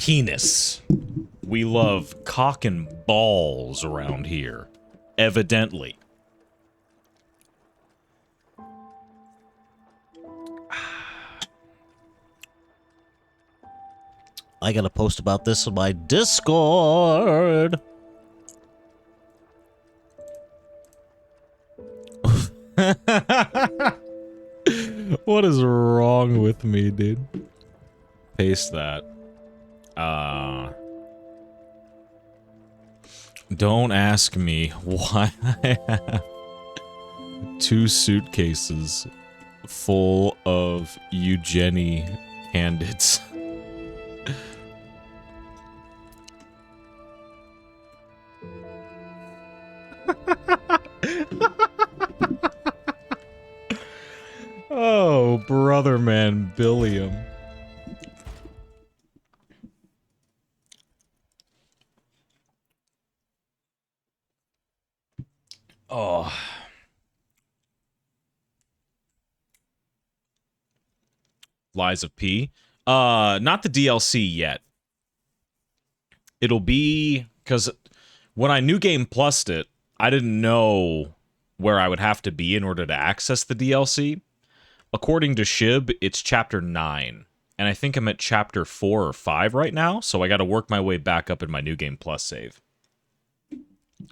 penis. We love cock and balls around here. Evidently. I gotta post about this on my Discord. What is wrong with me, dude? Paste that. Don't ask me why I have 2 suitcases full of Eugenie candids. Oh, brother man, Billiam. Oh. Lies of P. Not the DLC yet. It'll be... Because when I New Game Plus'd it, I didn't know where I would have to be in order to access the DLC. According to Shib, it's Chapter 9. And I think I'm at Chapter 4 or 5 right now, so I gotta work my way back up in my New Game Plus save.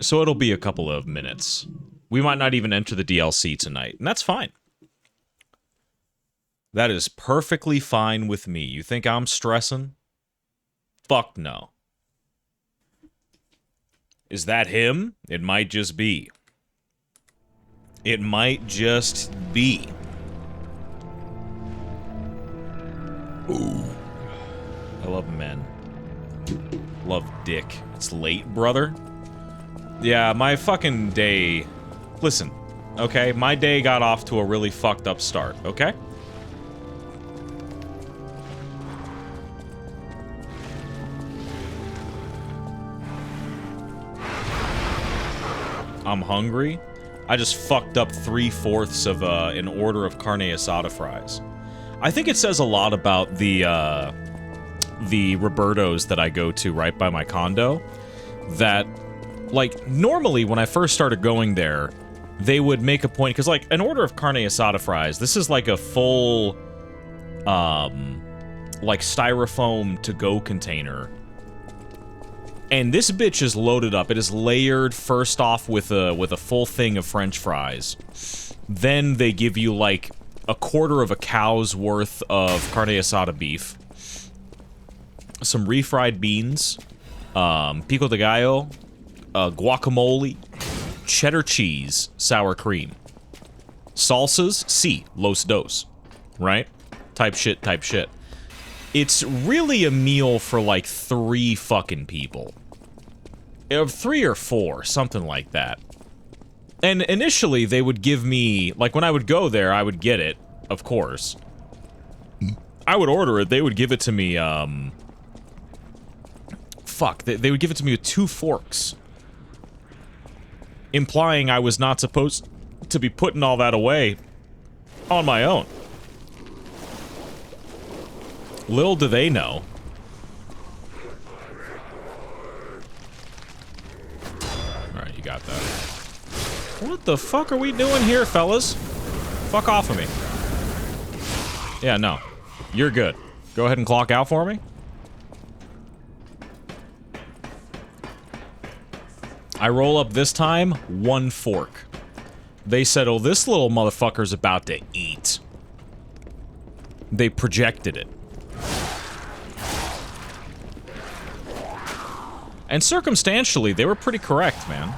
So it'll be a couple of minutes. We might not even enter the DLC tonight, and that's fine. That is perfectly fine with me. You think I'm stressing? Fuck no. Is that him? It might just be. It might just be. Ooh. I love men. Love dick. It's late, brother. Yeah, my fucking day... Listen, okay? My day got off to a really fucked up start, okay? I'm hungry. I just fucked up 3/4 of an order of carne asada fries. I think it says a lot about the Roberto's that I go to right by my condo. That, like, normally when I first started going there, they would make a point, because, like, an order of carne asada fries, this is like a full, like, styrofoam to-go container. And this bitch is loaded up. It is layered first off with a full thing of French fries. Then they give you, like, a quarter of a cow's worth of carne asada beef. Some refried beans. Pico de gallo. Guacamole. Cheddar cheese. Sour cream. Salsas. Sí, los dos. Right? Type shit, type shit. It's really a meal for, like, 3 fucking people. 3 or 4, something like that. And initially, they would give me... Like, when I would go there, I would get it, of course. I would order it, they would give it to me, Fuck, they would give it to me with 2 forks. Implying I was not supposed to be putting all that away on my own. Little do they know. Alright, you got that. What the fuck are we doing here, fellas? Fuck off of me. Yeah, no. You're good. Go ahead and clock out for me. I roll up this time, 1 fork. They said, oh, this little motherfucker's about to eat. They projected it. And circumstantially, they were pretty correct, man.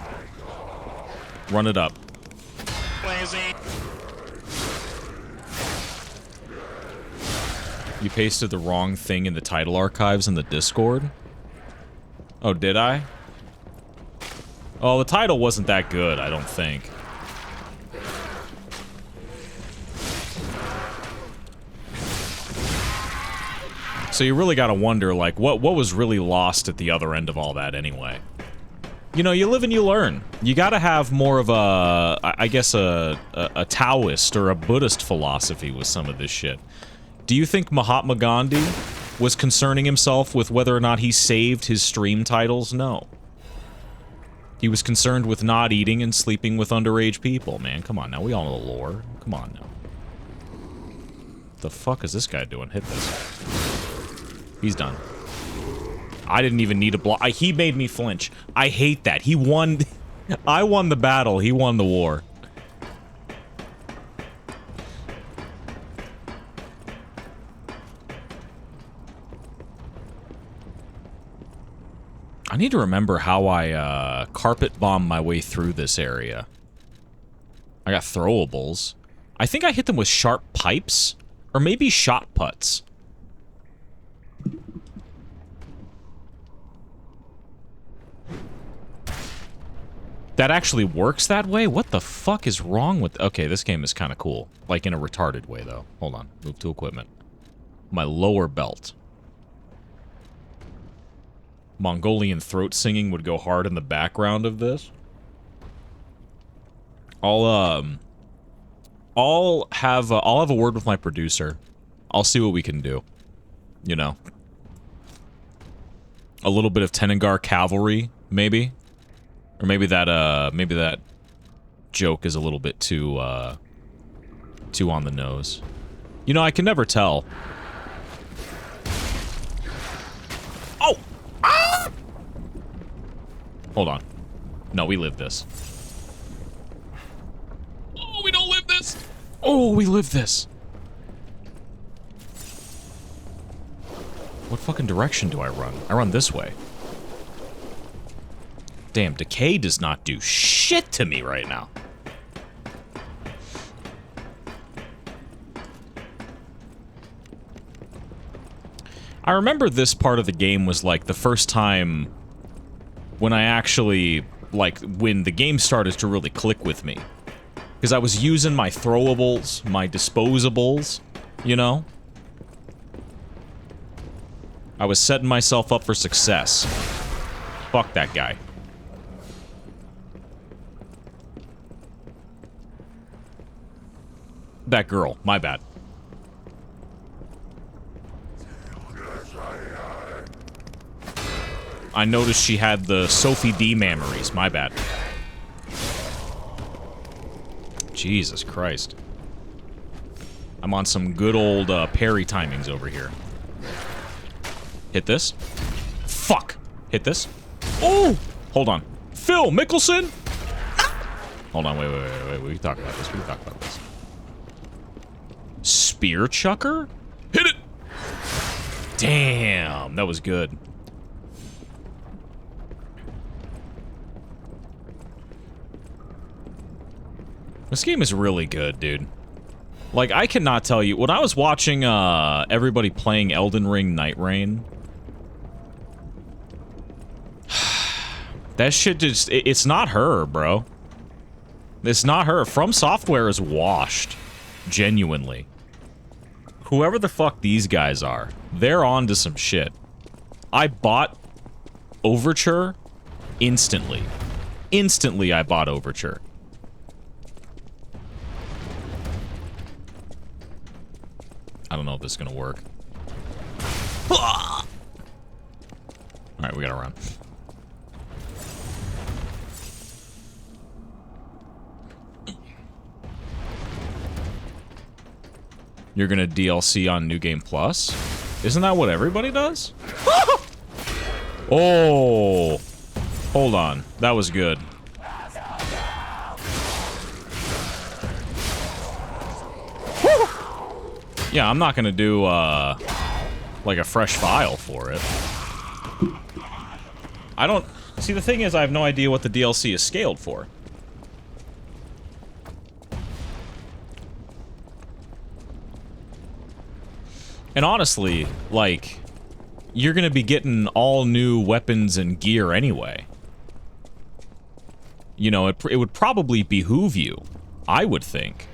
Run it up. Lazy. You pasted the wrong thing in the title archives in the Discord? Oh, did I? Oh, the title wasn't that good, I don't think. So you really gotta wonder, like, what was really lost at the other end of all that anyway? You know, you live and you learn. You gotta have more of a, I guess, a Taoist or a Buddhist philosophy with some of this shit. Do you think Mahatma Gandhi was concerning himself with whether or not he saved his stream titles? No. He was concerned with not eating and sleeping with underage people, man. Come on now, we all know the lore. Come on now. What the fuck is this guy doing? Hit this. He's done. I didn't even need a block. He made me flinch. I hate that. He won. I won the battle. He won the war. I need to remember how I carpet bomb my way through this area. I got throwables. I think I hit them with sharp pipes, or maybe shot putts. That actually works that way? What the fuck is wrong with... Okay, this game is kind of cool. Like in a retarded way, though. Hold on. Move to equipment. My lower belt. Mongolian throat singing would go hard in the background of this. I'll have a word with my producer. I'll see what we can do. You know. A little bit of Tenengar cavalry, maybe? Or maybe that joke is a little bit too on the nose. You know, I can never tell. Oh! Ah! Hold on. No, we live this. Oh, we don't live this! Oh, we live this! What fucking direction do I run? I run this way. Damn, decay does not do shit to me right now. I remember this part of the game was like the first time when I actually, like, when the game started to really click with me. Because I was using my throwables, my disposables, you know? I was setting myself up for success. Fuck that guy. That girl, my bad. I noticed she had the Sophie D memories, my bad. Jesus Christ. I'm on some good old parry timings over here. Hit this. Fuck! Hit this. Oh! Hold on. Phil Mickelson? Hold on, wait. We can talk about this. Spear chucker? Hit it! Damn, that was good. This game is really good, dude. Like, I cannot tell you... When I was watching, everybody playing Elden Ring Night Rain... that shit just... It's not her, bro. It's not her. From Software is washed. Genuinely. Whoever the fuck these guys are, they're on to some shit. I bought Overture instantly. Instantly, I bought Overture. I don't know if this is gonna work. Alright, we gotta run. You're gonna DLC on New Game Plus? Isn't that what everybody does? Oh! Hold on. That was good. Yeah, I'm not gonna do, like a fresh file for it. I don't... See, the thing is, I have no idea what the DLC is scaled for. And honestly, like, you're gonna be getting all new weapons and gear anyway. You know, it would probably behoove you, I would think.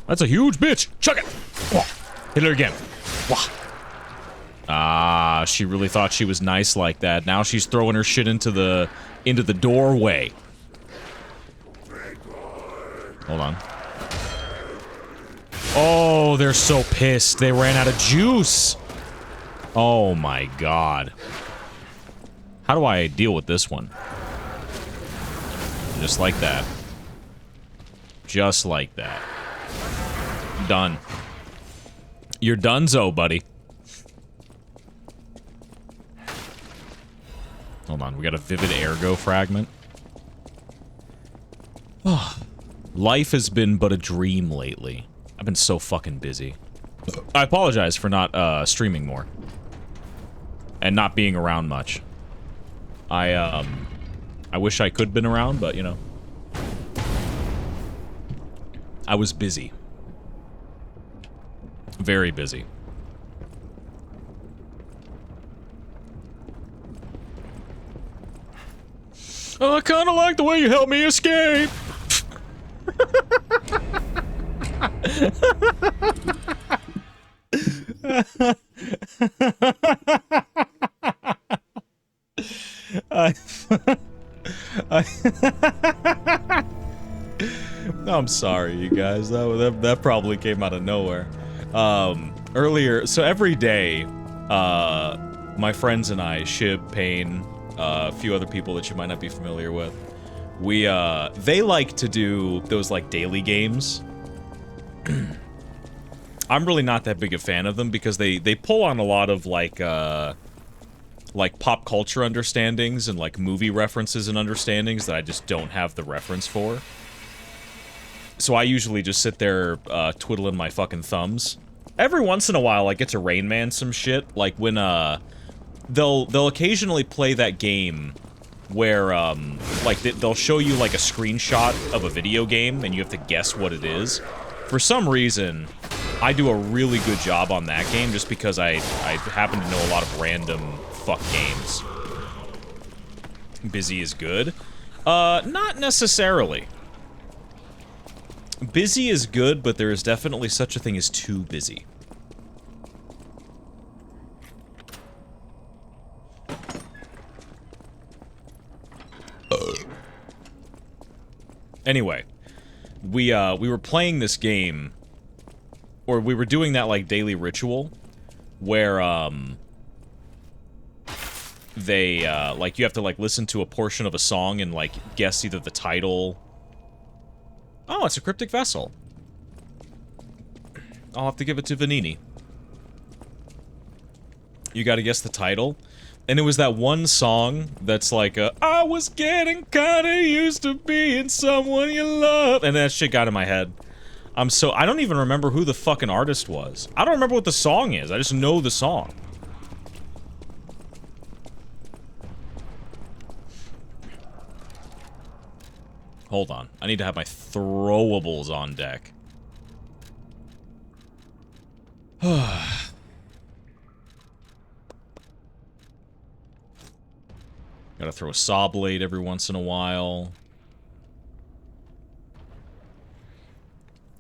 That's a huge bitch! Chuck it! Wah. Hit her again. Wah. Ah, she really thought she was nice like that. Now she's throwing her shit into the doorway. Hold on. Oh, they're so pissed. They ran out of juice. Oh my god. How do I deal with this one? Just like that. Just like that. Done. You're donezo, buddy. Hold on, we got a vivid ergo fragment. Life has been but a dream lately. I've been so fucking busy. I apologize for not streaming more. And not being around much. I wish I could have been around, but you know. I was busy. Very busy. Oh, I kinda like the way you helped me escape! I'm sorry, you guys. That probably came out of nowhere. Earlier, so every day, my friends and I, Shib, Payne, a few other people that you might not be familiar with, they like to do those, like, daily games. I'm really not that big a fan of them because they pull on a lot of, like pop culture understandings and, like, movie references and understandings that I just don't have the reference for. So I usually just sit there, twiddling my fucking thumbs. Every once in a while, I get to Rain Man some shit, like when, they'll occasionally play that game where, like, they'll show you, like, a screenshot of a video game, and you have to guess what it is. For some reason, I do a really good job on that game, just because I happen to know a lot of random fuck games. Busy is good? Not necessarily. Busy is good, but there is definitely such a thing as too busy. Anyway, we were playing this game, or we were doing that, like, daily ritual, where, like, you have to, like, listen to a portion of a song and, like, guess either the title. Oh, it's a cryptic vessel. I'll have to give it to Vanini. You gotta guess the title. And it was that one song that's like, I was getting kinda used to being someone you love. And that shit got in my head. I don't even remember who the fucking artist was. I don't remember what the song is. I just know the song. Hold on. I need to have my throwables on deck. Gotta throw a saw blade every once in a while.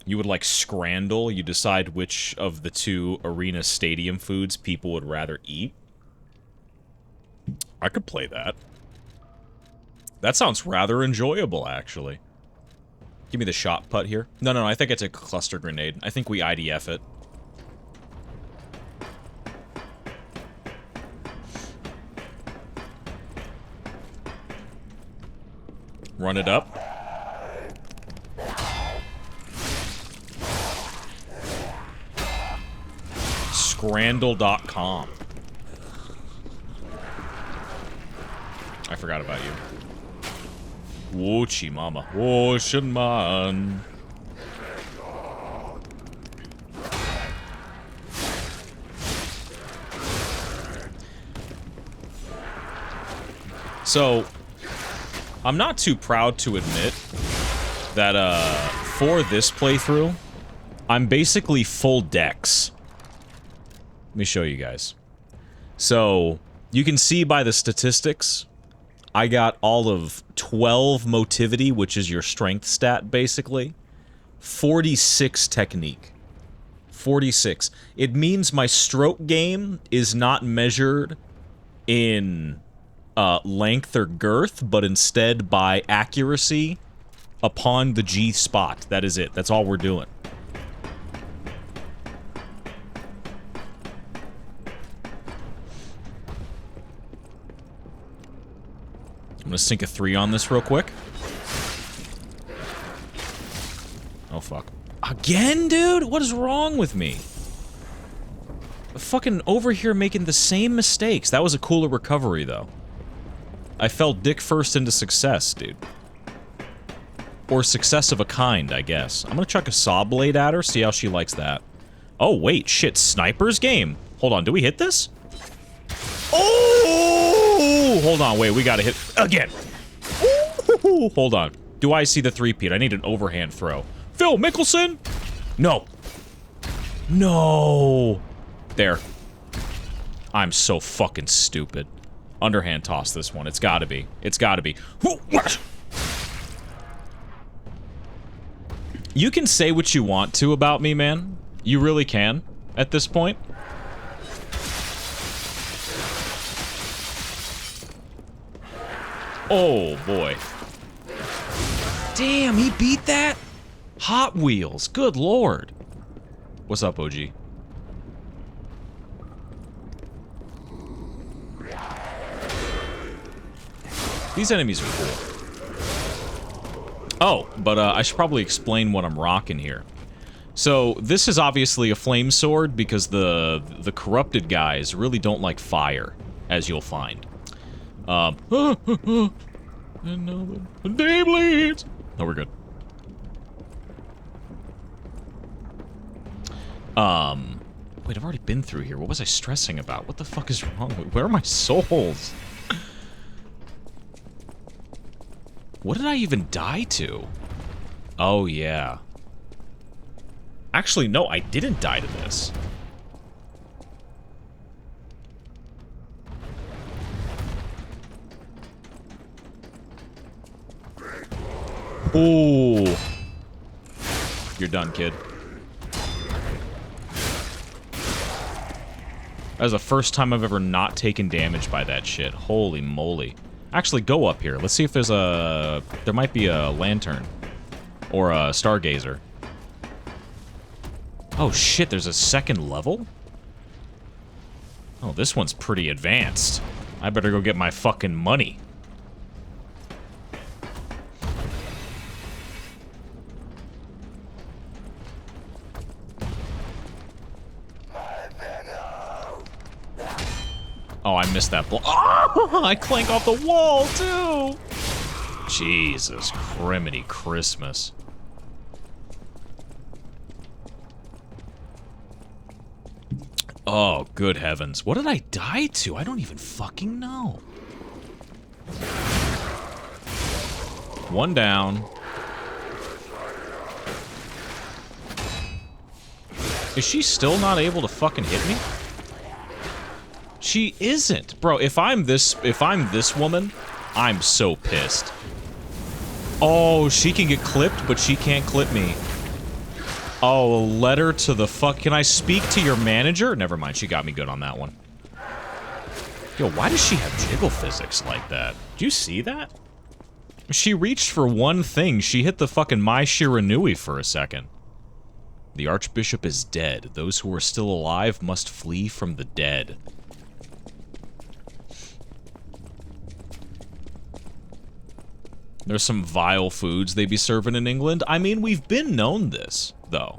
You would, like, scrandle. You decide which of the two arena stadium foods people would rather eat. I could play that. That sounds rather enjoyable, actually. Give me the shot put here. No, I think I take a cluster grenade. I think we IDF it. Run it up. Scrandle.com. I forgot about you. Woochie mama. Ocean man. So, I'm not too proud to admit that, for this playthrough, I'm basically full dex. Let me show you guys. So, you can see by the statistics, I got all of 12 motivity, which is your strength stat, basically. 46 technique. 46. It means my stroke game is not measured in length or girth, but instead by accuracy upon the G spot. That is it. That's all we're doing. I'm gonna sink a 3 on this real quick. Oh, fuck. Again, dude? What is wrong with me? Fucking over here making the same mistakes. That was a cooler recovery, though. I fell dick first into success, dude. Or success of a kind, I guess. I'm gonna chuck a saw blade at her, see how she likes that. Oh, wait, shit, sniper's game. Hold on, do we hit this? Oh! Hold on, wait, we gotta hit again. Ooh, hold on. Do I see the three-peat? I need an overhand throw. Phil Mickelson? No. No. There. I'm so fucking stupid. Underhand toss this one. It's gotta be. It's gotta be. You can say what you want to about me, man. You really can, at this point. Oh, boy. Damn, he beat that? Hot Wheels. Good lord. What's up, OG? These enemies are cool. Oh, but I should probably explain what I'm rocking here. So, this is obviously a flame sword because the corrupted guys really don't like fire, as you'll find. And now the day bleeds. No, we're good. Wait, I've already been through here. What was I stressing about? What the fuck is wrong with... Where are my souls? What did I even die to? Oh, yeah. Actually, no, I didn't die to this. Ooh. You're done, kid. That was the first time I've ever not taken damage by that shit. Holy moly. Actually, go up here. Let's see if there's a... There might be a lantern. Or a stargazer. Oh shit, there's a second level? Oh, this one's pretty advanced. I better go get my fucking money. Oh, I missed that blow. Oh, I clank off the wall, too! Jesus, criminy Christmas. Oh, good heavens. What did I die to? I don't even fucking know. One down. Is she still not able to fucking hit me? She isn't. Bro, if I'm this woman, I'm so pissed. Oh, she can get clipped, but she can't clip me. Oh, a letter to the fuck... Can I speak to your manager? Never mind, she got me good on that one. Yo, why does she have jiggle physics like that? Do you see that? She reached for one thing. She hit the fucking Mai Shiranui for a second. The Archbishop is dead. Those who are still alive must flee from the dead. There's some vile foods they be serving in England. I mean, we've been known this, though.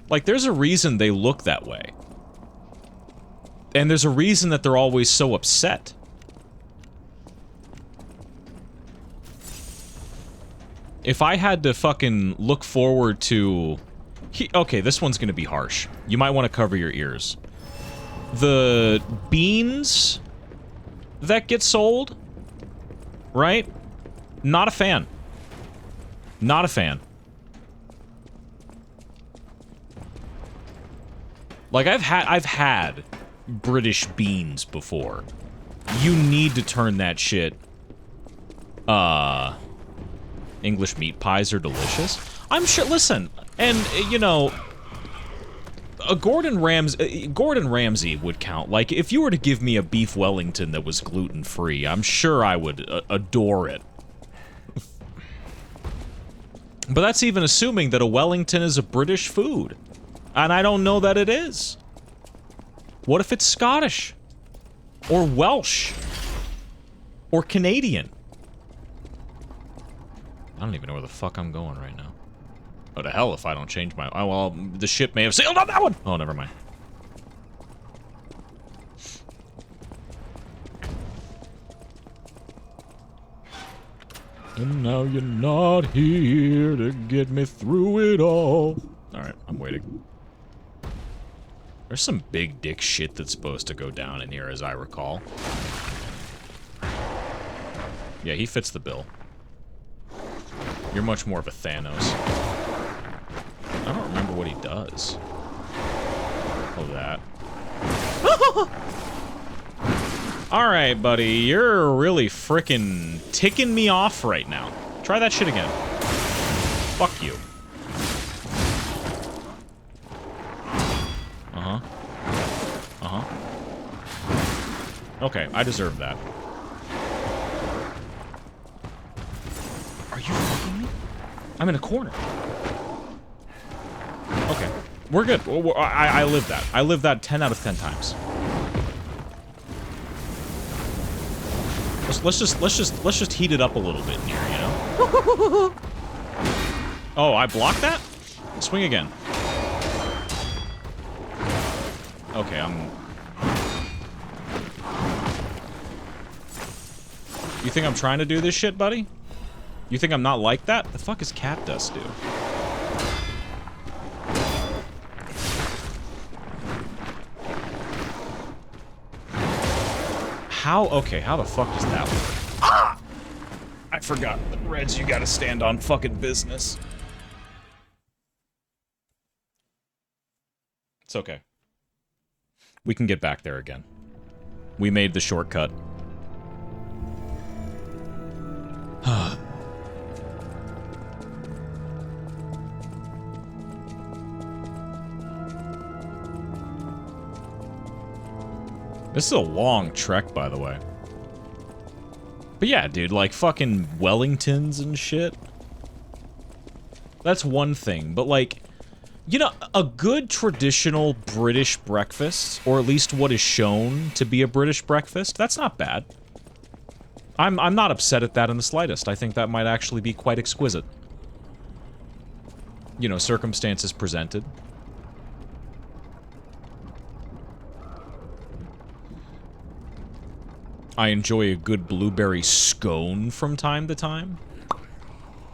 Like, there's a reason they look that way. And there's a reason that they're always so upset. If I had to fucking look forward to... Okay, this one's gonna be harsh. You might want to cover your ears. The beans that get sold, right? Not a fan. Not a fan. Like, I've had British beans before. You need to turn that shit. English meat pies are delicious. I'm sure, listen, and, you know, Gordon Ramsay would count. Like, if you were to give me a beef Wellington that was gluten-free, I'm sure I would adore it. But that's even assuming that a Wellington is a British food. And I don't know that it is. What if it's Scottish? Or Welsh. Or Canadian. I don't even know where the fuck I'm going right now. Oh, to hell if I don't change my... Oh, well, the ship may have sailed on that one! Oh, never mind. And now you're not here to get me through it all. Alright, I'm waiting. There's some big dick shit that's supposed to go down in here, as I recall. Yeah, he fits the bill. You're much more of a Thanos. I don't remember what he does. Oh, that. Alright, buddy. You're really frickin' ticking me off right now. Try that shit again. Fuck you. Uh-huh. Uh-huh. Okay, I deserve that. Are you fucking me? I'm in a corner. Okay. We're good. I live that. I live that 10 out of 10 times. Let's just heat it up a little bit in here, you know? Oh, I blocked that? Swing again. Okay, You think I'm trying to do this shit, buddy? You think I'm not like that? The fuck is cat dust do? How? Okay, how the fuck does that work? Ah! I forgot. The Reds, you gotta stand on fucking business. It's okay. We can get back there again. We made the shortcut. This is a long trek, by the way. But yeah, dude, like fucking Wellingtons and shit. That's one thing, but like, you know, a good traditional British breakfast, or at least what is shown to be a British breakfast, that's not bad. I'm not upset at that in the slightest. I think that might actually be quite exquisite. You know, circumstances presented. I enjoy a good blueberry scone from time to time.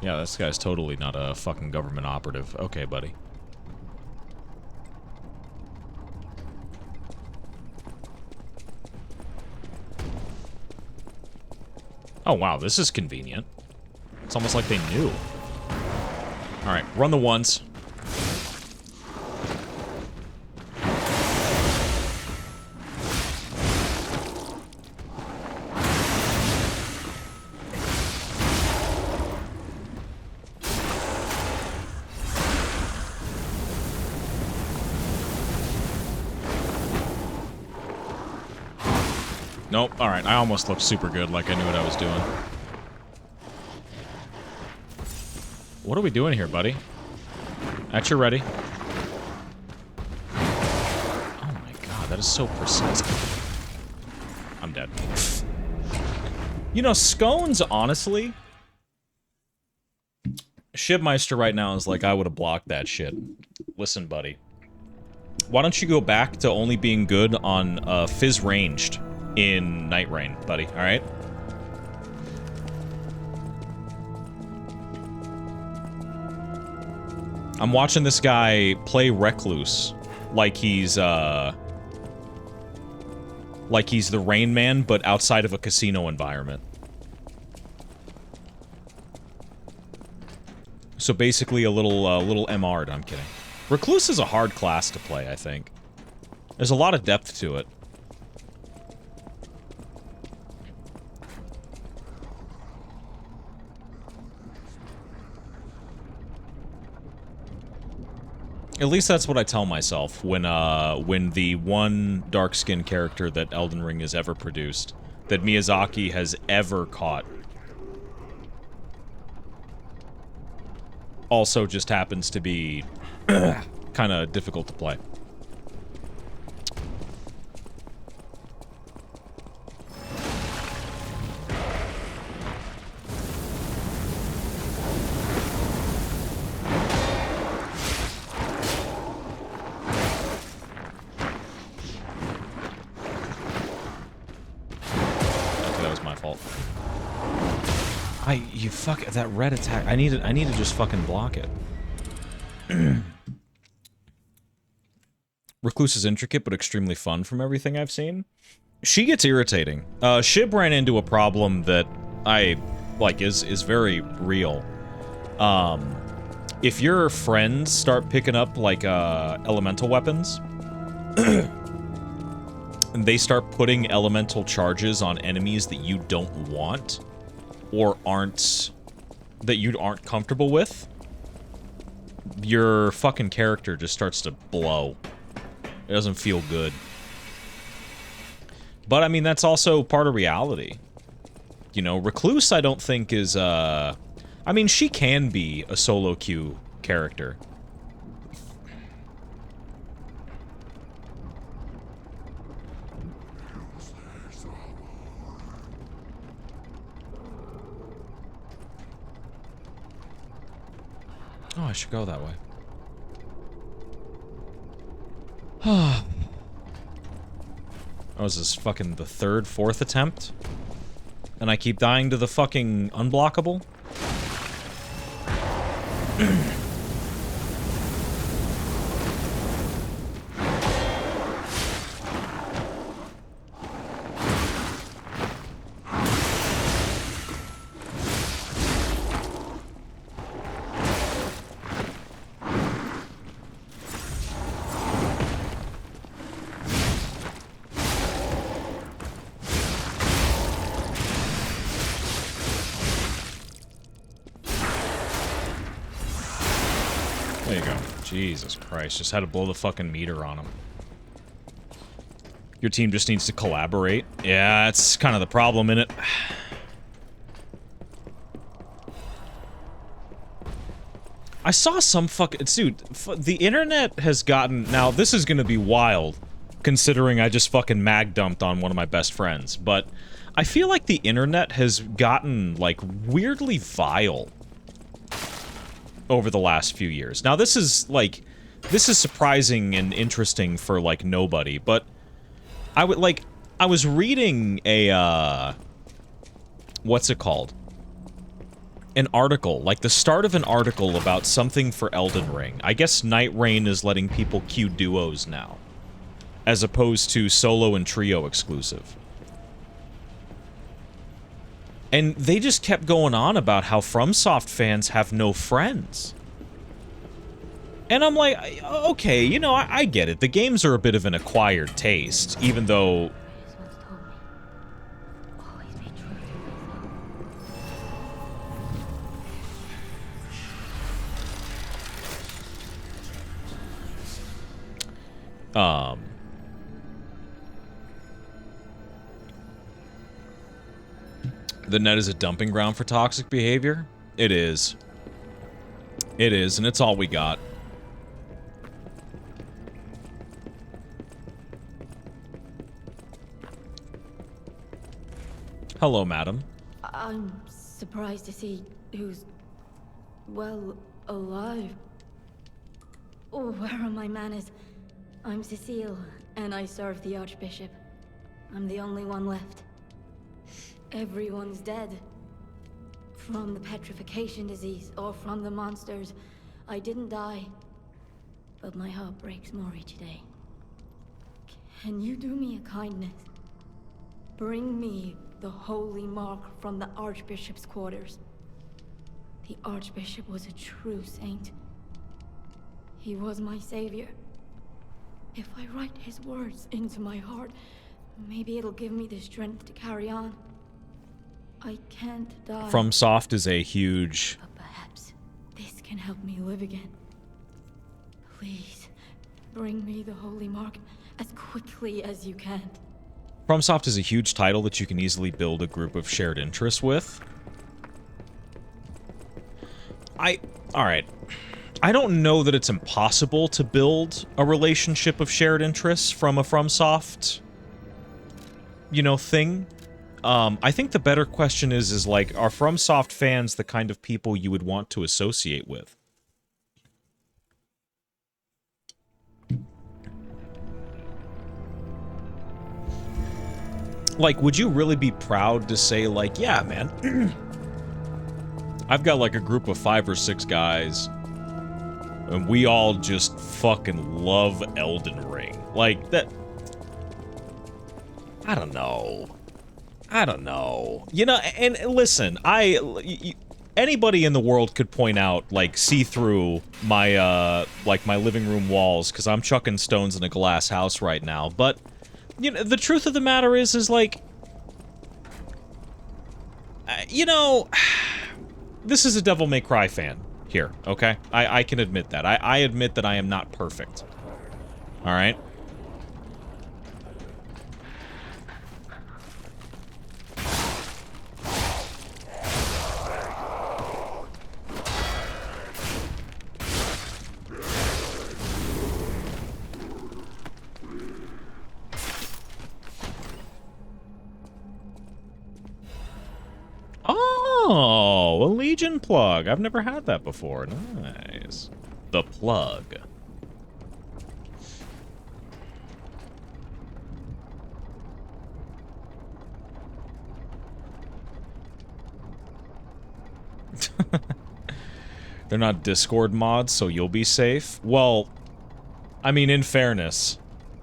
Yeah, this guy's totally not a fucking government operative. Okay, buddy. Oh, wow, this is convenient. It's almost like they knew. Alright, run the ones. Nope, alright, I almost looked super good, like I knew what I was doing. What are we doing here, buddy? At your ready. Oh my god, that is so precise. I'm dead. You know, scones, honestly... Shipmeister right now is like, I would have blocked that shit. Listen, buddy. Why don't you go back to only being good on Fizz Ranged in Night Rain, buddy, alright? I'm watching this guy play Recluse like he's the Rain Man, but outside of a casino environment. So basically a little MR'd, I'm kidding. Recluse is a hard class to play, I think. There's a lot of depth to it. At least that's what I tell myself when the one dark-skinned character that Elden Ring has ever produced, that Miyazaki has ever caught, also just happens to be kind of difficult to play. You fuck that red attack. I need to just fucking block it. Recluse is intricate but extremely fun from everything I've seen. She gets irritating. Shib ran into a problem that I like is very real. If your friends start picking up like elemental weapons, and they start putting elemental charges on enemies that you don't want or that you aren't comfortable with, your fucking character just starts to blow. It doesn't feel good. But I mean, that's also part of reality. You know, Recluse I don't think is I mean, she can be a solo queue character. Oh, I should go that way. Oh, is this fucking the third, fourth attempt? And I keep dying to the fucking unblockable? There you go. Jesus Christ, just had to blow the fucking meter on him. Your team just needs to collaborate. Yeah, that's kind of the problem, innit? I saw some fucking... Dude, the internet has gotten... Now, this is gonna be wild, considering I just fucking mag-dumped on one of my best friends, but I feel like the internet has gotten, like, weirdly vile over the last few years. Now, this is, like... This is surprising and interesting for, like, nobody, but... I was reading a, what's it called? An article, like the start of an article about something for Elden Ring. I guess Night Rain is letting people queue duos now, as opposed to solo and trio exclusive. And they just kept going on about how FromSoft fans have no friends. And I'm like, okay, you know, I get it. The games are a bit of an acquired taste, even though... The net is a dumping ground for toxic behavior? It is. It is, and it's all we got. Hello, madam. I'm surprised to see who's, well, alive. Oh, where are my manners? I'm Cecile, and I serve the Archbishop. I'm the only one left. Everyone's dead. From the petrification disease, or from the monsters. I didn't die. But my heart breaks more each day. Can you do me a kindness? Bring me the holy mark from the Archbishop's quarters. The Archbishop was a true saint. He was my savior. If I write his words into my heart, maybe it'll give me the strength to carry on. I can't die. FromSoft is a huge... But perhaps this can help me live again. Please, bring me the holy mark as quickly as you can. FromSoft is a huge title that you can easily build a group of shared interests with. Alright. I don't know that it's impossible to build a relationship of shared interests from a FromSoft, you know, thing. I think the better question is like, are FromSoft fans the kind of people you would want to associate with? Like, would you really be proud to say, like, yeah, man, I've got like a group of 5 or 6 guys, and we all just fucking love Elden Ring. Like, that... I don't know. You know, and listen, anybody in the world could point out, like, see through my, like, my living room walls, because I'm chucking stones in a glass house right now, but, you know, the truth of the matter is like, you know, this is a Devil May Cry fan here, okay? I can admit that. I admit that I am not perfect. Alright? Oh, a Legion plug. I've never had that before. Nice. The plug. They're not Discord mods, so you'll be safe. Well, I mean, in fairness,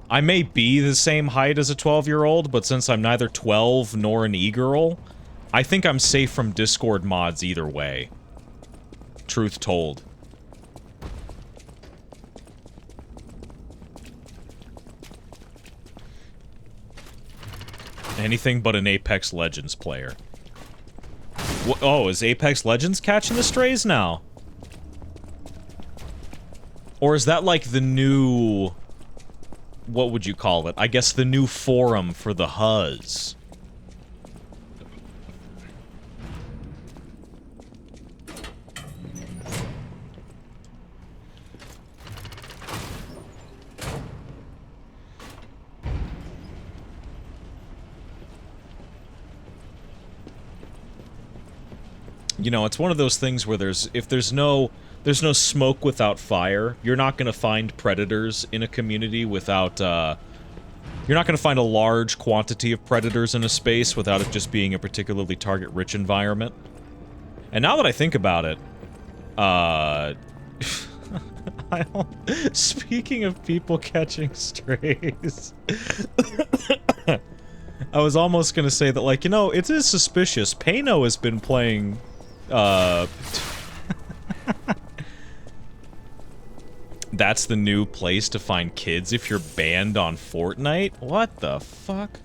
I may be the same height as a 12-year-old, but since I'm neither 12 nor an e-girl, I think I'm safe from Discord mods either way. Truth told. Anything but an Apex Legends player. Oh, is Apex Legends catching the strays now? Or is that like the new... what would you call it? I guess the new forum for the Huzz. You know, it's one of those things where if there's no smoke without fire. You're not going to find predators in a community without, you're not going to find a large quantity of predators in a space without it just being a particularly target-rich environment. And now that I think about it, speaking of people catching strays, I was almost going to say that, like, you know, it is suspicious. Pano has been playing, that's the new place to find kids if you're banned on Fortnite? What the fuck?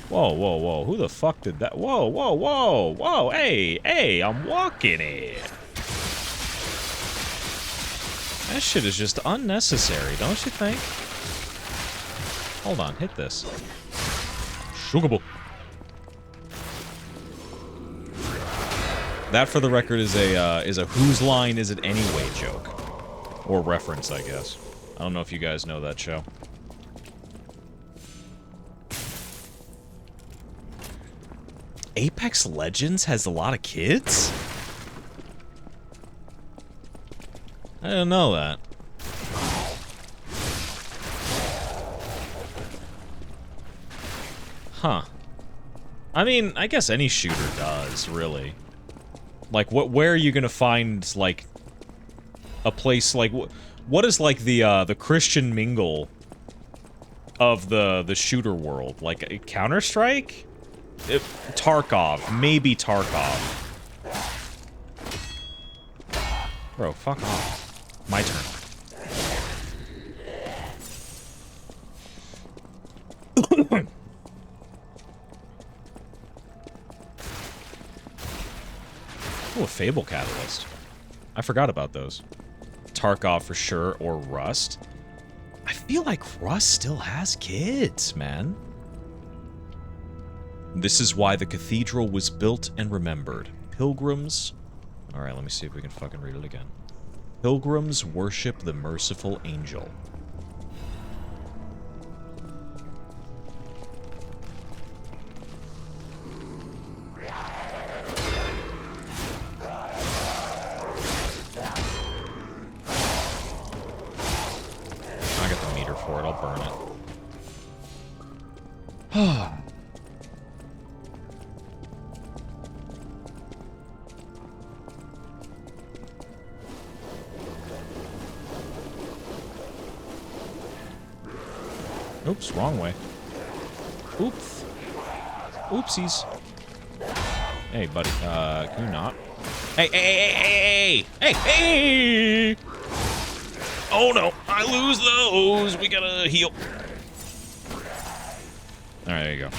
Whoa, whoa, whoa. Who the fuck did that? Whoa, whoa, whoa, whoa. Hey, hey, I'm walking it. That shit is just unnecessary, don't you think? Hold on, hit this. Shoogable. That, for the record, is a whose line is it anyway joke. Or reference, I guess. I don't know if you guys know that show. Apex Legends has a lot of kids? I didn't know that. Huh. I mean, I guess any shooter does, really. Like, where are you gonna find, like, a place, like, what is, like, the Christian mingle of the shooter world? Like, Counter-Strike? Tarkov. Maybe Tarkov. Bro, fuck off. My turn. Oh, a Fable Catalyst. I forgot about those. Tarkov for sure, or Rust. I feel like Rust still has kids, man. This is why the cathedral was built and remembered. Pilgrims... Alright, let me see if we can fucking read it again. Pilgrims worship the merciful angel. I got the meter for it, I'll burn it. Oops, wrong way. Oops. Oopsies. Hey, buddy. Can you not? Hey, hey, hey, hey, hey, hey, hey! Oh no, I lose those. We gotta heal. All right, there you go.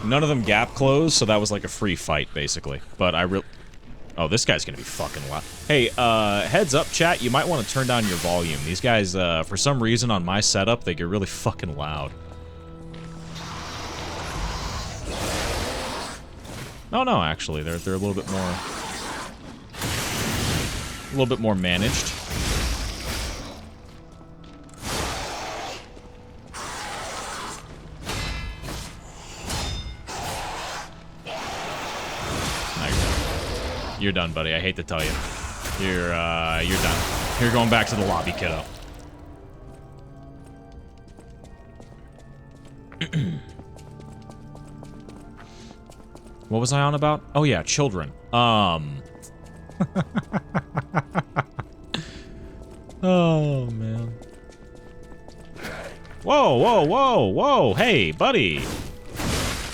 None of them gap closed, so that was like a free fight, basically. But I really... Oh, this guy's gonna be fucking loud. Hey, heads up, chat, you might want to turn down your volume. These guys, for some reason on my setup, they get really fucking loud. Oh, no, actually, they're a little bit more... A little bit more managed. You're done, buddy. I hate to tell you. You're done. You're going back to the lobby, kiddo. What was I on about? Oh, yeah, children. Oh, man. Whoa, whoa, whoa, whoa. Hey, buddy.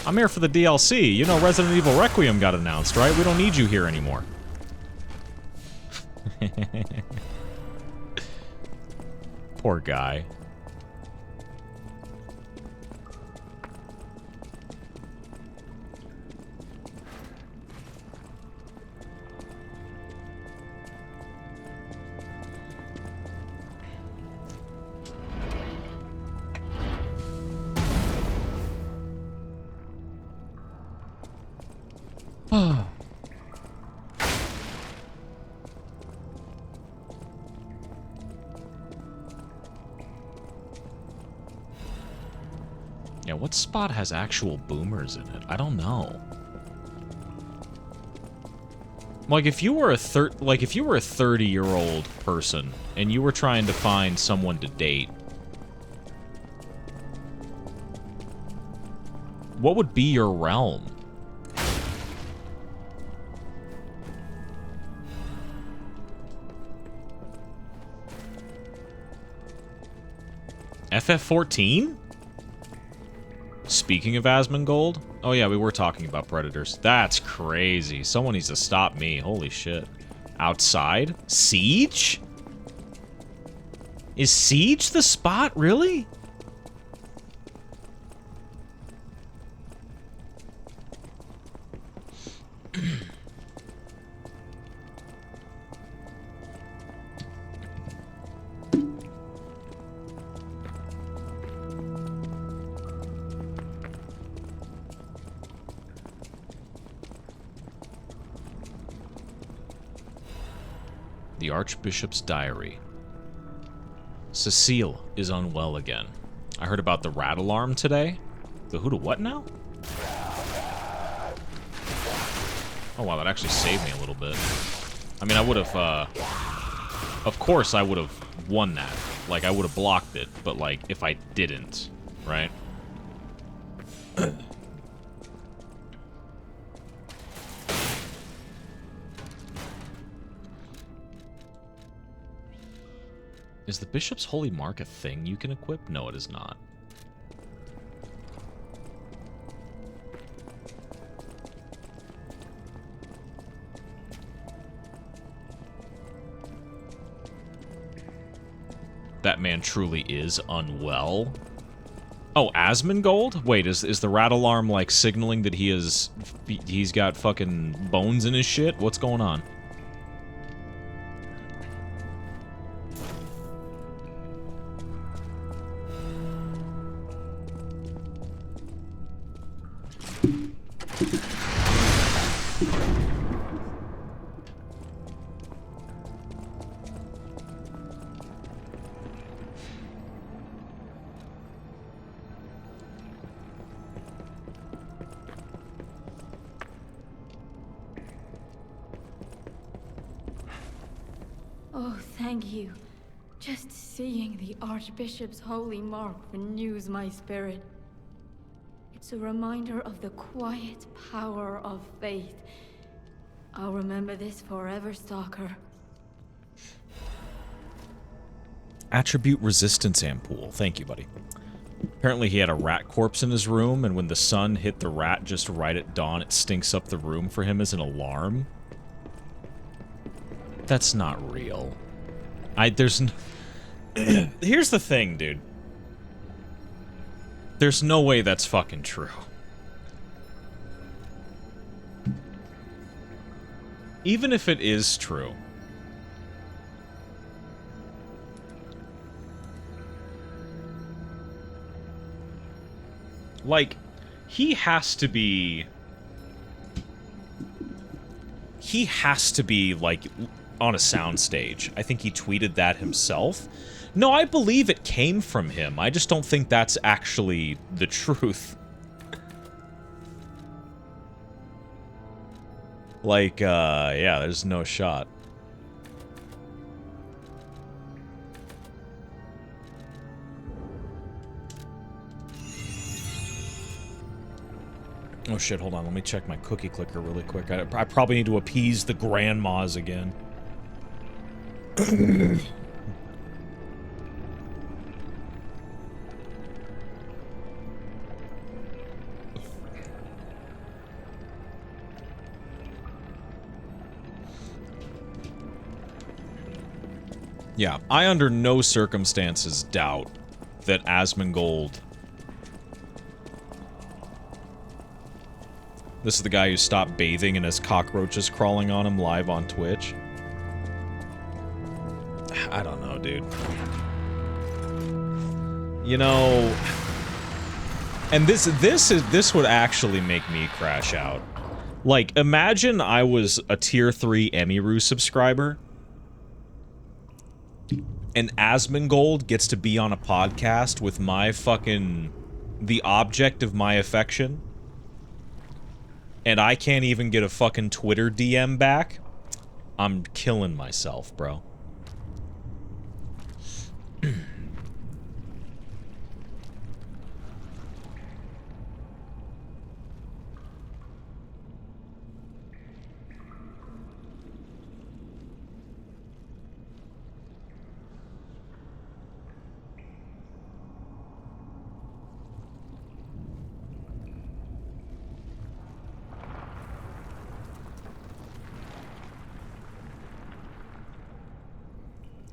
I'm here for the DLC. You know Resident Evil Requiem got announced, right? We don't need you here anymore. Poor guy. Yeah, what spot has actual boomers in it? I don't know. Like if you were a 30-year-old person and you were trying to find someone to date, what would be your realm? FF14? Speaking of Asmongold, oh yeah, we were talking about predators. That's crazy. Someone needs to stop me. Holy shit. Outside? Siege? Is Siege the spot, really? The Archbishop's Diary. Cecile is unwell again. I heard about the rat alarm today. The who to what now? Oh wow, that actually saved me a little bit. I mean, I would have, of course I would have won that. Like, I would have blocked it, but like, if I didn't, right? Is the Bishop's Holy Mark a thing you can equip? No, it is not. That man truly is unwell. Oh, Asmongold? Wait, is the rat alarm like signaling that he's got fucking bones in his shit? What's going on? Oh, thank you. Just seeing the Archbishop's holy mark renews my spirit. It's a reminder of the quiet power of faith. I'll remember this forever, Stalker. Attribute resistance ampoule. Thank you, buddy. Apparently he had a rat corpse in his room, and when the sun hit the rat just right at dawn, it stinks up the room for him as an alarm. That's not real. There's here's the thing, dude. There's no way that's fucking true. Even if it is true. Like, he has to be, like, on a soundstage. I think he tweeted that himself. No, I believe it came from him. I just don't think that's actually the truth. Like, yeah, there's no shot. Oh shit, hold on, let me check my cookie clicker really quick. I probably need to appease the grandmas again. Yeah, I under no circumstances doubt that Asmongold... This is the guy who stopped bathing and has cockroaches crawling on him live on Twitch. I don't know, dude. You know... And this would actually make me crash out. Like, imagine I was a tier 3 Emiru subscriber, and Asmongold gets to be on a podcast with my fucking... the object of my affection, and I can't even get a fucking Twitter DM back. I'm killing myself, bro.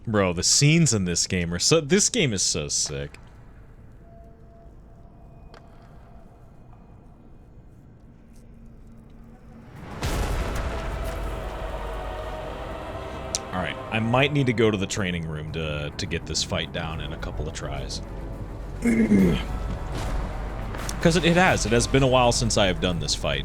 Bro, the scenes in this game are so... This game is so sick. Alright, I might need to go to the training room to get this fight down in a couple of tries. Because it has been a while since I have done this fight.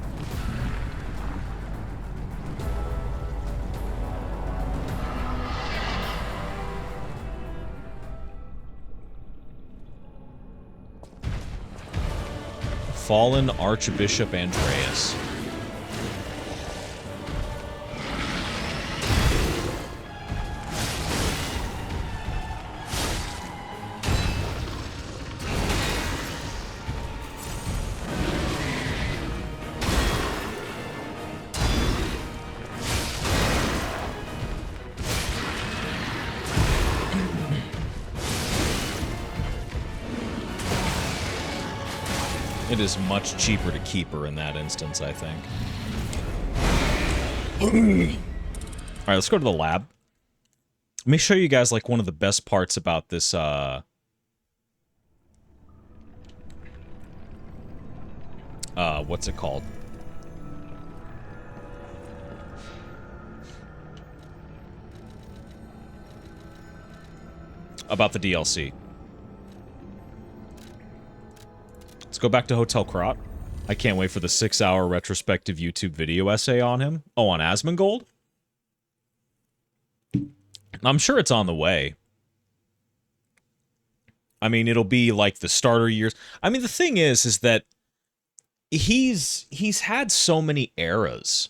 Fallen Archbishop Andreas. It is much cheaper to keep her in that instance, I think. Alright, let's go to the lab. Let me show you guys, like, one of the best parts about this, what's it called? About the DLC. Let's go back to Hotel Krat. I can't wait for the 6-hour retrospective YouTube video essay on him. Oh, on Asmongold? I'm sure it's on the way. I mean, it'll be like the starter years. I mean, the thing is that he's had so many eras.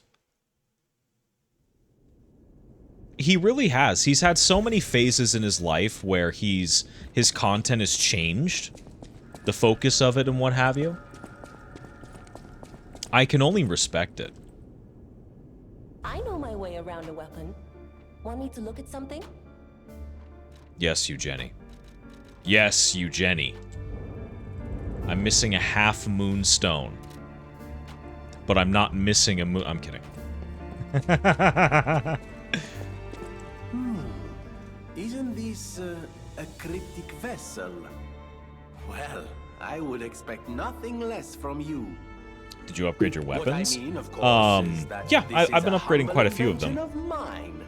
He really has. He's had so many phases in his life where his content has changed. The focus of it and what have you. I can only respect it. I know my way around a weapon. Want me to look at something? Yes, you Jenny. Yes, you Jenny. I'm missing a half moonstone. But I'm not missing a moon. I'm kidding. Isn't this a cryptic vessel? Well, I would expect nothing less from you. Did you upgrade your weapons? What I mean, of course, is that Yeah, this I've been is upgrading humble quite a few of them. invention of mine.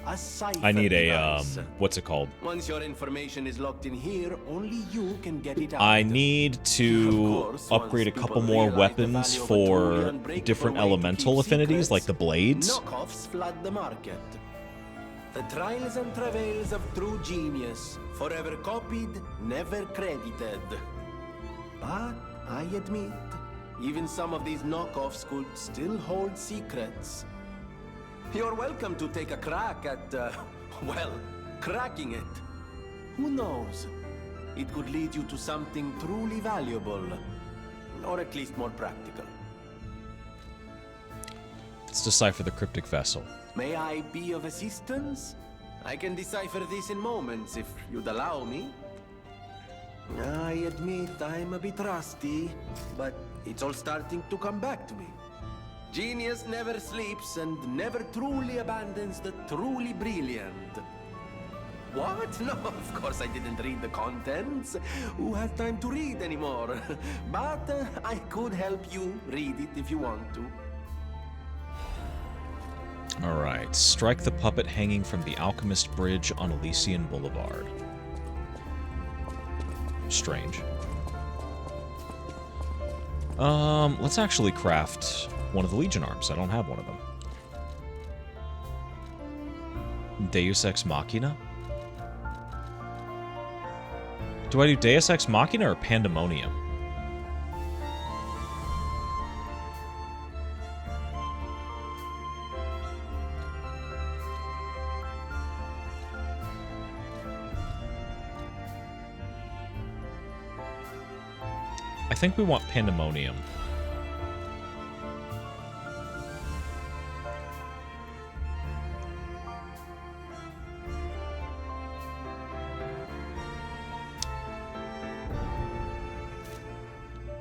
A cipher I need a, device. what's it called? Once your information is locked in here, only you can get it out. I need Of to course, upgrade a once couple people more realize the weapons value of a for truly unbreakable different way to elemental keep affinities, secrets, like the blades. Knockoffs flood the market. The trials and travails of true genius, forever copied, never credited. But I admit, even some of these knockoffs could still hold secrets. You're welcome to take a crack at, well, cracking it. Who knows? It could lead you to something truly valuable, or at least more practical. Let's decipher the cryptic vessel. May I be of assistance? I can decipher this in moments, if you'd allow me. I admit I'm a bit rusty, but it's all starting to come back to me. Genius never sleeps and never truly abandons the truly brilliant. What? No, of course I didn't read the contents. Who has time to read anymore? But I could help you read it if you want to. Alright, strike the puppet hanging from the Alchemist Bridge on Elysian Boulevard. Strange. Let's actually craft one of the Legion arms. I don't have one of them. Deus Ex Machina? Do I do Deus Ex Machina or Pandemonium? I think we want Pandemonium.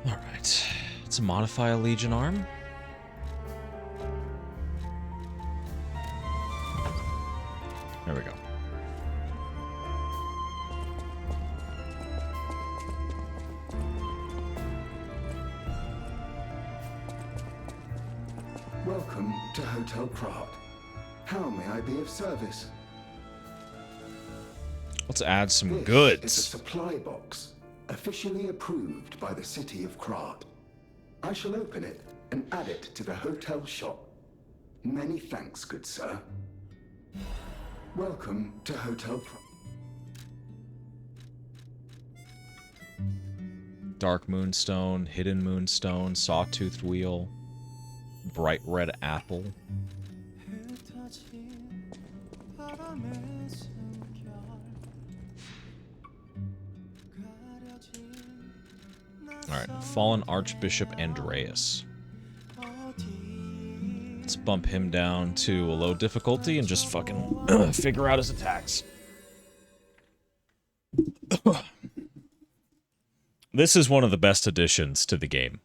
Alright. Let's modify a Legion arm. There we go. Welcome to Hotel Pratt. How may I be of service? Let's add some This goods. is a supply box, officially approved by the city of Krat. I shall open it and add it to the hotel shop. Many thanks, good sir. Welcome to Hotel Pratt. Dark Moonstone, Hidden Moonstone, Sawtoothed Wheel, Bright Red Apple. Alright, Fallen Archbishop Andreas. Let's bump him down to a low difficulty and just fucking figure out his attacks. This is one of the best additions to the game.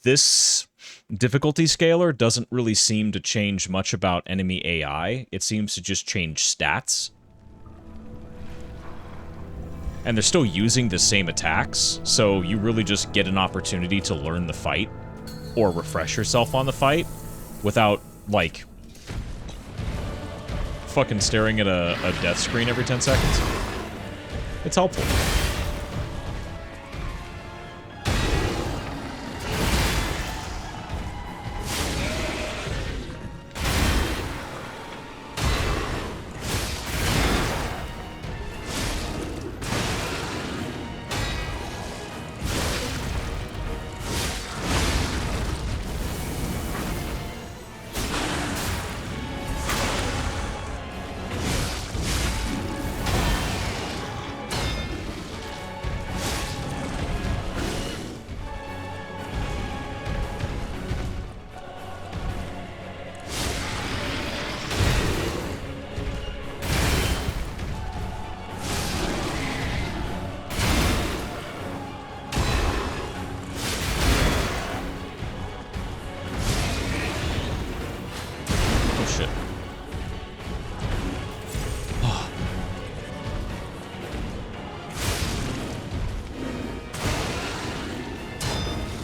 This difficulty scaler doesn't really seem to change much about enemy AI. It seems to just change stats. And they're still using the same attacks, so you really just get an opportunity to learn the fight or refresh yourself on the fight without, like, fucking staring at a death screen every 10 seconds. It's helpful. shit.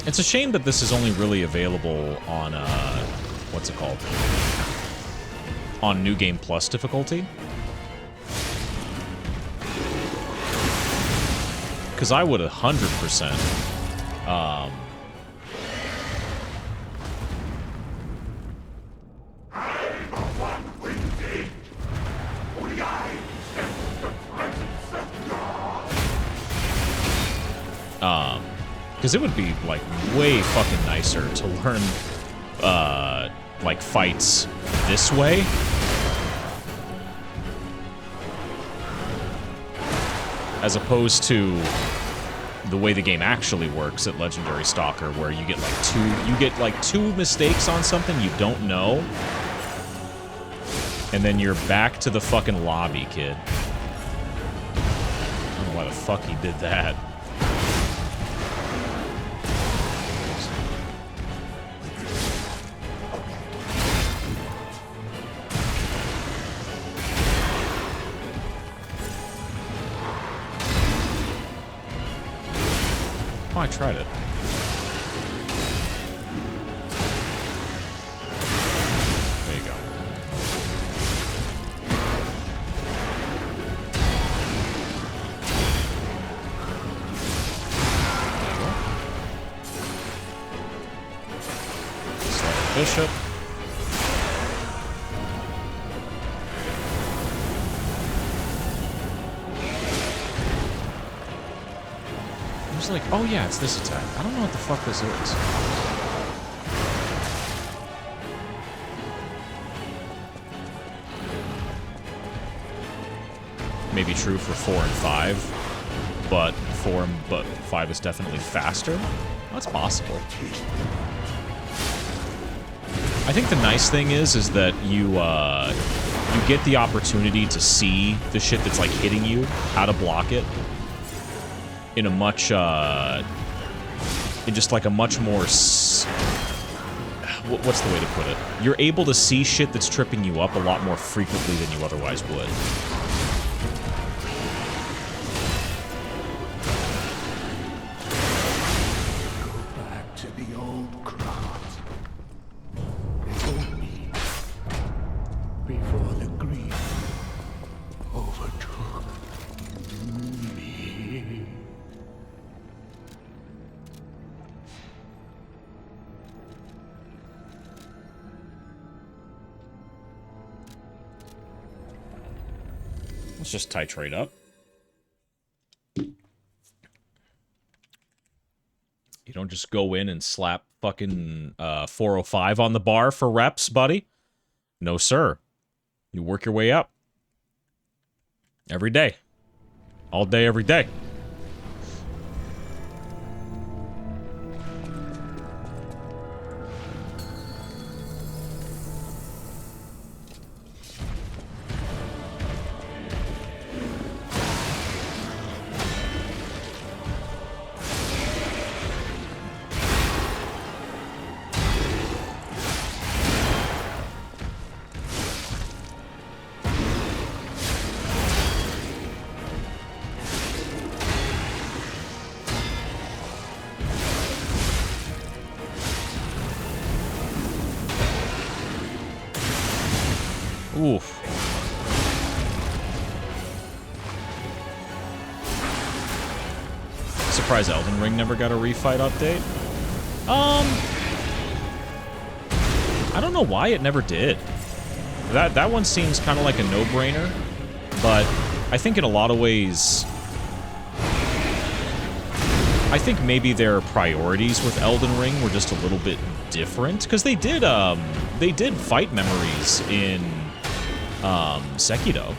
It's a shame that this is only really available on, what's it called? On New Game Plus difficulty. Because I would 100%, because it would be, like, way fucking nicer to learn, like, fights this way. As opposed to the way the game actually works at Legendary Stalker, where you get, like, two mistakes on something you don't know, and then you're back to the fucking lobby, kid. I don't know why the fuck he did that. Oh, I tried it. There you go. Select Bishop. Like, oh yeah, it's this attack. I don't know what the fuck this is. Maybe true for 4 and 5, but 5 is definitely faster. That's possible. I think the nice thing is that you get the opportunity to see the shit that's like hitting you, how to block it. In a much, in just like a much more, what's the way to put it? You're able to see shit that's tripping you up a lot more frequently than you otherwise would. Go back to the old craft. Before me. Before the grief overtook me. Let's just titrate up. You don't just go in and slap fucking 405 on the bar for reps, buddy. No, sir. You work your way up. Every day. All day, every day. Oof. Surprised Elden Ring never got a refight update. I don't know why it never did. That one seems kind of like a no-brainer, but I think in a lot of ways, I think maybe their priorities with Elden Ring were just a little bit different, because they did fight memories in Sekiro.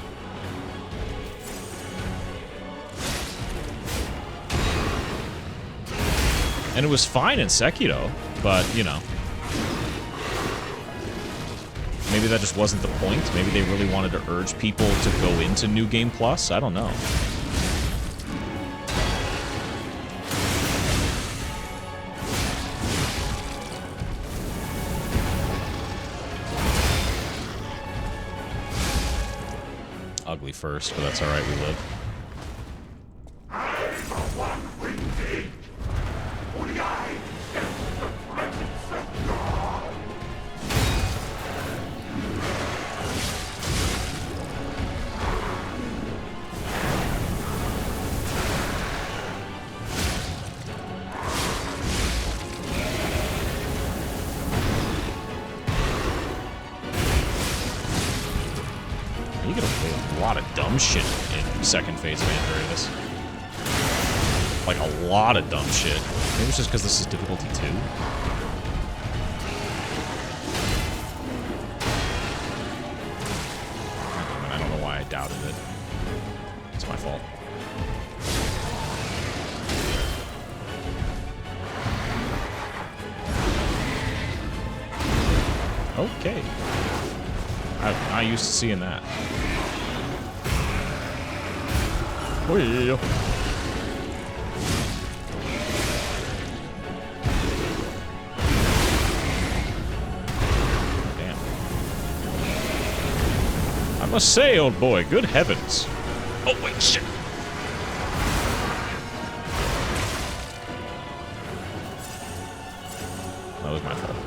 And it was fine in Sekiro, but, you know. Maybe that just wasn't the point. Maybe they really wanted to urge people to go into New Game Plus. I don't know. ugly first, but that's alright, we live. You get away with a lot of dumb shit in second phase of Andreas. Like, a lot of dumb shit. Maybe it's just because this is difficulty 2. I don't know why I doubted it. It's my fault. Okay. I'm not used to seeing that. Oh yeah. Damn. I must say, old boy, good heavens. Oh wait, shit. That was my fault.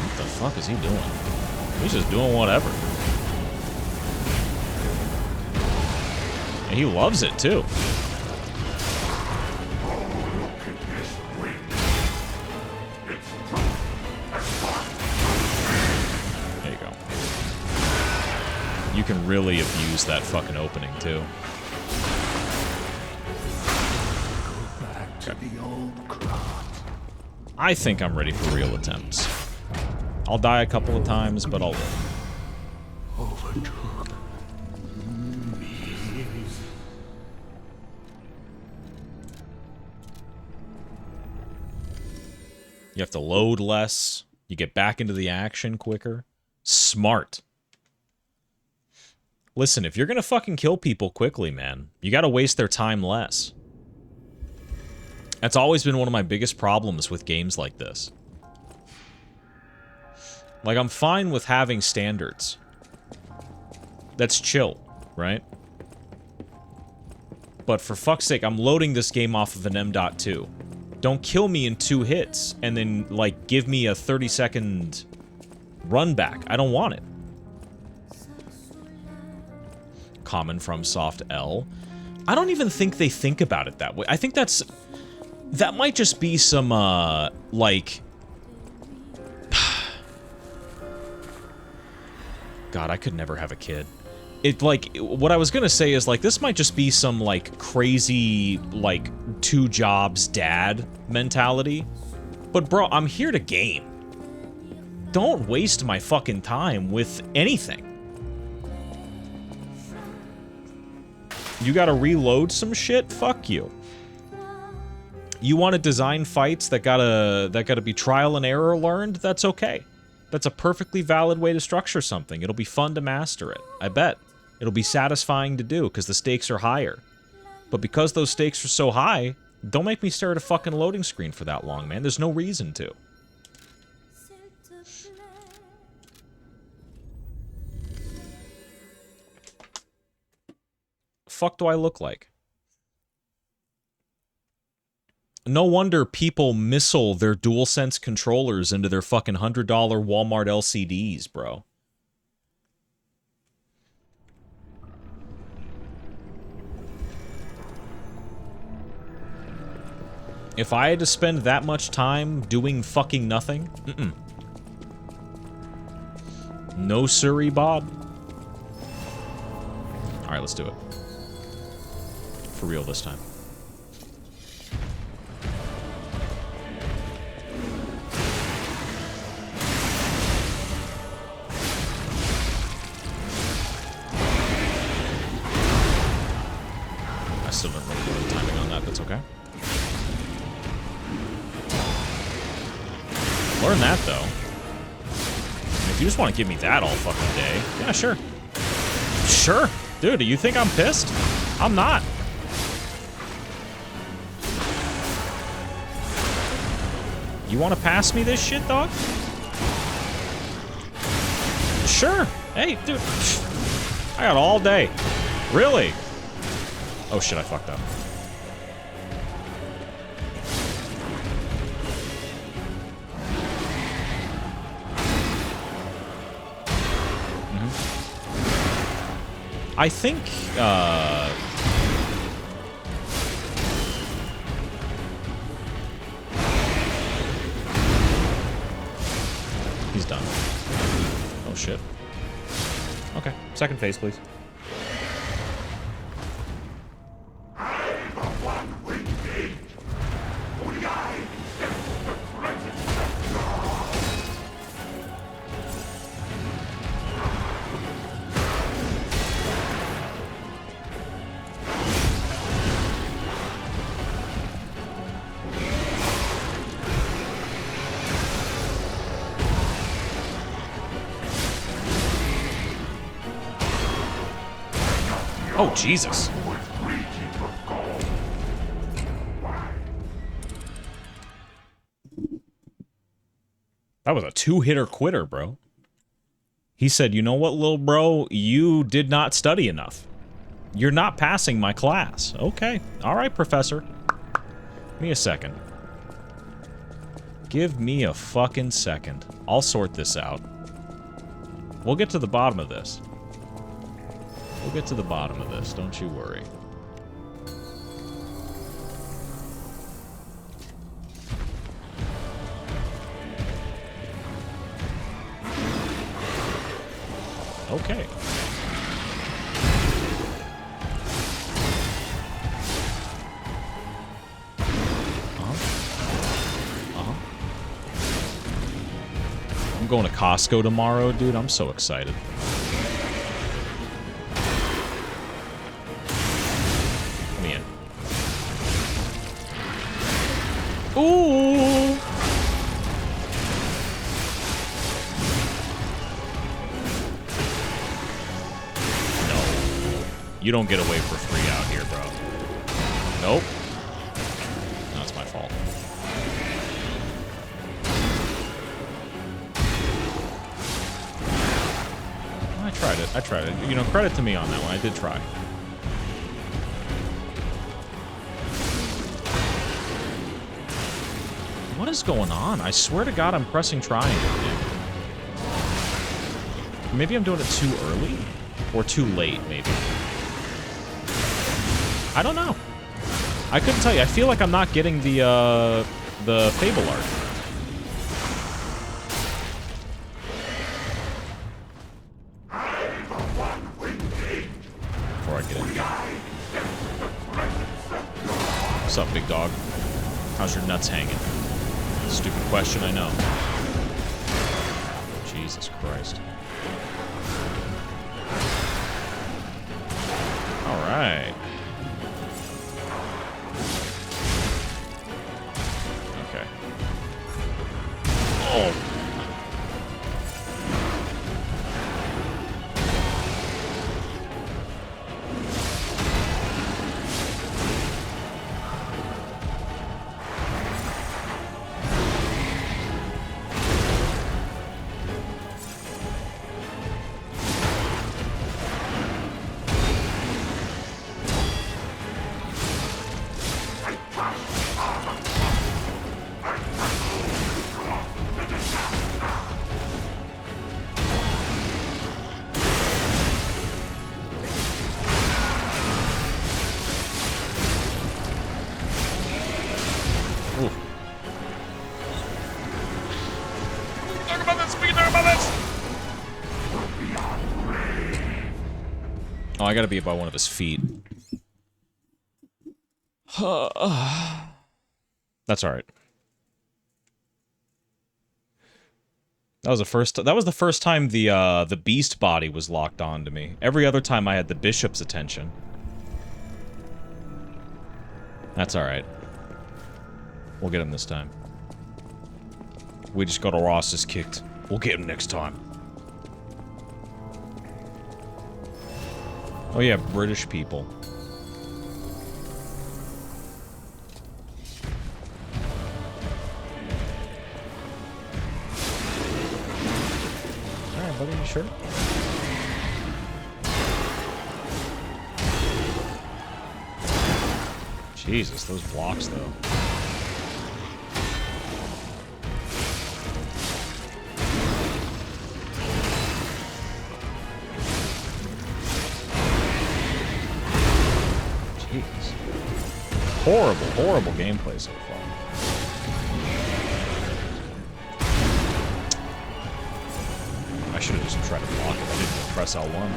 What the fuck is he doing? He's just doing whatever. And he loves it, too. There you go. You can really abuse that fucking opening, too. Okay. I think I'm ready for real attempts. I'll die a couple of times, but I'll live. You have to load less. You get back into the action quicker. Smart. Listen, if you're gonna fucking kill people quickly, man, you gotta waste their time less. That's always been one of my biggest problems with games like this. Like, I'm fine with having standards. That's chill, right? But for fuck's sake, I'm loading this game off of an M.2. Don't kill me in 2 hits, and then, like, give me a 30-second run back. I don't want it. Common from Soft L. I don't even think they think about it that way. I think that's... That might just be some, like... God, I could never have a kid. It, like, what I was gonna say is, like, this might just be some, like, crazy, like, 2 jobs dad mentality. But, bro, I'm here to game. Don't waste my fucking time with anything. You gotta reload some shit? Fuck you. You want to design fights that gotta be trial and error learned? That's okay. That's a perfectly valid way to structure something. It'll be fun to master it. I bet. It'll be satisfying to do, because the stakes are higher. But because those stakes are so high, don't make me stare at a fucking loading screen for that long, man. There's no reason to. Fuck do I look like? No wonder people missile their DualSense controllers into their fucking $100 Walmart LCDs, bro. If I had to spend that much time doing fucking nothing, no siree, Bob. Alright, let's do it. For real this time. I still don't really know the timing on that, that's okay. Learn that, though. And if you just want to give me that all fucking day, yeah, sure. Sure. Dude, do you think I'm pissed? I'm not. You want to pass me this shit, dog? Sure. Hey, dude. I got all day. Really? Oh shit, I fucked up. I think, he's done. Oh, shit. Okay, second phase, please. Oh, Jesus. That was a two-hitter quitter, bro. He said, you know what, little bro? You did not study enough. You're not passing my class. Okay. All right, professor. Give me a second. Give me a fucking second. I'll sort this out. We'll get to the bottom of this. We'll get to the bottom of this, don't you worry. Okay. I'm going to Costco tomorrow, dude. I'm so excited. Ooh! No. You don't get away for free out here, bro. Nope. No, it's my fault. I tried it. I tried it. You know, credit to me on that one. I did try. What is going on? I swear to God, I'm pressing triangle. Maybe I'm doing it too early? Or too late, maybe. I don't know. I couldn't tell you. I feel like I'm not getting the Fable art. Before I get in here. What's up, big dog? How's your nuts hanging? Stupid question, I know. Jesus Christ. Alright. Okay. Oh! Oh, I gotta be by one of his feet. That's alright. That was the first time the beast body was locked on to me. Every other time I had the bishop's attention. That's alright. We'll get him this time. We just got our asses kicked. We'll get him next time. Oh yeah, British people. Alright, buddy? You sure? Jesus, those blocks, though. Jeez. Horrible, horrible gameplay so far. I should have just tried to block it. I didn't press L1.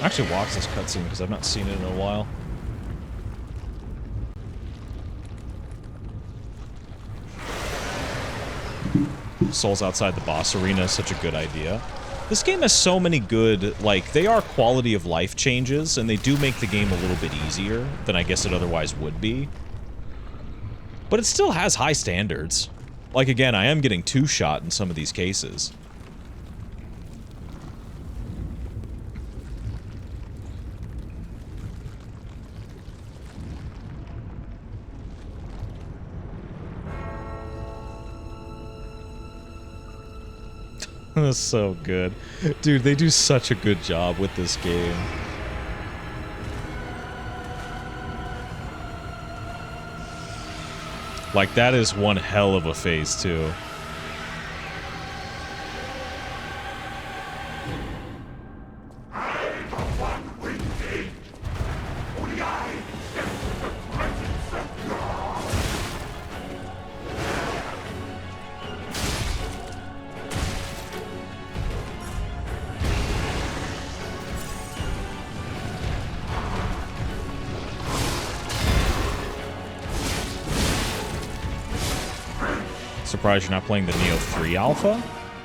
Actually watch this cutscene because I've not seen it in a while. Souls outside the boss arena is such a good idea. This game has so many good, like, they are quality of life changes, and they do make the game a little bit easier than I guess it otherwise would be. But it still has high standards. Like, again, I am getting two-shot in some of these cases. That's so good. Dude, they do such a good job with this game. Like, that is one hell of a phase, too. Surprised you're not playing the Neo 3 Alpha?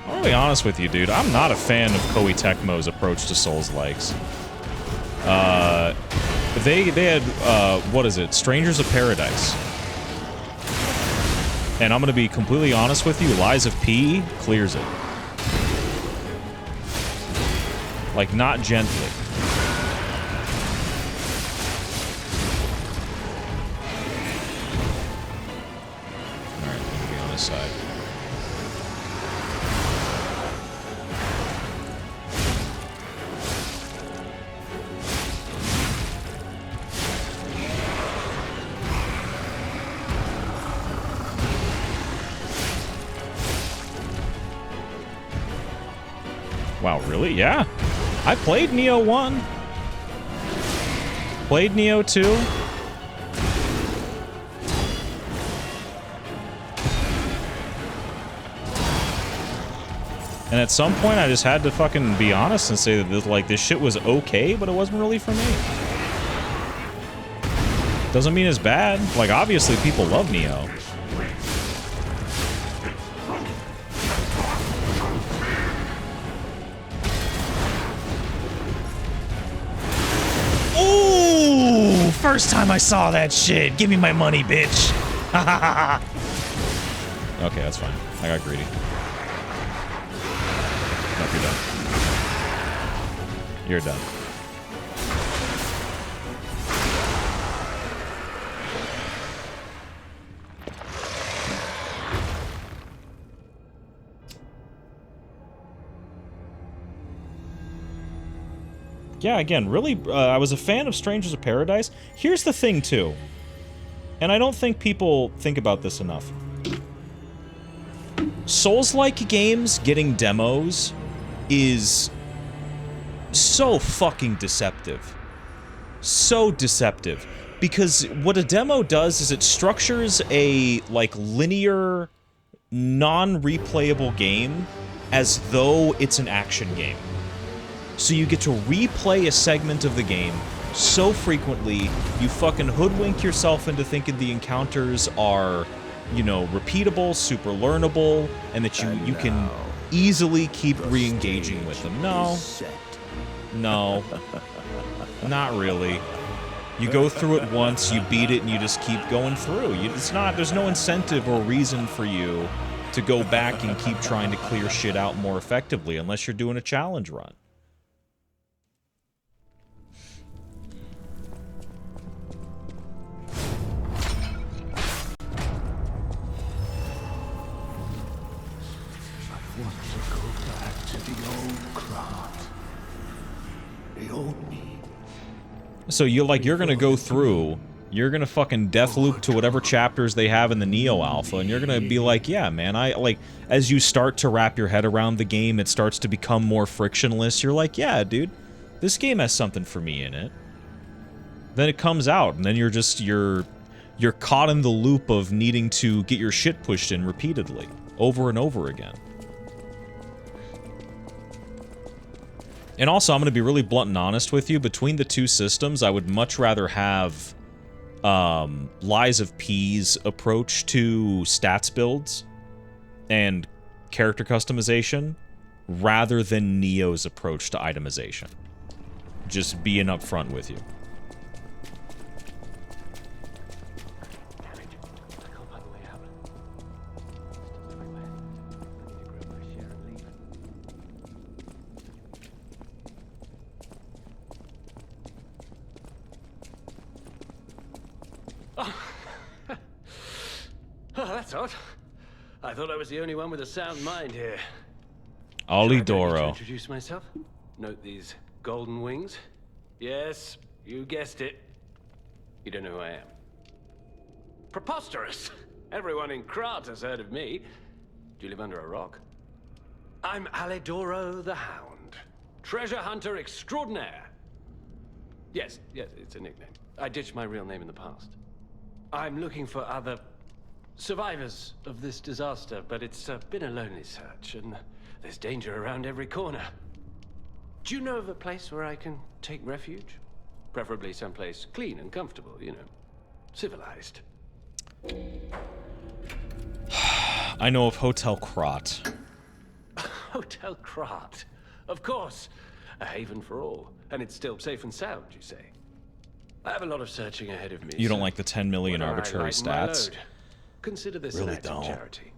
I'll be honest with you, dude. I'm not a fan of Koei Tecmo's approach to Souls-likes. They had, what is it? Strangers of Paradise. And I'm gonna be completely honest with you, Lies of P clears it. Like, not gently. Side. Wow, really? Yeah. I played Neo 1. Played Neo 2. And at some point, I just had to fucking be honest and say that this, like, this shit was okay, but it wasn't really for me. Doesn't mean it's bad. Like, obviously, people love Neo. Ooh! First time I saw that shit. Give me my money, bitch. Okay, that's fine. I got greedy. Nope, you're done. You're done. Yeah, again, really, I was a fan of Strangers of Paradise. Here's the thing, too. And I don't think people think about this enough. Souls-like games getting demos is so fucking deceptive. So deceptive. Because what a demo does is it structures a, like, linear, non-replayable game as though it's an action game. So you get to replay a segment of the game so frequently, you fucking hoodwink yourself into thinking the encounters are, you know, repeatable, super learnable, and that you can easily keep re-engaging with them. No. No. Not really. You go through it once, you beat it, and you just keep going through. There's no incentive or reason for you to go back and keep trying to clear shit out more effectively unless you're doing a challenge run. I want to go back to the old craft. The old me. So you're gonna go through, you're gonna fucking death loop to whatever chapters they have in the Neo Alpha, and you're gonna be like, yeah, man, as you start to wrap your head around the game, it starts to become more frictionless. You're like, yeah, dude, this game has something for me in it. Then it comes out, and then you're caught in the loop of needing to get your shit pushed in repeatedly, over and over again. And also, I'm going to be really blunt and honest with you. Between the two systems, I would much rather have Lies of P's approach to stats builds and character customization rather than Neo's approach to itemization. Just being upfront with you. Oh, that's odd. I thought I was the only one with a sound mind here. Ollie Should I beg you to Doro. introduce myself? Note these golden wings. Yes, you guessed it. You don't know who I am. Preposterous! Everyone in Krat has heard of me. Do you live under a rock? I'm Alidoro the Hound. Treasure hunter extraordinaire. Yes, it's a nickname. I ditched my real name in the past. I'm looking for other survivors of this disaster, but it's been a lonely search, and there's danger around every corner. Do you know of a place where I can take refuge? Preferably someplace clean and comfortable, you know, civilized. I know of Hotel Krat. Hotel Krat. Of course. A haven for all. And it's still safe and sound, you say? I have a lot of searching ahead of me. You don't so like the 10 million whether I arbitrary lighten my stats? load, consider this Really an act of don't. charity.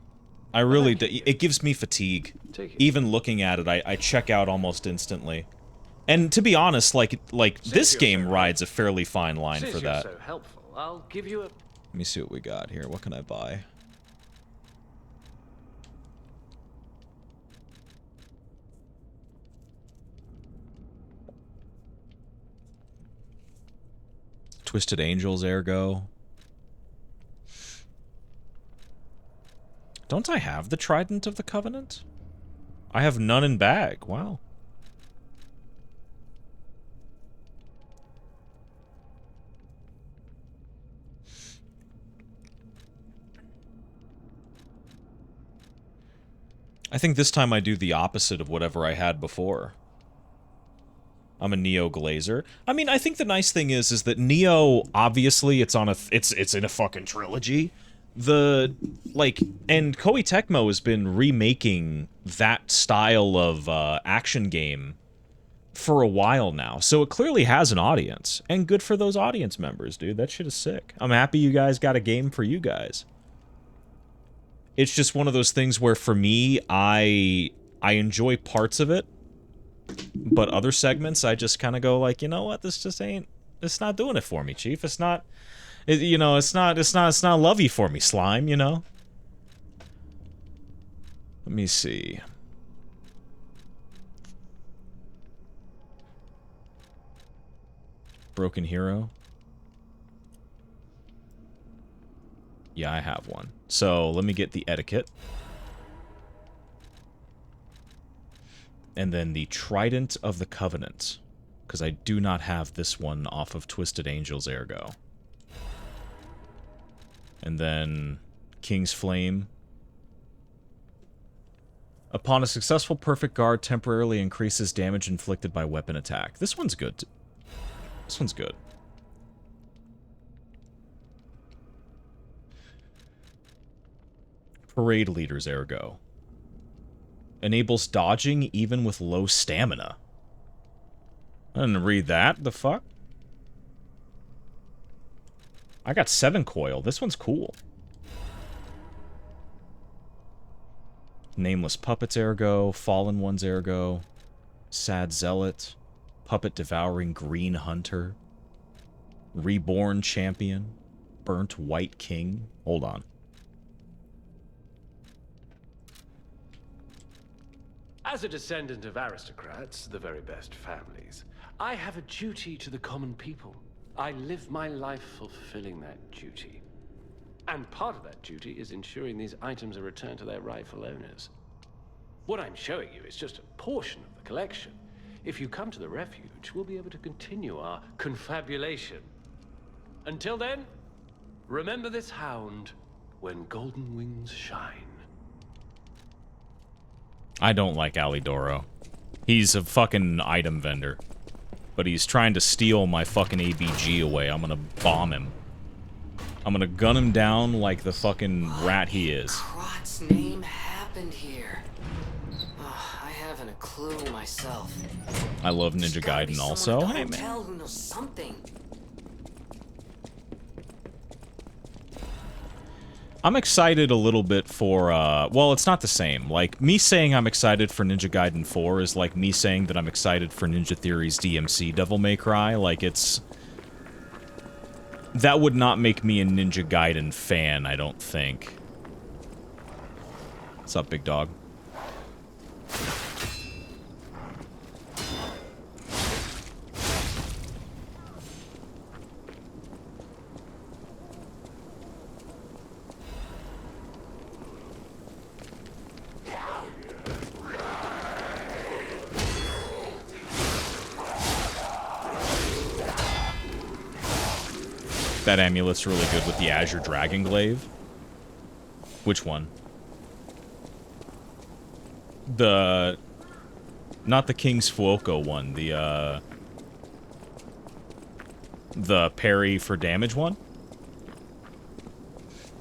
I really do. It gives me fatigue. Take it. Even looking at it, I check out almost instantly. And to be honest, like this you're game so rides a fairly fine line Since for you're that. so helpful, I'll give you a... Let me see what we got here. What can I buy? Twisted Angels, ergo. Don't I have the Trident of the Covenant? I have none in bag. Wow. I think this time I do the opposite of whatever I had before. I'm a Neo Glazer. I mean, I think the nice thing is that Neo, obviously, it's in a fucking trilogy. And Koei Tecmo has been remaking that style of action game for a while now. So it clearly has an audience. And good for those audience members, dude. That shit is sick. I'm happy you guys got a game for you guys. It's just one of those things where, for me, I enjoy parts of it, but other segments, I just kind of go like, you know what, this just ain't, it's not doing it for me, Chief. It's not, it's not lovey for me, Slime, you know? Let me see. Broken Hero. Yeah, I have one. So, let me get the Etiquette. And then the Trident of the Covenant. Because I do not have this one off of Twisted Angels, ergo. And then King's Flame. Upon a successful perfect guard, temporarily increases damage inflicted by weapon attack. This one's good. This one's good. Parade Leader's Ergo. Enables dodging even with low stamina. I didn't read that. The fuck? I got 7 coil. This one's cool. Nameless Puppet's Ergo. Fallen One's Ergo. Sad Zealot. Puppet Devouring Green Hunter. Reborn Champion. Burnt White King. Hold on. As a descendant of aristocrats, the very best families, I have a duty to the common people. I live my life fulfilling that duty. And part of that duty is ensuring these items are returned to their rightful owners. What I'm showing you is just a portion of the collection. If you come to the refuge, we'll be able to continue our confabulation. Until then, remember this hound when golden wings shine. I don't like Alidoro. He's a fucking item vendor. But he's trying to steal my fucking ABG away. I'm gonna bomb him. I'm gonna gun him down like the fucking rat he is. Crot's name happened here. I haven't a clue myself. I love Ninja Gaiden also. Hey, man. Who knows something. I'm excited a little bit for, well, it's not the same. Like, me saying I'm excited for Ninja Gaiden 4 is like me saying that I'm excited for Ninja Theory's DMC Devil May Cry. Like, it's... That would not make me a Ninja Gaiden fan, I don't think. What's up, big dog? That amulet's really good with the Azure Dragon Glaive. Which one? The... Not the King's Fuoco one. The parry for damage one?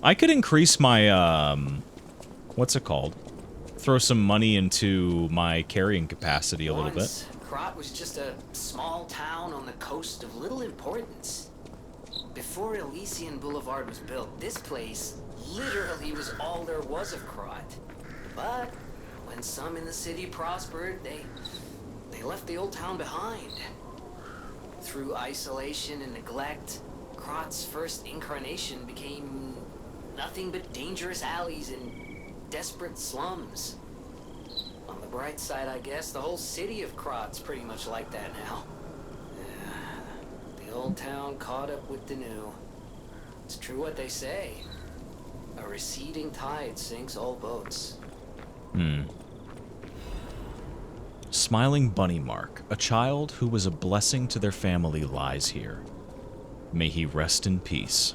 I could increase my, what's it called? Throw some money into my carrying capacity a little bit. Krot was just a small town on the coast of little importance. Before Elysian Boulevard was built, this place literally was all there was of Krot. But when some in the city prospered, they left the old town behind. Through isolation and neglect, Krot's first incarnation became nothing but dangerous alleys and desperate slums. On the bright side, I guess, the whole city of Krot's pretty much like that now. The old town caught up with the new. It's true what they say. A receding tide sinks all boats. Smiling Bunny Mark, a child who was a blessing to their family, lies here. May he rest in peace.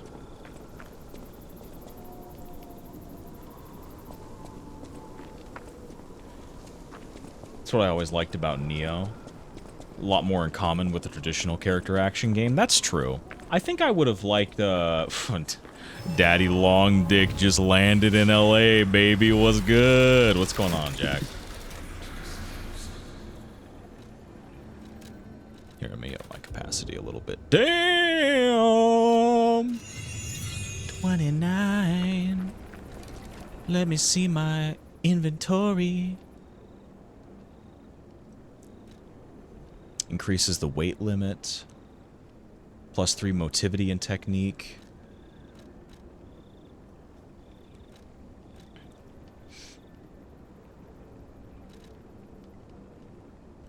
That's what I always liked about Neo. A lot more in common with the traditional character action game. That's true. I think I would have liked, Daddy Long Dick just landed in LA, baby. What's good? What's going on, Jack? Here, let me up my capacity a little bit. Damn! 29. Let me see my inventory. Increases the weight limit. +3 motivity and technique.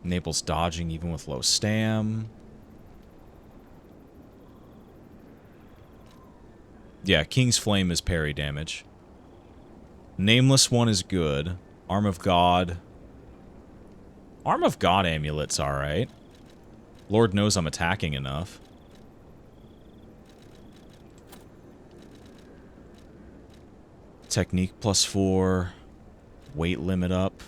Enables dodging even with low stam. Yeah, King's Flame is parry damage. Nameless one is good. Arm of God. Arm of God amulet's alright. Lord knows I'm attacking enough. Technique +4. Weight limit up.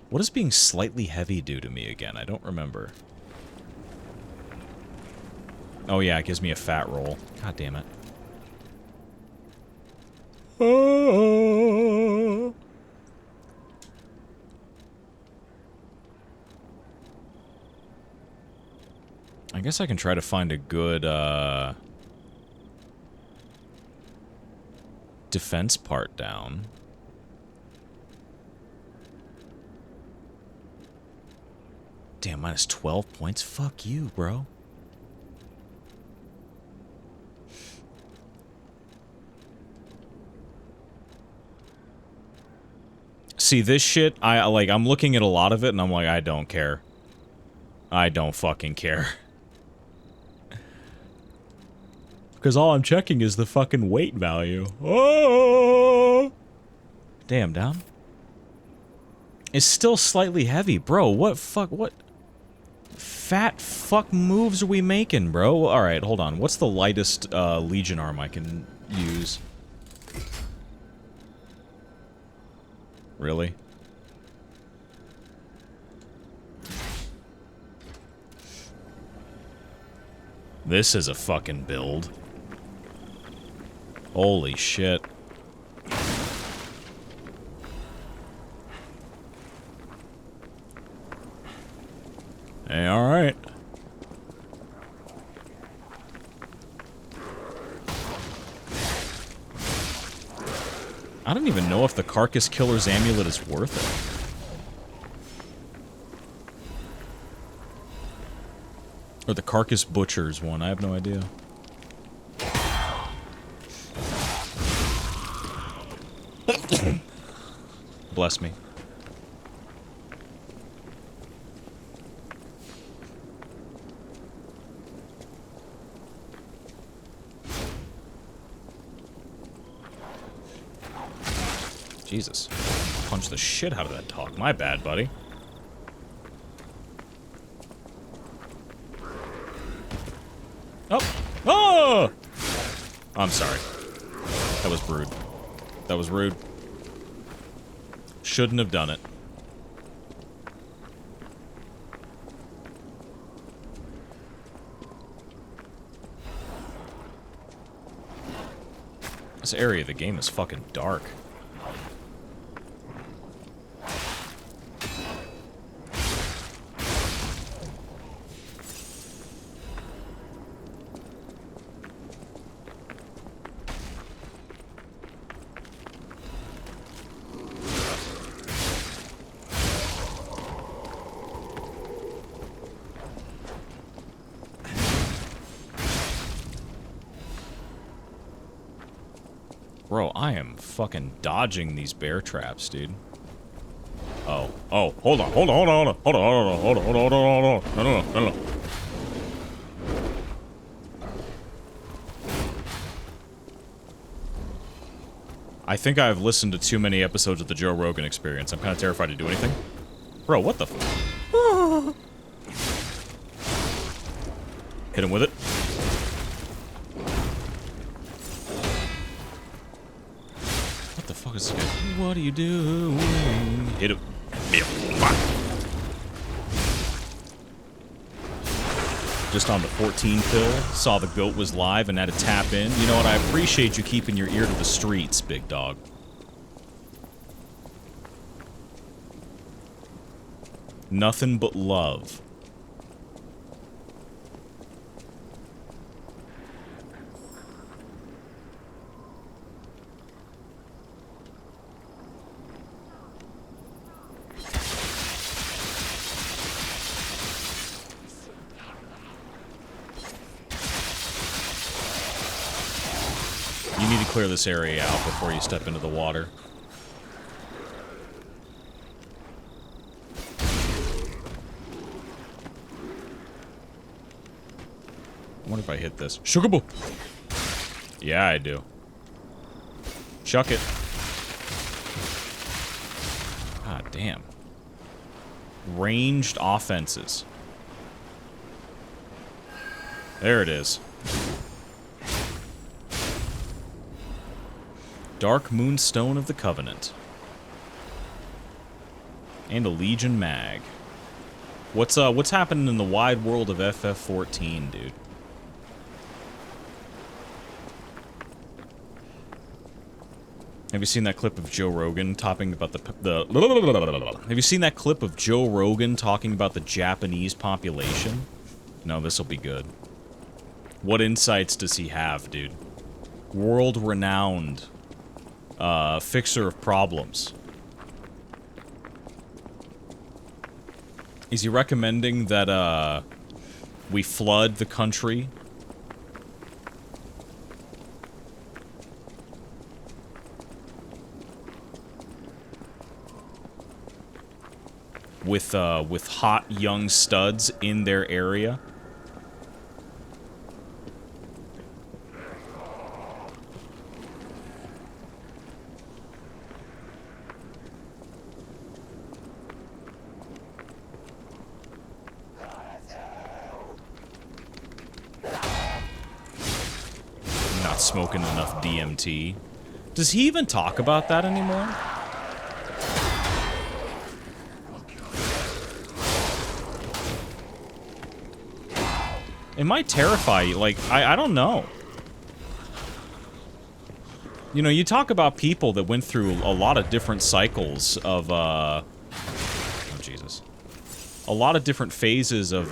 What does being slightly heavy do to me again? I don't remember. Oh yeah, it gives me a fat roll. God damn it. I guess I can try to find a good, defense part down. Damn, minus 12 points? Fuck you, bro. See, this shit, I'm looking at a lot of it, and I'm like, I don't care. I don't fucking care. Because all I'm checking is the fucking weight value. Oh! Damn, down. It's still slightly heavy. Bro, what fat fuck moves are we making, bro? Alright, hold on. What's the lightest, Legion arm I can use? Really? This is a fucking build. Holy shit. Hey, alright. I don't even know if the Carcass Killer's Amulet is worth it. Or the Carcass Butcher's one, I have no idea. Bless me. Jesus. Punch the shit out of that dog. My bad, buddy. Oh! Oh! I'm sorry. That was rude. That was rude. Shouldn't have done it. This area of the game is fucking dark. Bro, I am fucking dodging these bear traps, dude. Oh. Oh, hold on, hold on, hold on, hold on, hold on, hold on, hold on, hold on, hold on, hold on, hold on. I think I've listened to too many episodes of the Joe Rogan Experience. I'm kind of terrified to do anything. Bro, what the f- Hit him with it. What the fuck is this guy? What are you doing? Hit him. Just on the 14 pill, saw the goat was live and had to tap in. You know what? I appreciate you keeping your ear to the streets, big dog. Nothing but love. You need to clear this area out before you step into the water. I wonder if I hit this. Shugaboo! Yeah, I do. Chuck it. God damn. Ranged offenses. There it is. Dark Moonstone of the Covenant. And a Legion mag. What's happening in the wide world of FF14, dude? Have you seen that clip of Joe Rogan talking about the Have you seen that clip of Joe Rogan talking about the Japanese population? No, this'll be good. What insights does he have, dude? World-renowned fixer of problems. Is he recommending that we flood the country? With hot young studs in their area? Not smoking enough DMT. Does he even talk about that anymore? It might terrify you. Like, I don't know. You know, you talk about people that went through a lot of different cycles of, oh, Jesus. A lot of different phases of,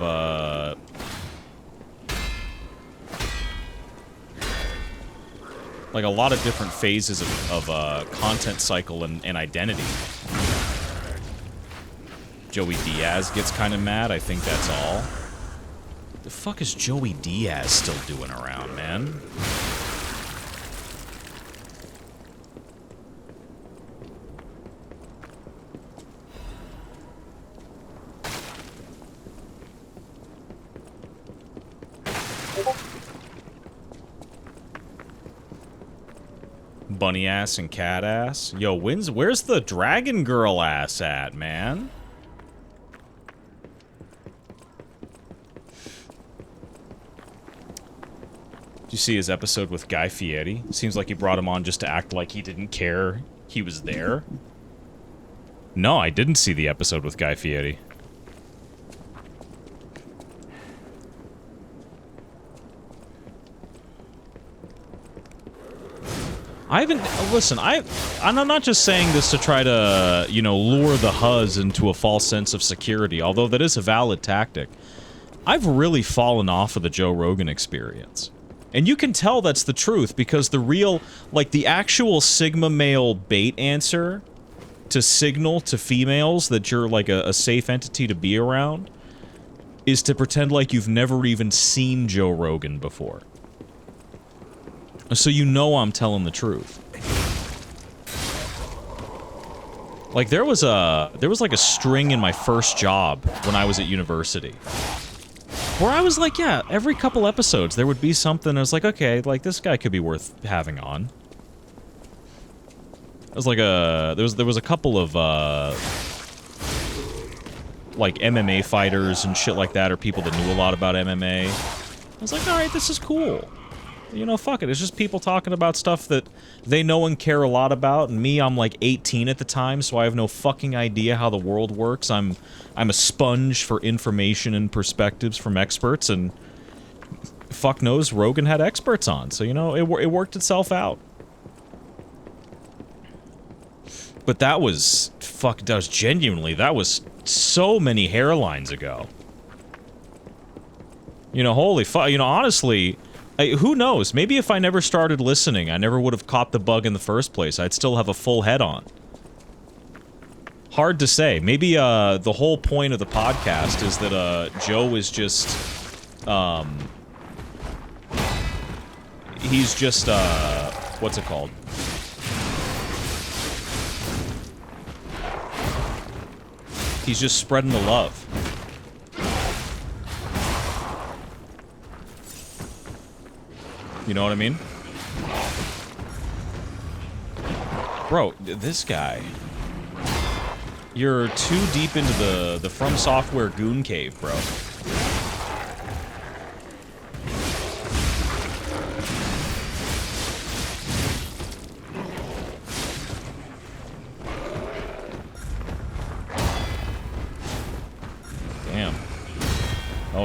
like, a lot of different phases of content cycle and identity. Joey Diaz gets kind of mad. I think that's all. The fuck is Joey Diaz still doing around, man? Bunny ass and cat ass? Yo, where's the dragon girl ass at, man? Did you see his episode with Guy Fieri? Seems like he brought him on just to act like he didn't care he was there. No, I didn't see the episode with Guy Fieri. I haven't... Listen, I'm not just saying this to try to, you know, lure the Huz into a false sense of security, although that is a valid tactic. I've really fallen off of the Joe Rogan experience. And you can tell that's the truth, because the real, like, the actual Sigma male bait answer to signal to females that you're, like, a safe entity to be around is to pretend like you've never even seen Joe Rogan before. So you know I'm telling the truth. Like, there was like a string in my first job when I was at university. Where I was like, yeah, every couple episodes there would be something. I was like, okay, like this guy could be worth having on. It was like there was a couple of like MMA fighters and shit like that, or people that knew a lot about MMA. I was like, all right, this is cool. You know, fuck it. It's just people talking about stuff that they know and care a lot about. And me, I'm like 18 at the time, so I have no fucking idea how the world works. I'm a sponge for information and perspectives from experts, and fuck knows Rogan had experts on. So, you know, it worked itself out. But that was, fuck, that was so many hairlines ago. You know, holy fuck, you know, honestly... who knows? Maybe if I never started listening, I never would have caught the bug in the first place. I'd still have a full head on. Hard to say. Maybe, the whole point of the podcast is that, Joe is just, he's just, what's it called? He's just spreading the love. You know what I mean? Bro, this guy. You're too deep into the From Software goon cave, bro.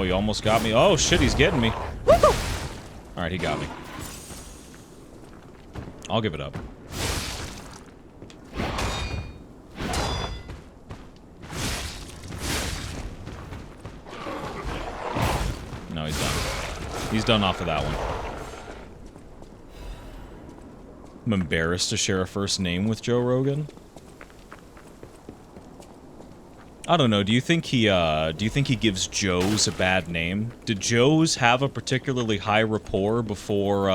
he almost got me. Oh, shit, he's getting me. Alright, he got me. I'll give it up. No, he's done. He's done off of that one. I'm embarrassed to share a first name with Joe Rogan. I don't know. Do you think he gives Joes a bad name? Did Joes have a particularly high rapport before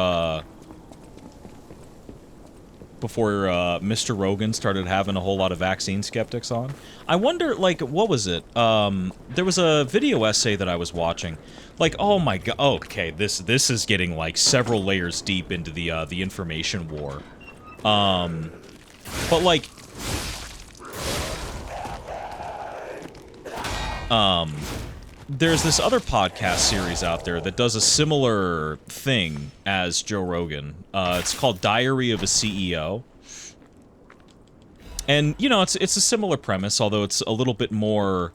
Mr. Rogan started having a whole lot of vaccine skeptics on? I wonder, like, what was it? There was a video essay that I was watching. Like, oh my god, okay, this is getting, like, several layers deep into the information war. But, like, there's this other podcast series out there that does a similar thing as Joe Rogan. It's called Diary of a CEO. And, you know, it's a similar premise, although it's a little bit more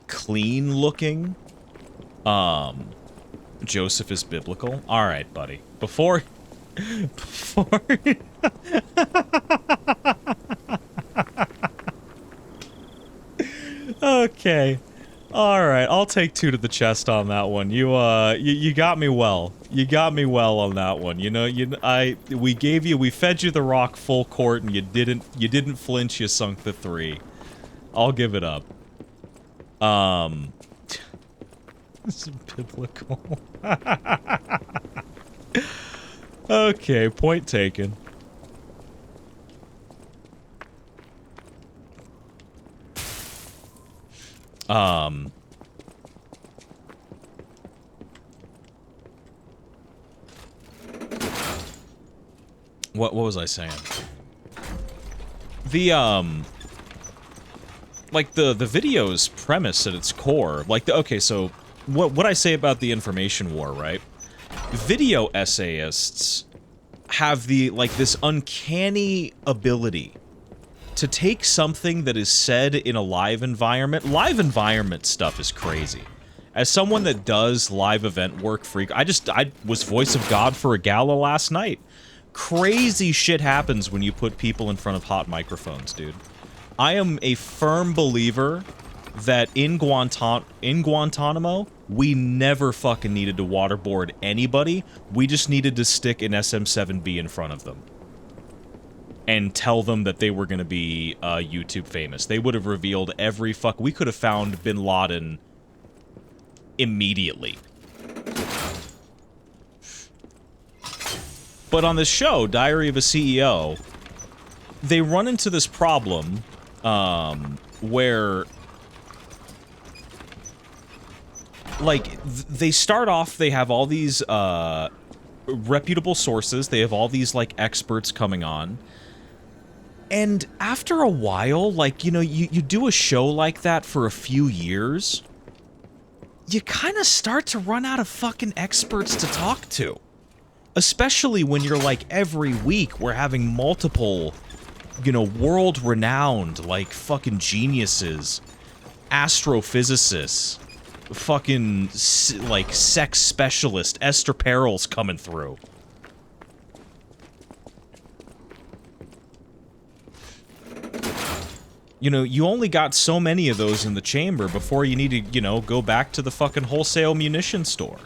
clean looking. Joseph is biblical. Alright, buddy. Before... Okay. Alright, I'll take 2 to the chest on that one. You got me well. You got me well on that one. You know, we fed you the rock full court and you didn't flinch, you sunk the 3. I'll give it up. This is biblical. Okay, point taken. What was I saying? Like the video's premise at its core, like okay, so what I say about the information war, right? Video essayists have this uncanny ability to take something that is said in a live environment stuff is crazy. As someone that does live event work I was voice of God for a gala last night. Crazy shit happens when you put people in front of hot microphones, dude. I am a firm believer that in Guantanamo, we never fucking needed to waterboard anybody. We just needed to stick an SM-7B in front of them. And tell them that they were going to be YouTube famous. They would have revealed every we could have found Bin Laden immediately. But on this show, Diary of a CEO, they run into this problem where, like, they start off, they have all these reputable sources, they have all these, like, experts coming on. And after a while, like, you know, you do a show like that for a few years, you kind of start to run out of fucking experts to talk to. Especially when you're like, every week we're having multiple, you know, world-renowned, like, fucking geniuses, astrophysicists, fucking, like, sex specialist, Esther Perel's coming through. You know, you only got so many of those in the chamber before you need to, you know, go back to the fucking wholesale munition store.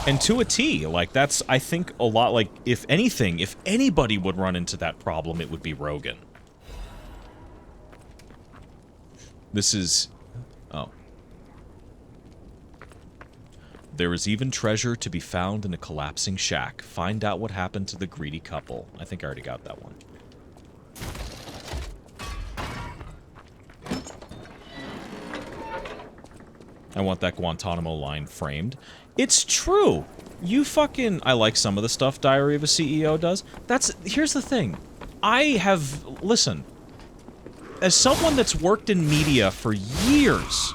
And to a T, like, that's, I think, a lot, like, if anything, if anybody would run into that problem, it would be Rogan. This is... Oh. There is even treasure to be found in a collapsing shack. Find out what happened to the greedy couple. I think I already got that one. I want that Guantanamo line framed. It's true! You fucking... I like some of the stuff Diary of a CEO does. Here's the thing. Listen. As someone that's worked in media for years,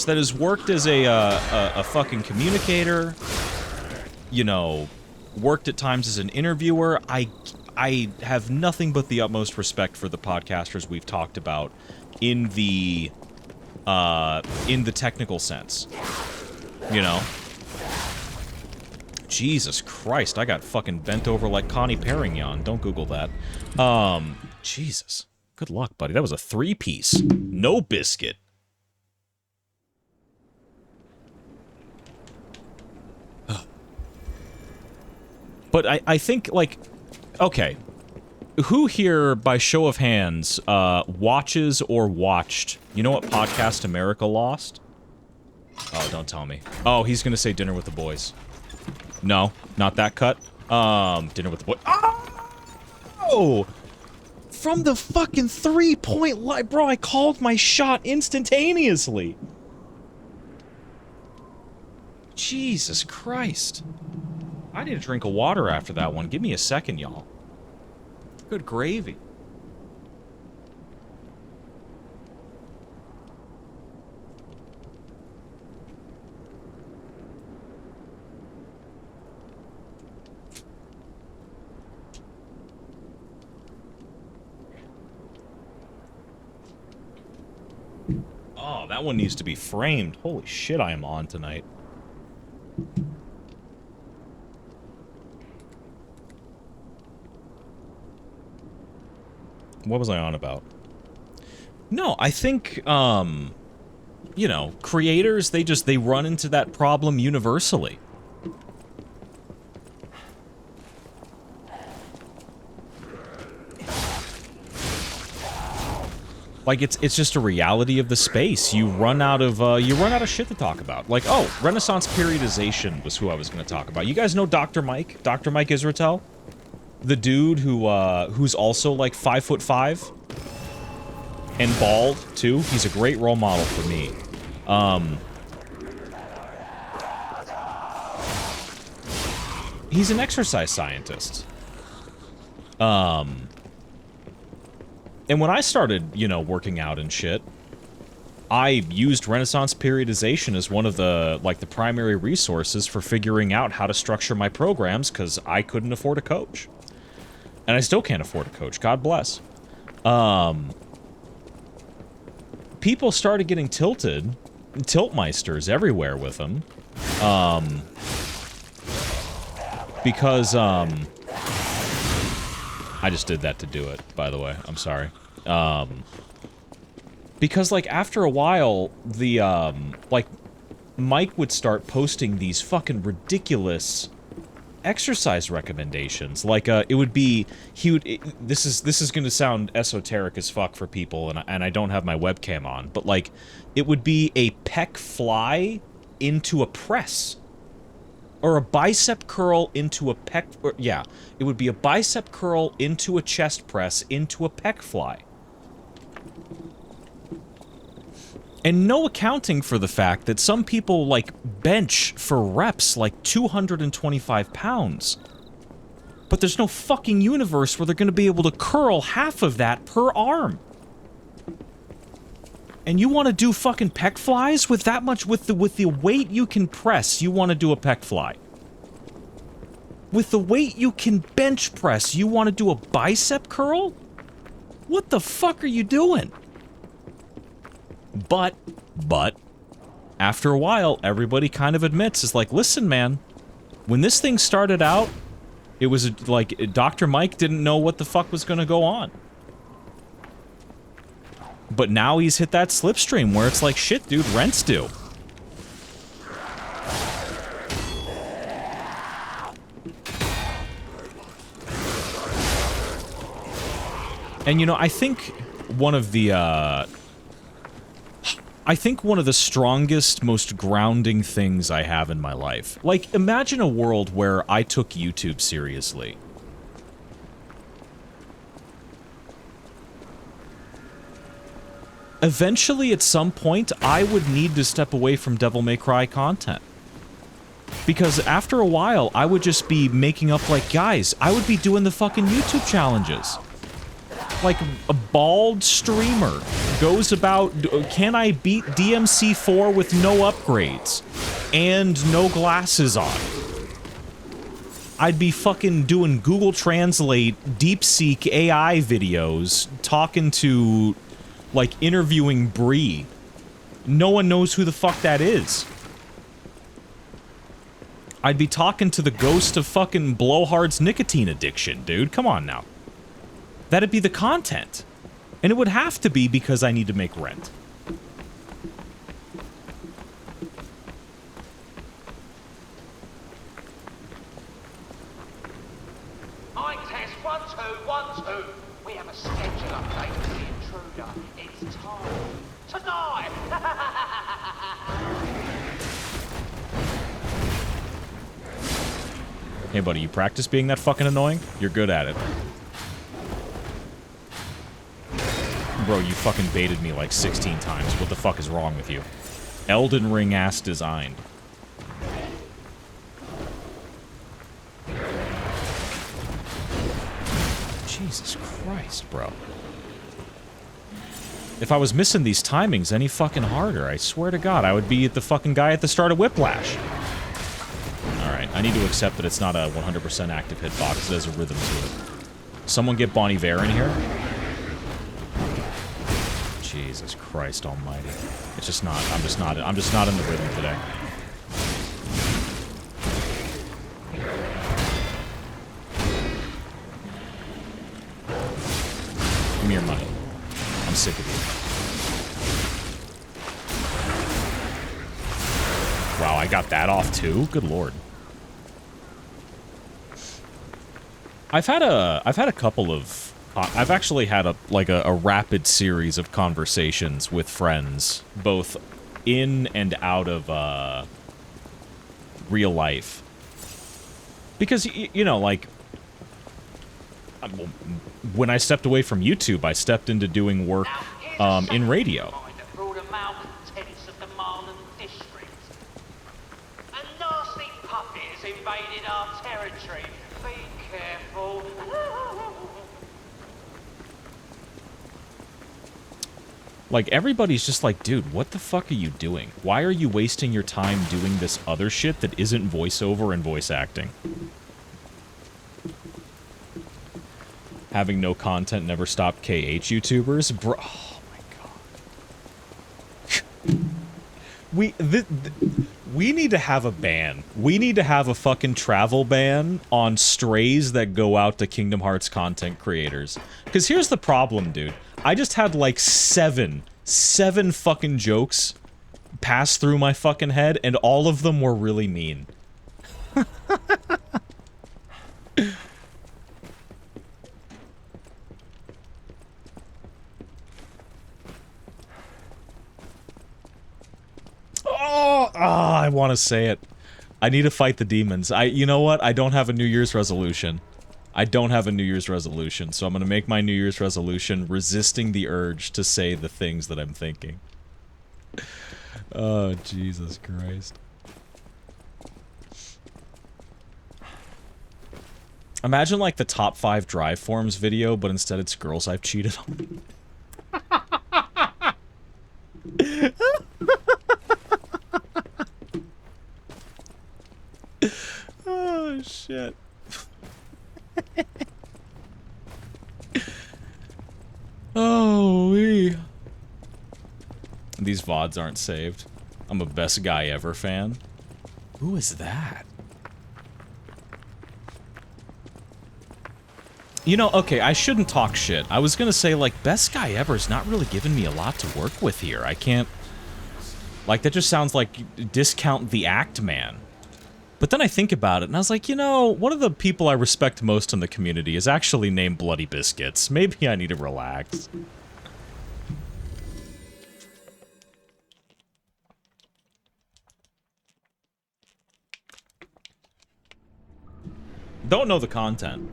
that has worked as a fucking communicator, you know, worked at times as an interviewer. I have nothing but the utmost respect for the podcasters we've talked about in the technical sense. You know? Jesus Christ, I got fucking bent over like Connie Perignon. Don't Google that. Jesus. Good luck, buddy. That was a 3-piece. No biscuit. But I think, like... Okay. Who here, by show of hands, watches or watched... You know what Podcast America lost? Oh, don't tell me. Oh, he's gonna say Dinner with the Boys. No, not that cut. Dinner with the Boys. Oh! From the fucking 3-point line. Bro, I called my shot instantaneously. Jesus Christ. I need a drink of water after that one. Give me a second, y'all. Good gravy. Oh, that one needs to be framed. Holy shit, I am on tonight. What was I on about? No, I think, you know, creators, they run into that problem universally. Like, it's just a reality of the space. You run out of shit to talk about. Like, oh, Renaissance periodization was who I was going to talk about. You guys know Dr. Mike? Dr. Mike Israetel? The dude who's also, like, 5'5" and bald, too. He's a great role model for me. He's an exercise scientist. And when I started, you know, working out and shit, I used Renaissance periodization as one of the, like, the primary resources for figuring out how to structure my programs, because I couldn't afford a coach. And I still can't afford a coach, God bless. People started getting tilted, tiltmeisters everywhere with them, because, I just did that to do it, by the way. I'm sorry. Because, like, after a while, the, like, Mike would start posting these fucking ridiculous exercise recommendations. Like, it would be, this is gonna sound esoteric as fuck for people, and I don't have my webcam on, but, like, it would be a pec fly into a press. Or a bicep curl into a pec... Or, yeah, it would be a bicep curl into a chest press into a pec fly. And no accounting for the fact that some people, like, bench for reps like 225 pounds. But there's no fucking universe where they're going to be able to curl half of that per arm. And you want to do fucking pec flies with that much, with the weight you can press, you want to do a pec fly. With the weight you can bench press, you want to do a bicep curl? What the fuck are you doing? But, after a while, everybody kind of admits, is like, listen, man, when this thing started out, it was like, Dr. Mike didn't know what the fuck was gonna go on. But now he's hit that slipstream where it's like, shit, dude, rent's due. And, you know, I think one of the strongest, most grounding things I have in my life. Like, imagine a world where I took YouTube seriously. Eventually, at some point, I would need to step away from Devil May Cry content. Because after a while, I would just be making up, like, guys, I would be doing the fucking YouTube challenges. Like, a bald streamer goes about, can I beat DMC4 with no upgrades? And no glasses on? I'd be fucking doing Google Translate, DeepSeek AI videos, talking to, like, interviewing Bree. No one knows who the fuck that is. I'd be talking to the ghost of fucking Blowhard's nicotine addiction, dude. Come on now. That'd be the content. And it would have to be because I need to make rent. I test 1 2 1 2. We have a schedule update for the intruder. It's time tonight. Hey, buddy, you practice being that fucking annoying? You're good at it. Bro, you fucking baited me like 16 times. What the fuck is wrong with you? Elden Ring ass designed. Jesus Christ, bro. If I was missing these timings any fucking harder, I swear to God, I would be the fucking guy at the start of Whiplash. Alright, I need to accept that it's not a 100% active hitbox. It has a rhythm to it. Someone get Bon Iver in here? Jesus Christ almighty. It's just not, I'm just not in the rhythm today. Give me your money. I'm sick of you. Wow, I got that off too? Good lord. I've had a couple of I've actually had a rapid series of conversations with friends, both in and out of real life. Because you know, like, when I stepped away from YouTube, I stepped into doing work in radio. A nasty puppy has invaded our territory. Be careful. Like, everybody's just like, dude, what the fuck are you doing? Why are you wasting your time doing this other shit that isn't voiceover and voice acting? Having no content never stopped KH YouTubers? Bro, oh my god. We need to have a ban. We need to have a fucking travel ban on strays that go out to Kingdom Hearts content creators. Because here's the problem, dude. I just had like seven fucking jokes pass through my fucking head, and all of them were really mean. I want to say it. I need to fight the demons. You know what? I don't have a New Year's resolution. I don't have a New Year's resolution, so I'm going to make my New Year's resolution resisting the urge to say the things that I'm thinking. Oh, Jesus Christ. Imagine, like, the top 5 drive forms video, but instead it's girls I've cheated on. Oh, shit. Oh, wee. These VODs aren't saved. I'm a best guy ever fan. Who is that? You know, okay, I shouldn't talk shit. I was gonna say, like, best guy ever's not really giving me a lot to work with here. I can't... Like, that just sounds like discount the act man. But then I think about it, and I was like, you know, one of the people I respect most in the community is actually named Bloody Biscuits. Maybe I need to relax. Don't know the content.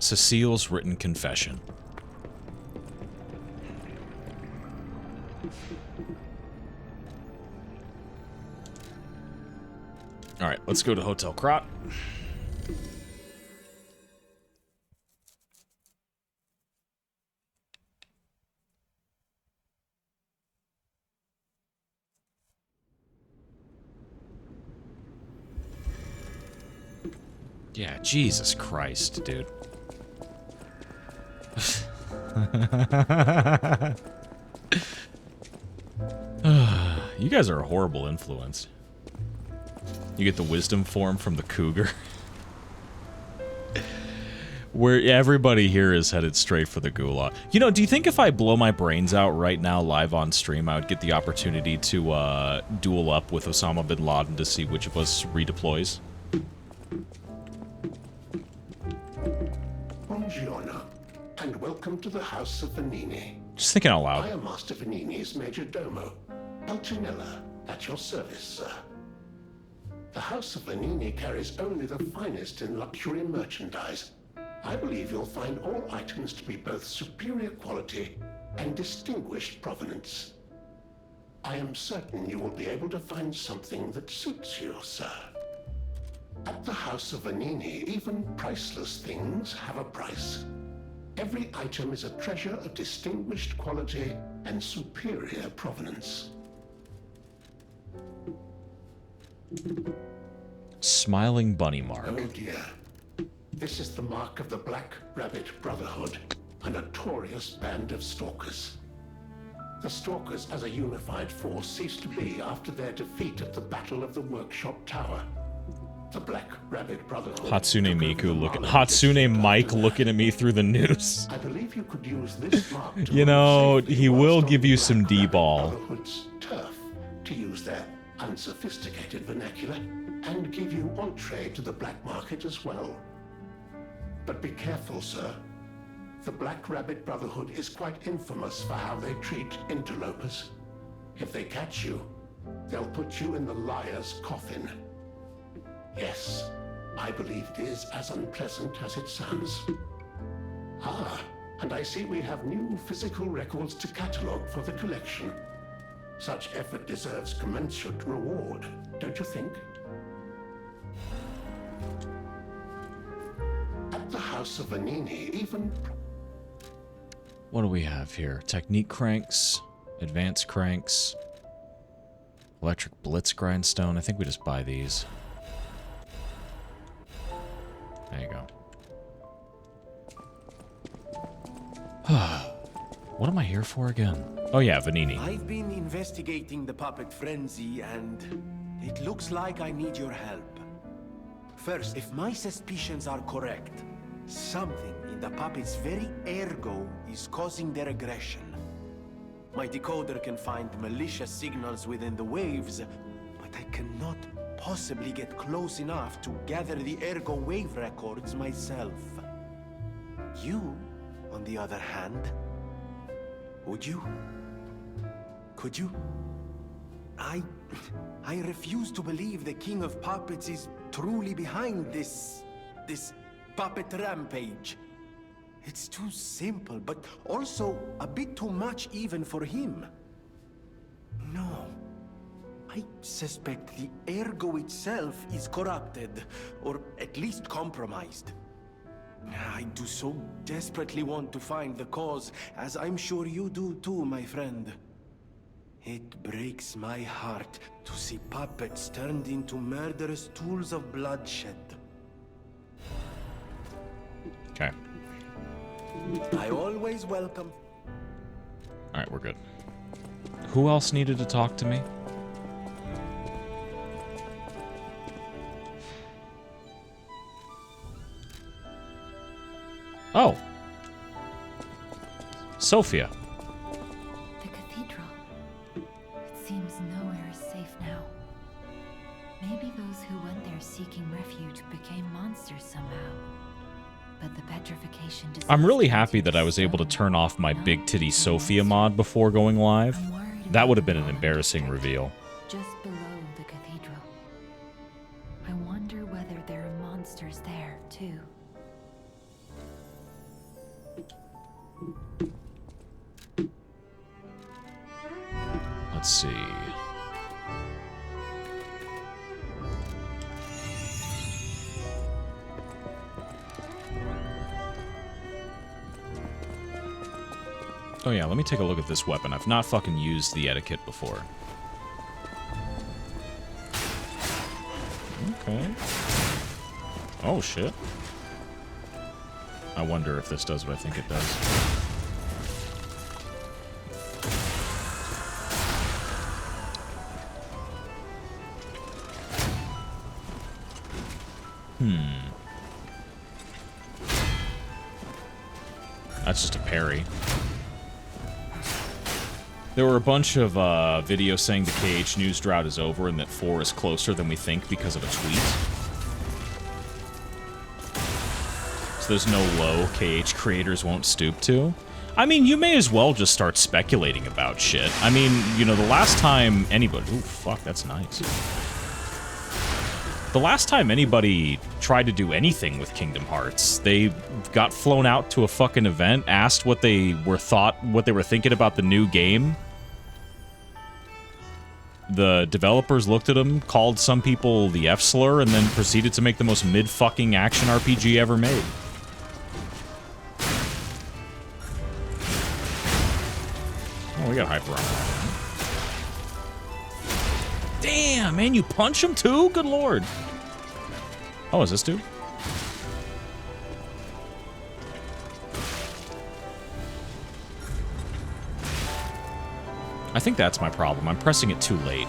Cecile's written confession. Alright, let's go to Hotel Krot. Yeah, Jesus Christ, dude. You guys are a horrible influence. You get the wisdom form from the cougar. Where everybody here is headed straight for the gulag. You know, do you think if I blow my brains out right now live on stream, I would get the opportunity to duel up with Osama bin Laden to see which of us redeploys? Buongiorno, and welcome to the House of Vanini. Just thinking out I loud. am Master Vanini's Major Domo, Alcinella, at your service, sir. The House of Vanini carries only the finest in luxury merchandise. I believe you'll find all items to be both superior quality and distinguished provenance. I am certain you will be able to find something that suits you, sir. At the House of Vanini, even priceless things have a price. Every item is a treasure of distinguished quality and superior provenance. Smiling bunny mark. Oh dear. This is the mark of the Black Rabbit Brotherhood, a notorious band of stalkers. The stalkers as a unified force ceased to be after their defeat at the Battle of the Workshop Tower. The Black Rabbit Brotherhood... Hatsune Miku looking... Hatsune Mike looking at me through the news. I believe you could use this mark to You know, move safely he will whilst give on you the some Black Rabbit D-ball. Brotherhood's turf, to use their unsophisticated vernacular, and give you entree to the black market as well. But be careful, sir. The Black Rabbit Brotherhood is quite infamous for how they treat interlopers. If they catch you, they'll put you in the liar's coffin. Yes, I believe it is as unpleasant as it sounds. Ah, and I see we have new physical records to catalogue for the collection. Such effort deserves commensurate reward, don't you think? At the House of Vanini, even... What do we have here? Technique cranks, advanced cranks, electric blitz grindstone. I think we just buy these. There you go. What am I here for again? Oh yeah, Vanini. I've been investigating the puppet frenzy, and it looks like I need your help. First, if my suspicions are correct, something in the puppet's very ergo is causing their aggression. My decoder can find malicious signals within the waves, but I cannot possibly get close enough to gather the ergo wave records myself. You, on the other hand, would you? Could you? I refuse to believe the King of Puppets is truly behind this puppet rampage. It's too simple, but also a bit too much even for him. No. I suspect the ergo itself is corrupted, or at least compromised. I do so desperately want to find the cause, as I'm sure you do too, my friend. It breaks my heart to see puppets turned into murderous tools of bloodshed. Okay. I always welcome... Alright, we're good. Who else needed to talk to me? Oh. Sophia. The cathedral. It seems nowhere is safe now. Maybe those who went there seeking refuge became monsters somehow. But the petrification disease... I'm really happy that I was able to turn off my big titty Sophia mod before going live. That would have been an embarrassing reveal. Just below the cathedral. I wonder whether there are monsters there, too. Let's see. Oh yeah, let me take a look at this weapon. I've not fucking used the etiquette before. Okay. Oh, shit. I wonder if this does what I think it does. That's just a parry. There were a bunch of videos saying the KH news drought is over and that 4 is closer than we think because of a tweet. So there's no low KH creators won't stoop to. I mean, you may as well just start speculating about shit. I mean, you know, the last time anybody... Ooh, fuck, that's nice. The last time anybody tried to do anything with Kingdom Hearts, they got flown out to a fucking event, asked what they were thinking about the new game. The developers looked at them, called some people the F-slur, and then proceeded to make the most mid-fucking action RPG ever made. Oh, we got hyper armor. Damn, man, you punch him too? Good lord. Oh, is this dude? I think that's my problem. I'm pressing it too late.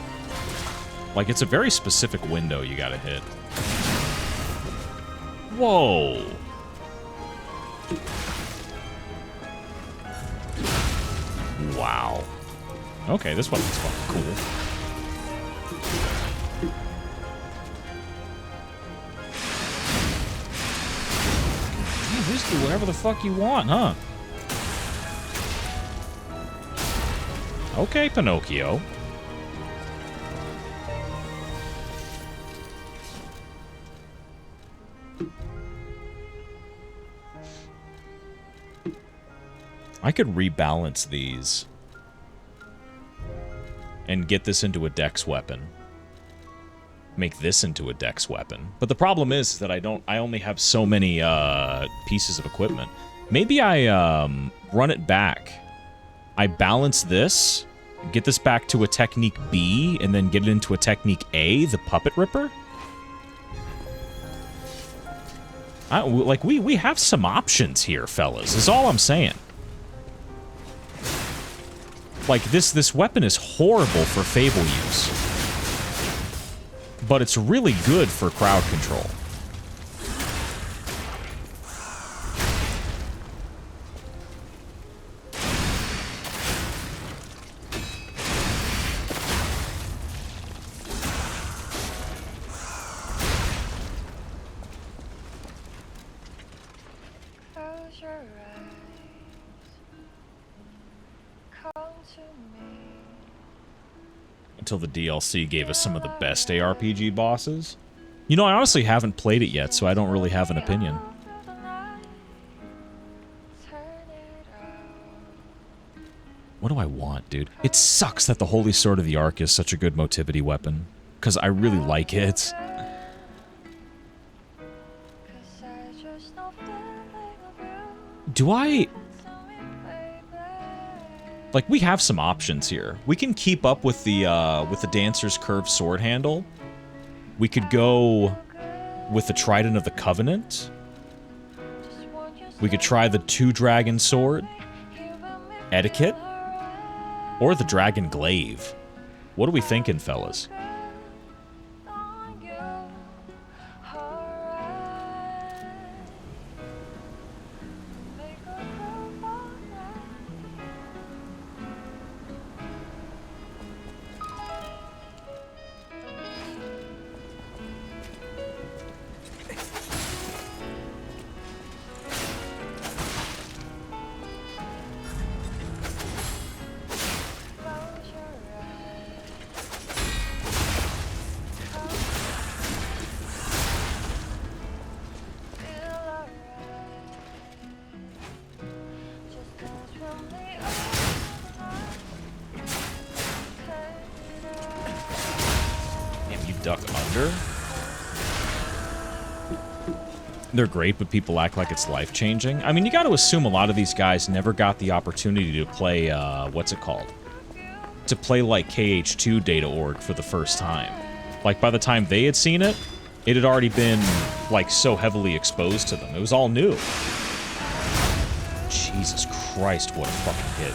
Like, it's a very specific window you gotta hit. Whoa. Wow. Okay, this weapon's fucking cool. Just do whatever the fuck you want, huh? Okay, Pinocchio. I could rebalance these and get this into a dex weapon. Make this into a dex weapon. But the problem is that I only have so many pieces of equipment. Maybe I run it back. I balance this, get this back to a technique B, and then get it into a technique A, the Puppet Ripper. Like, we have some options here, fellas, is all I'm saying. Like, this weapon is horrible for Fable use. But it's really good for crowd control. Close your eyes. Come to me. Until the DLC gave us some of the best ARPG bosses. You know, I honestly haven't played it yet, so I don't really have an opinion. What do I want, dude? It sucks that the Holy Sword of the Ark is such a good motivity weapon, because I really like it. Do I... Like, we have some options here. We can keep up with the Dancer's curved sword handle. We could go with the Trident of the Covenant. We could try the Two-Dragon Sword. Etiquette. Or the Dragon Glaive. What are we thinking, fellas? They're great, but people act like it's life-changing. I mean, you got to assume a lot of these guys never got the opportunity to play, what's it called? To play, like, KH2 Data Org for the first time. Like, by the time they had seen it, It had already been, like, so heavily exposed to them. It was all new. Jesus Christ, what a fucking hit.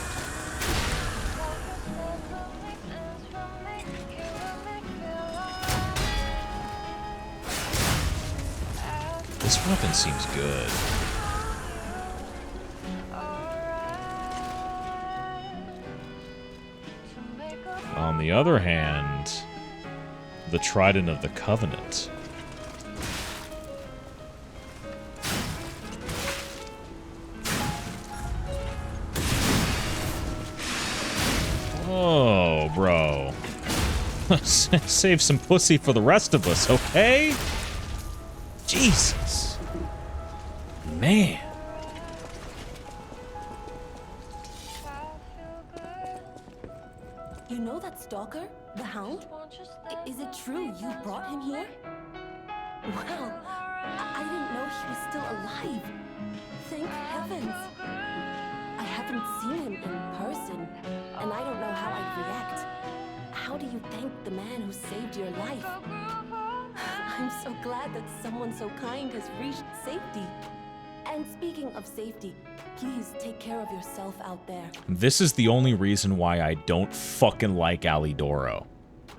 This weapon seems good. On the other hand, the Trident of the Covenant. Oh, bro. Save some pussy for the rest of us, okay? Jesus. Man. You know that Stalker? The Hound? Is it true you brought him here? Well, I didn't know he was still alive. Thank heavens. I haven't seen him in person, and I don't know how I'd react. How do you thank the man who saved your life? I'm so glad that someone so kind has reached safety. And speaking of safety, please take care of yourself out there. This is the only reason why I don't fucking like Alidoro.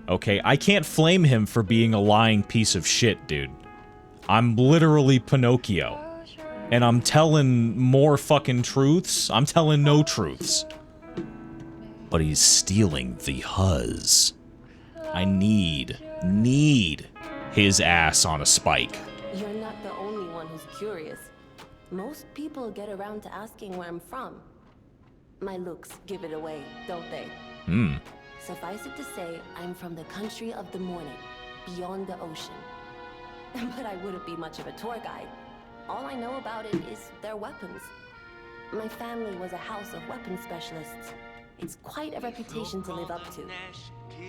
Okay, I can't flame him for being a lying piece of shit, dude. I'm literally Pinocchio. And I'm telling more fucking truths. I'm telling no truths. But he's stealing the Huz. I need his ass on a spike. You're not the only one who's curious. Most people get around to asking where I'm from. My looks give it away, don't they? Suffice it to say, I'm from the country of the morning, beyond the ocean. But I wouldn't be much of a tour guide. All I know about it is their weapons. My family was a house of weapons specialists. It's quite a reputation to live up to.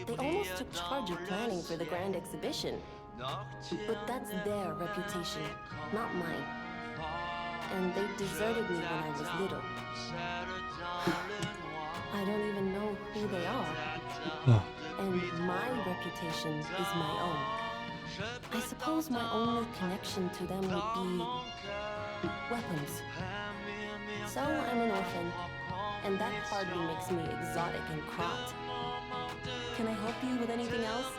They almost took charge of planning for the grand exhibition. But that's their reputation, not mine. And they deserted me when I was little. I don't even know who they are. And my reputation is my own. I suppose my only connection to them would be weapons. So I'm an orphan, and that hardly makes me exotic and crot. Can I help you with anything else?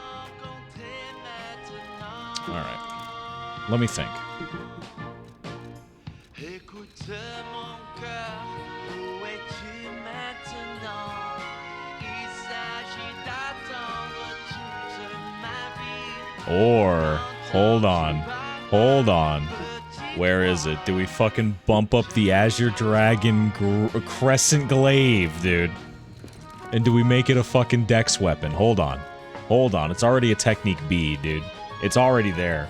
Alright. Let me think. Or, hold on. Where is it? Do we fucking bump up the Azure Dragon Crescent Glaive, dude? And do we make it a fucking dex weapon? Hold on. It's already a Technique B, dude. It's already there.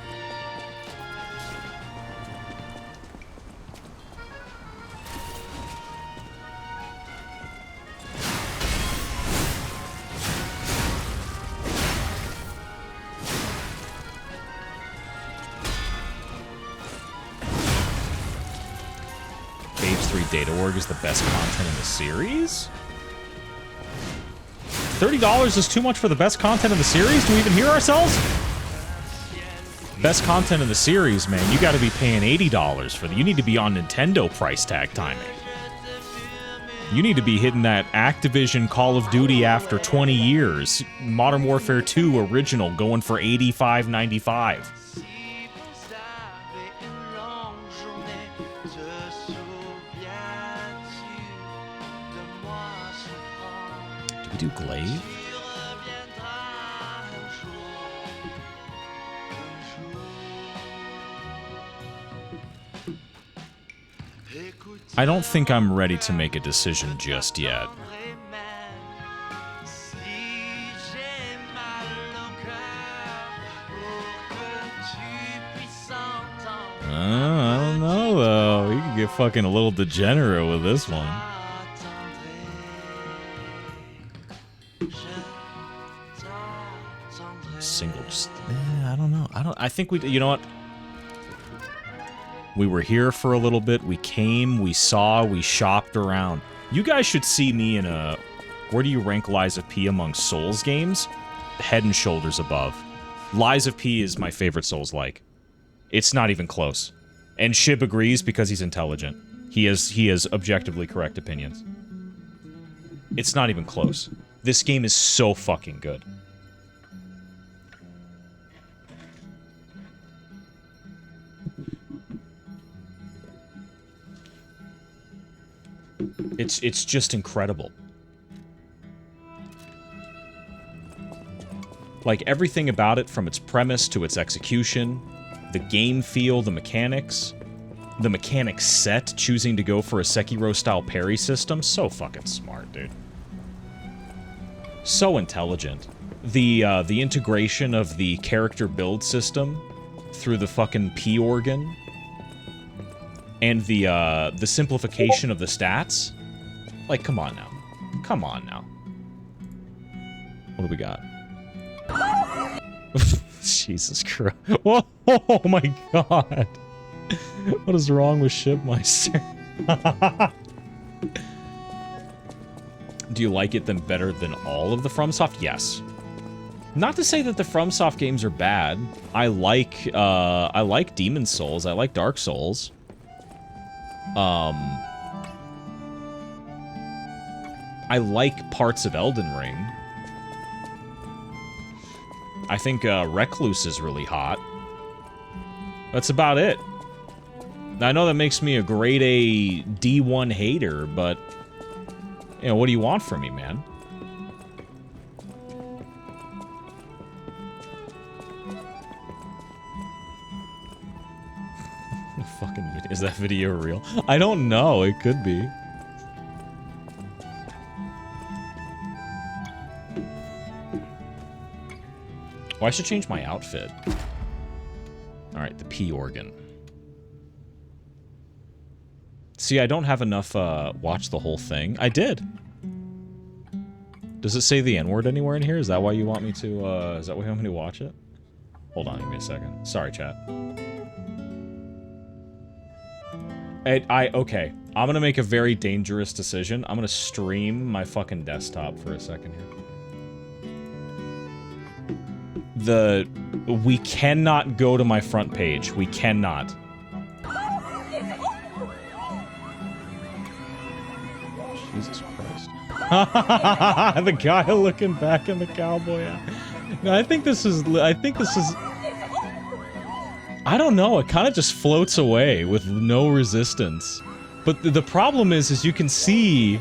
Data Org is the best content in the series? $30 is too much for the best content in the series? Do we even hear ourselves? Best content in the series, man. You gotta be paying $80 for you need to be on Nintendo price tag timing. You need to be hitting that Activision Call of Duty after 20 years. Modern Warfare 2 original going for $85.95. Do glaive? I don't think I'm ready to make a decision just yet. I don't know though. You could get fucking a little degenerate with this one. Single, just, I don't know. I think you know what? We were here for a little bit. We came, we saw, we shopped around. You guys should see me in a, where do you rank Lies of P among Souls games? Head and shoulders above. Lies of P is my favorite Souls-like. It's not even close. And Shib agrees because he's intelligent. He has objectively correct opinions. It's not even close. This game is so fucking good. It's just incredible. Like, everything about it, from its premise to its execution, the game feel, the mechanics set, choosing to go for a Sekiro-style parry system, so fucking smart, dude. So intelligent. The integration of the character build system through the fucking P organ, and the simplification of the stats. Like, come on now. Come on now. What do we got? Jesus Christ. Whoa, oh my god. What is wrong with Shipmeister? Do you like it then better than all of the FromSoft? Yes. Not to say that the FromSoft games are bad. I like Demon's Souls. I like Dark Souls. I like parts of Elden Ring. I think Recluse is really hot. That's about it. I know that makes me a grade A D1 hater, but you know, what do you want from me, man? Fucking video. Is that video real? I don't know. It could be. Oh, I should change my outfit. Alright, the P organ. See, I don't have enough, watch the whole thing. I did. Does it say the N-word anywhere in here? Is that why you want me to, is that why you want me to watch it? Hold on, give me a second. Sorry, chat. Okay. I'm gonna make a very dangerous decision. I'm gonna stream my fucking desktop for a second here. We cannot go to my front page. We cannot. Jesus Christ. The guy looking back in the cowboy hat. No, I think this is... I don't know. It kind of just floats away with no resistance. But the problem is you can see...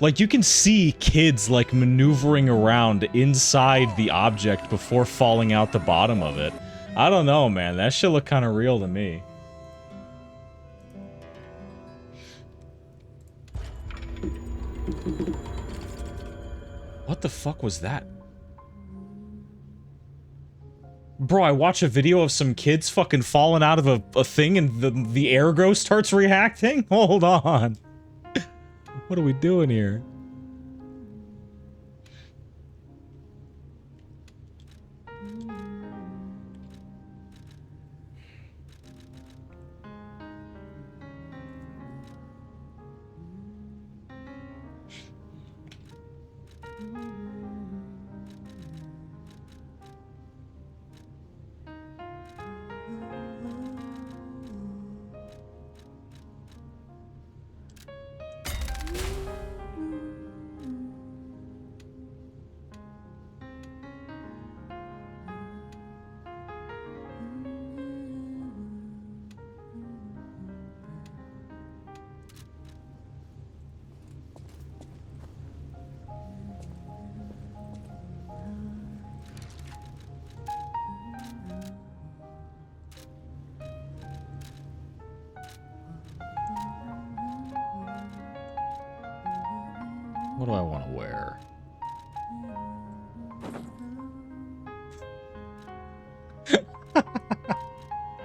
Like, you can see kids, like, maneuvering around inside the object before falling out the bottom of it. I don't know, man. That shit look kind of real to me. What the fuck was that? Bro, I watch a video of some kids fucking falling out of a thing and the airgo starts reacting? Hold on. What are we doing here? What do I want to wear?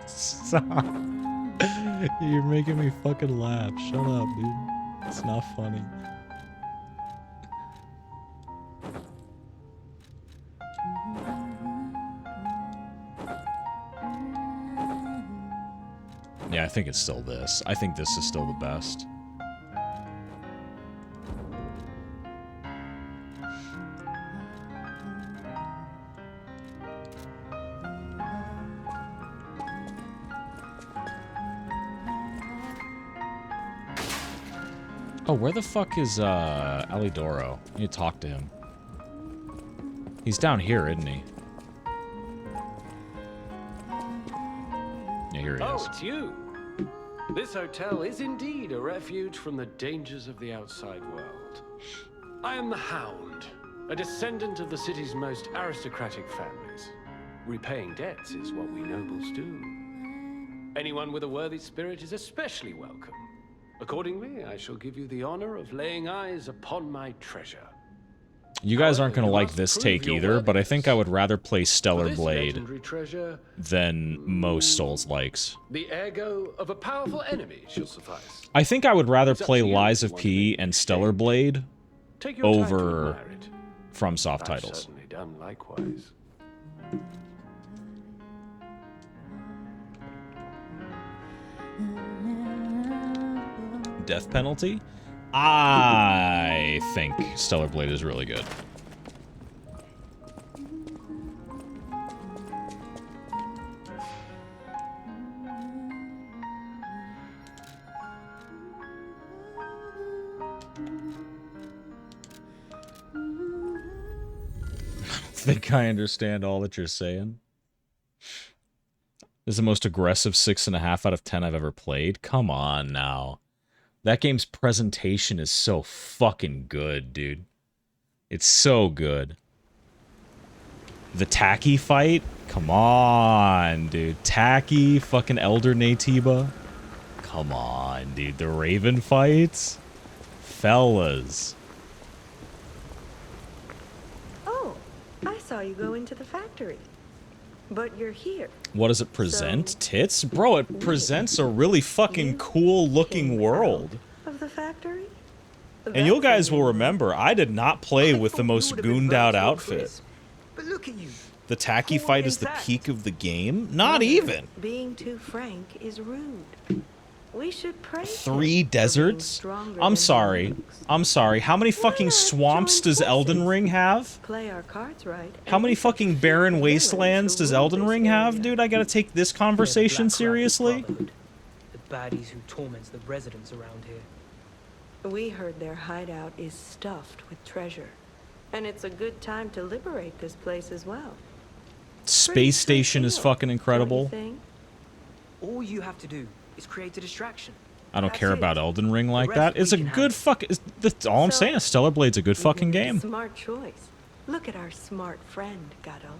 Stop. You're making me fucking laugh. Shut up, dude. It's not funny. Yeah, I think it's still this. I think this is still the best. Oh, where the fuck is, Alidoro? I need to talk to him. He's down here, isn't he? Yeah, here he is. Oh, it's you. This hotel is indeed a refuge from the dangers of the outside world. I am the Hound, a descendant of the city's most aristocratic families. Repaying debts is what we nobles do. Anyone with a worthy spirit is especially welcome. Accordingly, I shall give you the honor of laying eyes upon my treasure. You guys aren't going to like this take either, but I think I would rather play Stellar Blade than most Souls-likes. The ego of a powerful enemy shall suffice. I think I would rather play Lies of P and Stellar Blade over FromSoft titles. I've certainly done likewise. Death penalty? I think Stellar Blade is really good. I think I understand all that you're saying. This is the most aggressive 6.5 out of 10 I've ever played. Come on now. That game's presentation is so fucking good, dude. It's so good. The Tacky fight? Come on, dude. Tacky, fucking Elder Natiba. Come on, dude. The Raven fights? Fellas. Oh, I saw you go into the factory. But you're here. What does it present? Tits? Bro, it presents a really fucking cool looking world. Of the factory? And you guys will remember, I did not play with the most gooned out outfit. But look at you. The Tacky fight is the peak of the game? Not even. Being too frank is rude. We should pray. 3 deserts? I'm sorry. I'm sorry. How many fucking swamps does Elden Ring have? Play our cards right. How many fucking barren wastelands does Elden Ring have, dude? I gotta take this conversation seriously? The baddies who torments the residents around here. We heard their hideout is stuffed with treasure. And it's a good time to liberate this place as well. Space Station is fucking incredible. All you have to do is create a distraction. I don't care about Elden Ring like that. It's a good fuck. That's all I'm saying. Stellar Blade's a good fucking game. Smart choice. Look at our smart friend, Gato.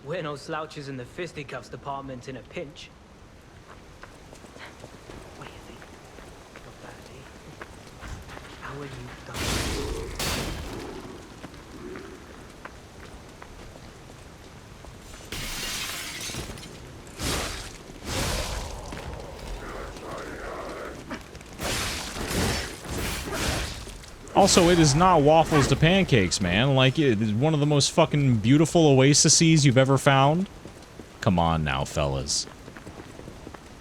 We're no slouches in the fisticuffs department in a pinch. What do you think? Not bad, eh? How are you done? Also, it is not waffles to pancakes, man. Like, it is one of the most fucking beautiful oases you've ever found. Come on now, fellas.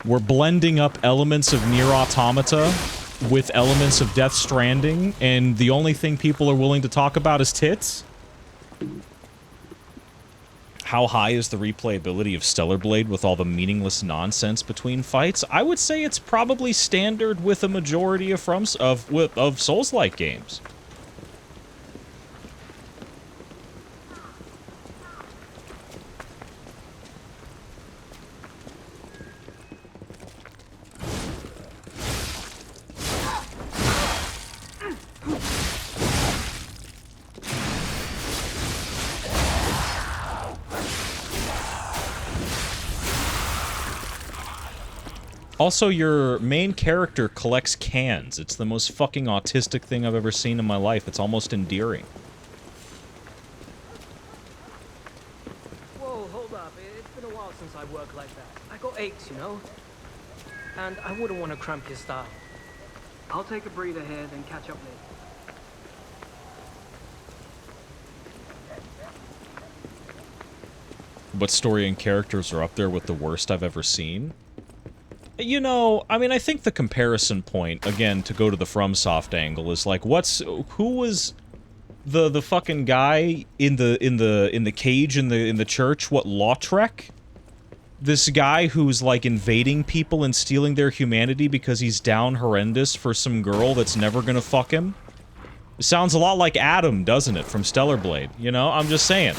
We're blending up elements of Nier Automata with elements of Death Stranding, and the only thing people are willing to talk about is tits? How high is the replayability of Stellar Blade with all the meaningless nonsense between fights? I would say it's probably standard with a majority of Souls-like games. Also, your main character collects cans. It's the most fucking autistic thing I've ever seen in my life. It's almost endearing. Whoa, hold up. It's been a while since I worked like that. I got aches, you know? And I wouldn't want to cramp your style. I'll take a breather here, then catch up later. But story and characters are up there with the worst I've ever seen. You know, I mean, I think the comparison point, again, to go to the FromSoft angle, is like, who was the fucking guy in the cage in the church? What, Lautrec? this guy who's, like, invading people and stealing their humanity because he's down horrendous for some girl that's never gonna fuck him? It sounds a lot like Adam, doesn't it, from Stellar Blade, you know? I'm just saying.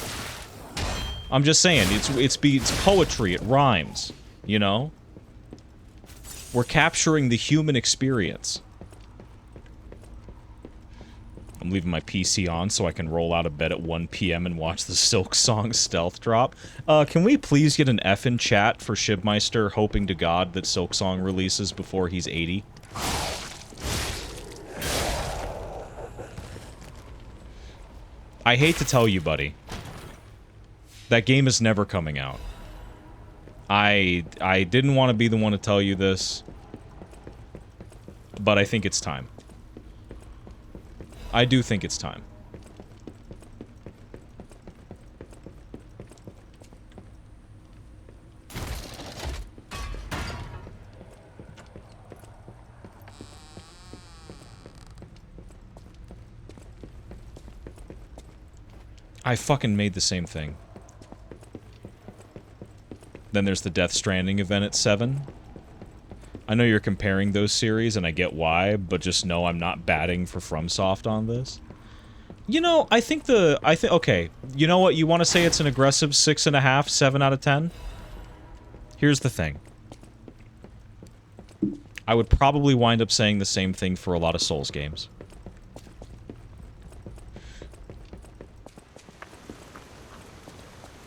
I'm just saying, it's poetry, it rhymes, you know? We're capturing the human experience. I'm leaving my PC on so I can roll out of bed at 1 PM and watch the Silk Song stealth drop. Can we please get an F in chat for Shibmeister hoping to God that Silk Song releases before he's 80? I hate to tell you, buddy. That game is never coming out. I didn't want to be the one to tell you this, but I think it's time. I do think it's time. I fucking made the same thing. Then there's the Death Stranding event at 7. I know you're comparing those series, and I get why, but just know I'm not batting for FromSoft on this. You know, okay, you know what, you want to say it's an aggressive 6.5, 7 out of 10? Here's the thing. I would probably wind up saying the same thing for a lot of Souls games.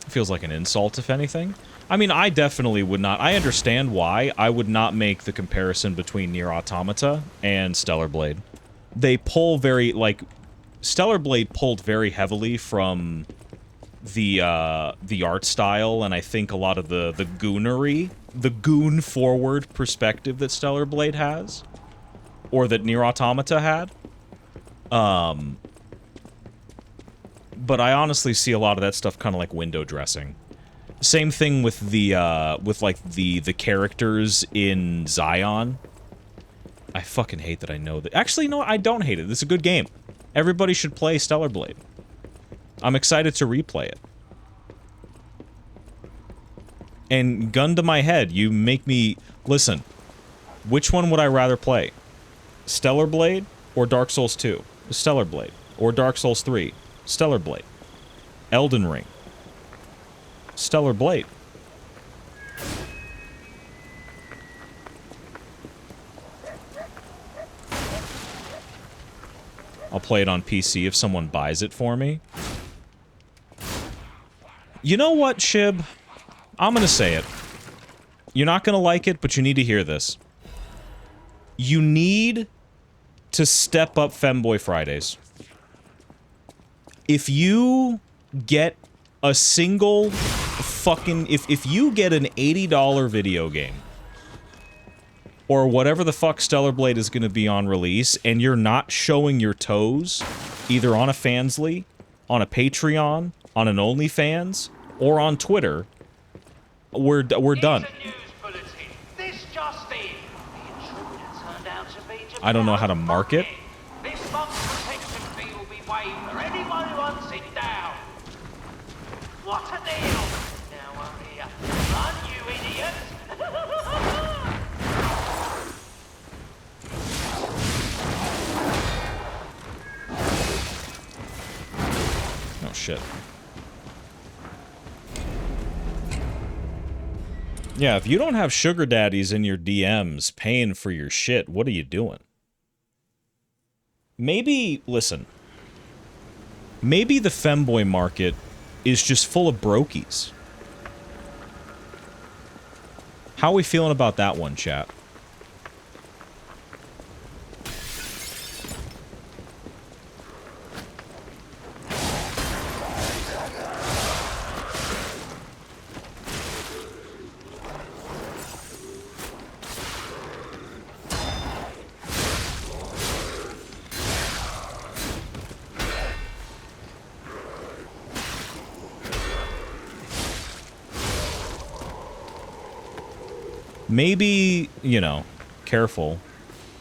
Feels like an insult, if anything. I mean, I definitely would not. I understand why. I would not make the comparison between Nier Automata and Stellar Blade. They pull very, like, Stellar Blade pulled very heavily from the art style, and I think a lot of the goonery, the goon-forward perspective that Stellar Blade has, or that Nier Automata had. But I honestly see a lot of that stuff kind of like window dressing. Same thing with the the characters in Zion. I fucking hate that I know that. Actually, no, I don't hate it. This is a good game. Everybody should play Stellar Blade. I'm excited to replay it. And gun to my head, you make me... Listen, which one would I rather play? Stellar Blade or Dark Souls 2? Stellar Blade. Or Dark Souls 3? Stellar Blade. Elden Ring. Stellar Blade. I'll play it on PC if someone buys it for me. You know what, Shib? I'm gonna say it. You're not gonna like it, but you need to hear this. You need to step up Femboy Fridays. If you get a single fucking... If you get an $80 video game, or whatever the fuck Stellar Blade is going to be on release, and you're not showing your toes, either on a Fansly, on a Patreon, on an OnlyFans, or on Twitter, we're done. I don't know how to mark it. This month's protection fee will be waived for anyone who hunts it down. What a deal! Now hurry up. Run, you idiot! Oh, shit. Yeah, if you don't have sugar daddies in your DMs paying for your shit, what are you doing? Maybe, listen, maybe the femboy market is just full of brokies. How are we feeling about that one, chat? Maybe, you know, careful.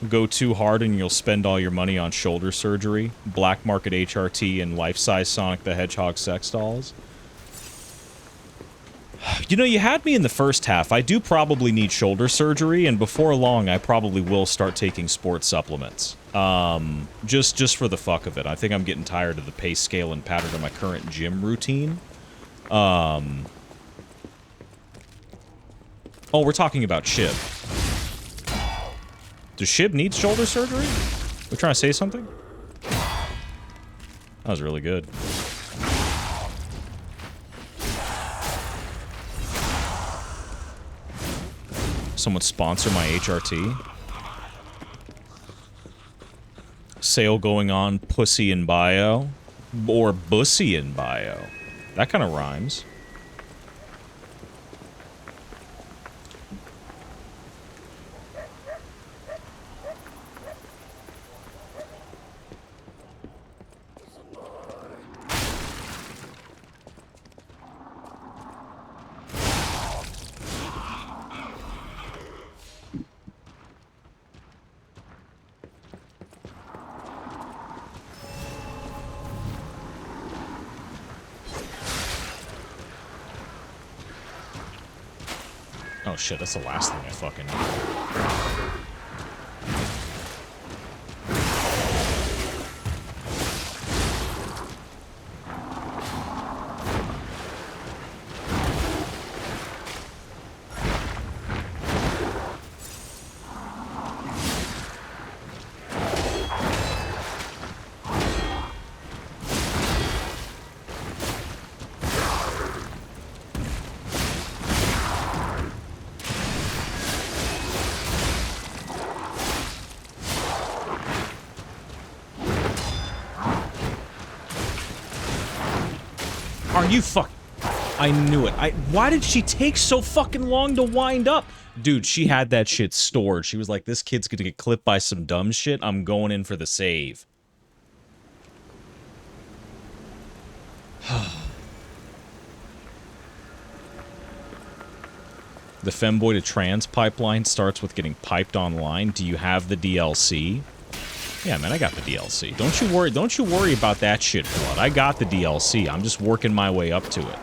Go too hard and you'll spend all your money on shoulder surgery, black market HRT, and life-size Sonic the Hedgehog sex dolls. You know, you had me in the first half. I do probably need shoulder surgery, and before long, I probably will start taking sports supplements. Just for the fuck of it. I think I'm getting tired of the pace, scale, and pattern of my current gym routine. Oh, we're talking about Shib. Does Shib need shoulder surgery? We're trying to say something? That was really good. Someone sponsor my HRT. Sale going on, pussy in bio. Or bussy in bio. That kind of rhymes. Oh shit, that's the last thing I fucking need. Are you fuck? I knew it. Why did she take so fucking long to wind up? Dude, she had that shit stored. She was like, this kid's gonna get clipped by some dumb shit. I'm going in for the save. The femboy to trans pipeline starts with getting piped online. Do you have the DLC? Yeah, man, I got the DLC. Don't you worry. Don't you worry about that shit, Blood. I got the DLC. I'm just working my way up to it.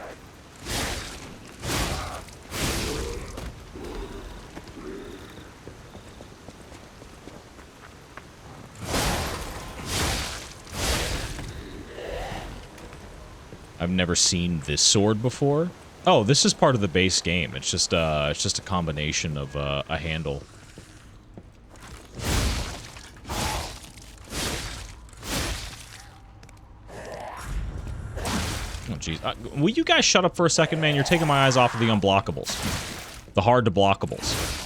I've never seen this sword before. Oh, this is part of the base game. It's just a combination of a handle. Oh, jeez. Will you guys shut up for a second, man? You're taking my eyes off of the unblockables. The hard-to-blockables.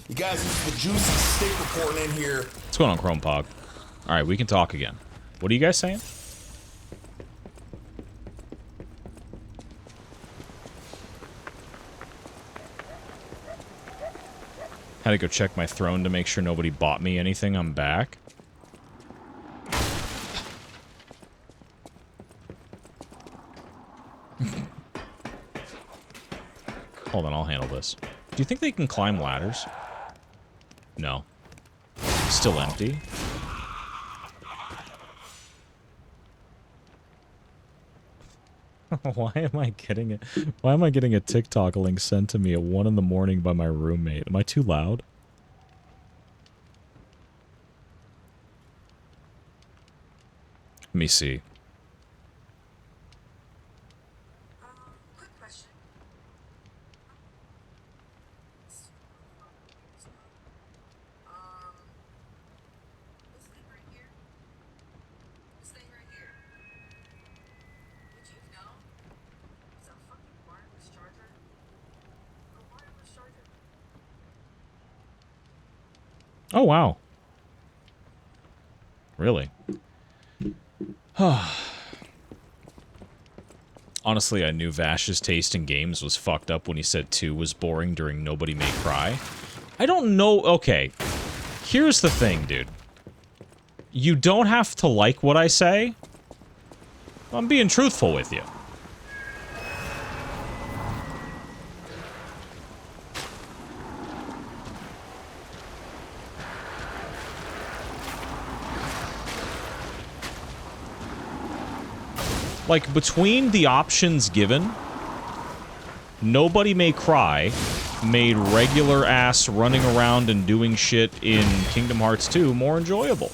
You guys, this is the juicy steak reporting in here. What's going on, Chrome Pog? Alright, we can talk again. What are you guys saying? Had to go check my throne to make sure nobody bought me anything. I'm back. Hold on, I'll handle this. Do you think they can climb ladders? No. Still empty. Why am I getting a TikTok link sent to me at 1 in the morning by my roommate? Am I too loud? Let me see. Oh, wow. Really? Honestly, I knew Vash's taste in games was fucked up when he said 2 was boring during Nobody May Cry. I don't know... Okay. Here's the thing, dude. You don't have to like what I say. I'm being truthful with you. Like, between the options given, Nobody May Cry made regular ass running around and doing shit in Kingdom Hearts 2 more enjoyable.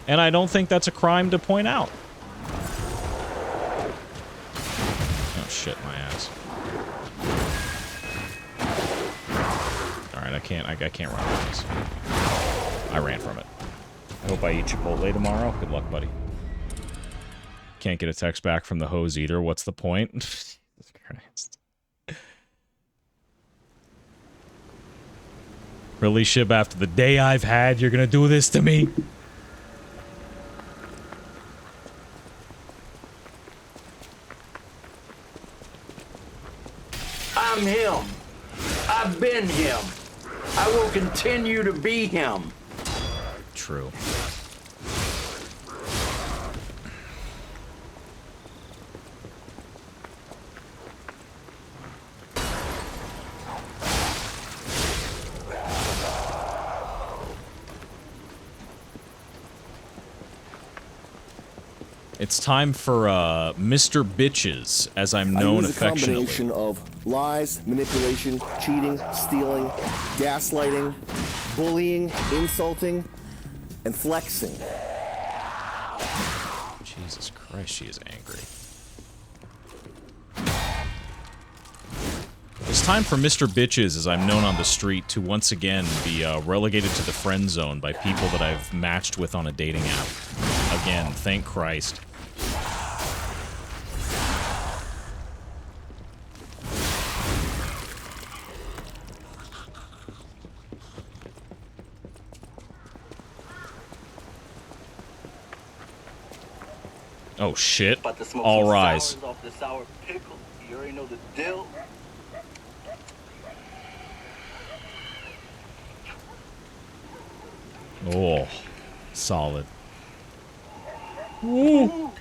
And I don't think that's a crime to point out. Oh shit, my ass. Alright, I can't run from this. I ran from it. I hope I eat Chipotle tomorrow. Good luck, buddy. Can't get a text back from the hose either. What's the point? Jesus Christ. Really, Shib, after the day I've had, you're gonna do this to me? I'm him. I've been him. I will continue to be him. True. It's time for Mr. Bitches, as I'm known affectionately. I use a combination of lies, manipulation, cheating, stealing, gaslighting, bullying, insulting, and flexing. Jesus Christ, she is angry. It's time for Mr. Bitches, as I'm known on the street, to once again be relegated to the friend zone by people that I've matched with on a dating app. Again, thank Christ. Oh shit. All rise. Off the sour pickle. You already know the deal. Oh, solid. Ooh.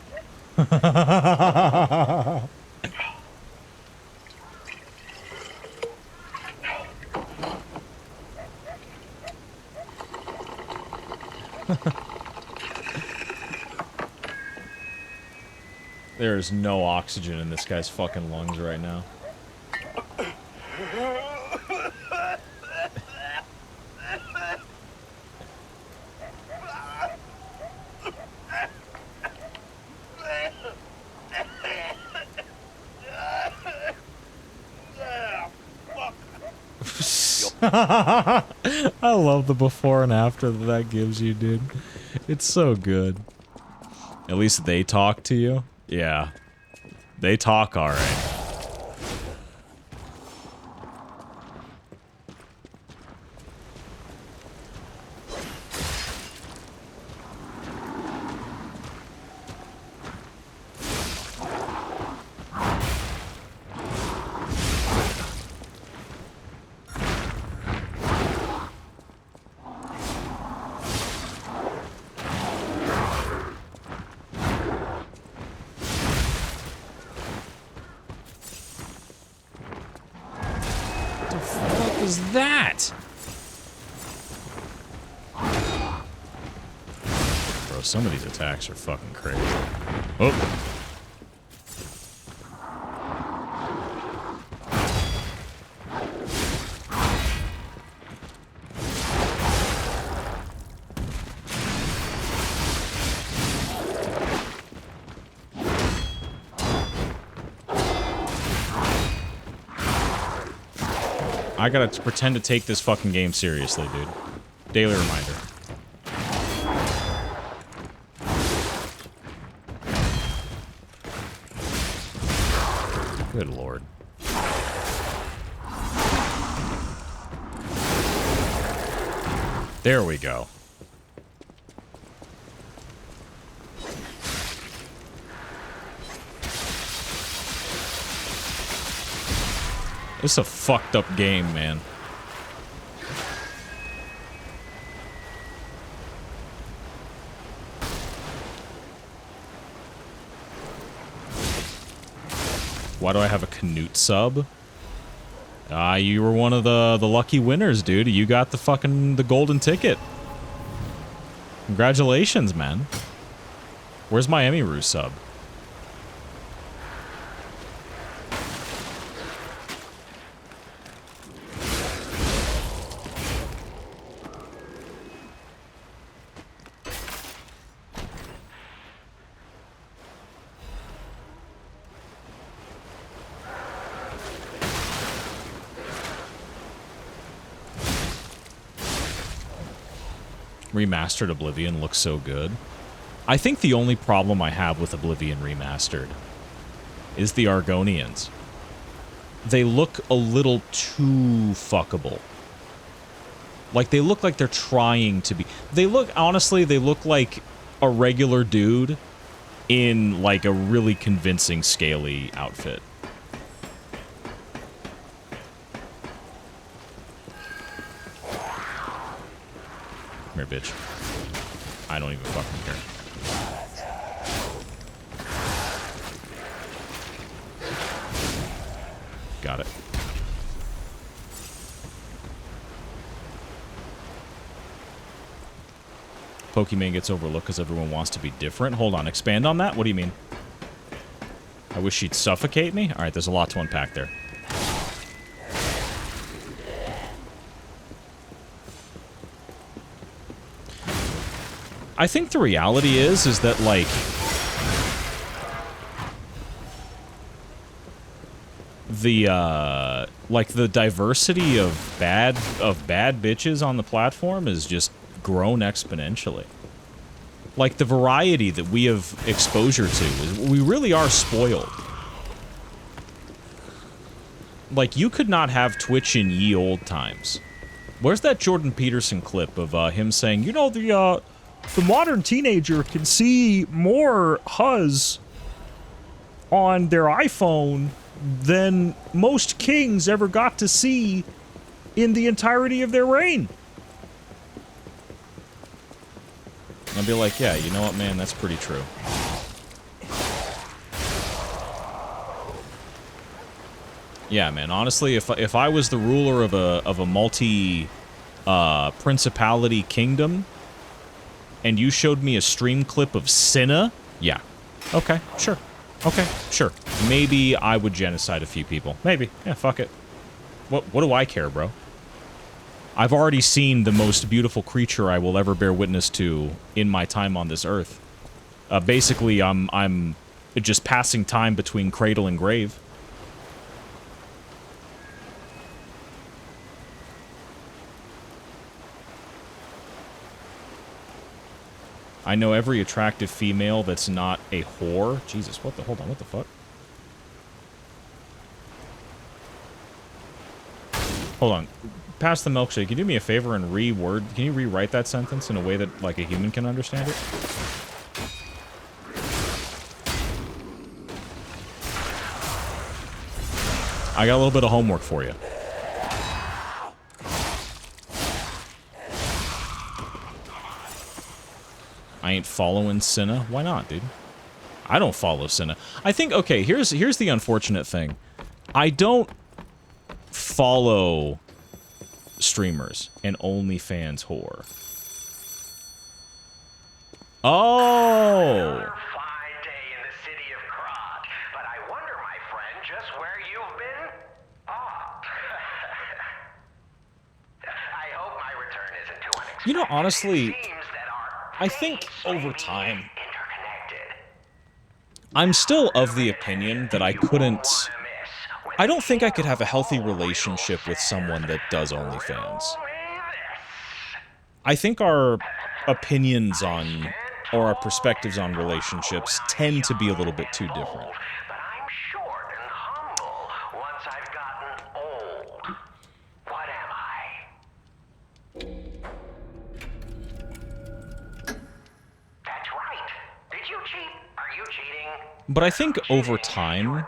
There's no oxygen in this guy's fucking lungs right now. I love the before and after that gives you, dude. It's so good. At least they talk to you. Yeah. They talk alright. Some of these attacks are fucking crazy. Oh. I gotta pretend to take this fucking game seriously, dude. Daily reminder. Good lord. There we go. This is a fucked up game, man. Why do I have a Canute sub? You were one of the lucky winners, dude. You got the golden ticket. Congratulations, man. Where's my Emiru sub? Remastered Oblivion looks so good. I think the only problem I have with Oblivion Remastered is the Argonians. They look a little too fuckable. Like, they look like they're trying to be... They look, honestly, they look like a regular dude in, like, a really convincing, scaly outfit. Come here, bitch. I don't even fucking care. Got it. Pokemon gets overlooked because everyone wants to be different. Hold on, expand on that? What do you mean? I wish she'd suffocate me? Alright, there's a lot to unpack there. I think the reality is that, like, the diversity of bad bitches on the platform is just grown exponentially. Like, the variety that we have exposure to is, we really are spoiled. Like, you could not have Twitch in ye old times. Where's that Jordan Peterson clip of him saying, you know, the modern teenager can see more Huzz on their iPhone than most kings ever got to see in the entirety of their reign. I'd be like, yeah, you know what, man, that's pretty true. Yeah, man, honestly, if I was the ruler of a multi principality kingdom and you showed me a stream clip of Cinna, yeah. Okay, sure. Okay, sure. Maybe I would genocide a few people. Maybe. Yeah, fuck it. What do I care, bro? I've already seen the most beautiful creature I will ever bear witness to in my time on this earth. Basically, I'm just passing time between cradle and grave. I know every attractive female that's not a whore. Jesus, what the... Hold on, what the fuck? Hold on. Pass the milkshake. Can you do me a favor and Can you rewrite that sentence in a way that, like, a human can understand it? I got a little bit of homework for you. I ain't following Cinna. Why not, dude? I don't follow Cinna. I think, okay, here's the unfortunate thing. I don't follow streamers and OnlyFans whore. Oh! You know, honestly, I think over time, I'm still of the opinion that I don't think I could have a healthy relationship with someone that does OnlyFans. I think our opinions on, or our perspectives on relationships tend to be a little bit too different. But I think over time,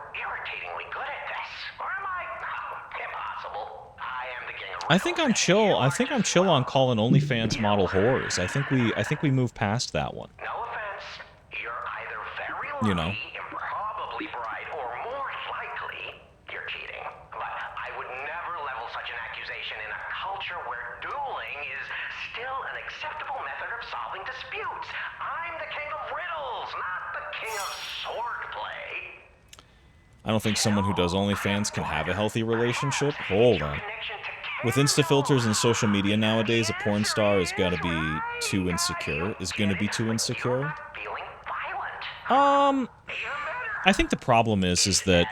I think I'm chill. I think I'm chill on calling OnlyFans model whores. I think we moved past that one. You know. acceptable method of solving disputes. I'm the king of riddles, not the king of swordplay. I don't think someone who does OnlyFans can have a healthy relationship. Hold on. With Insta-filters and social media nowadays, a porn star is gonna be too insecure. I think the problem is that...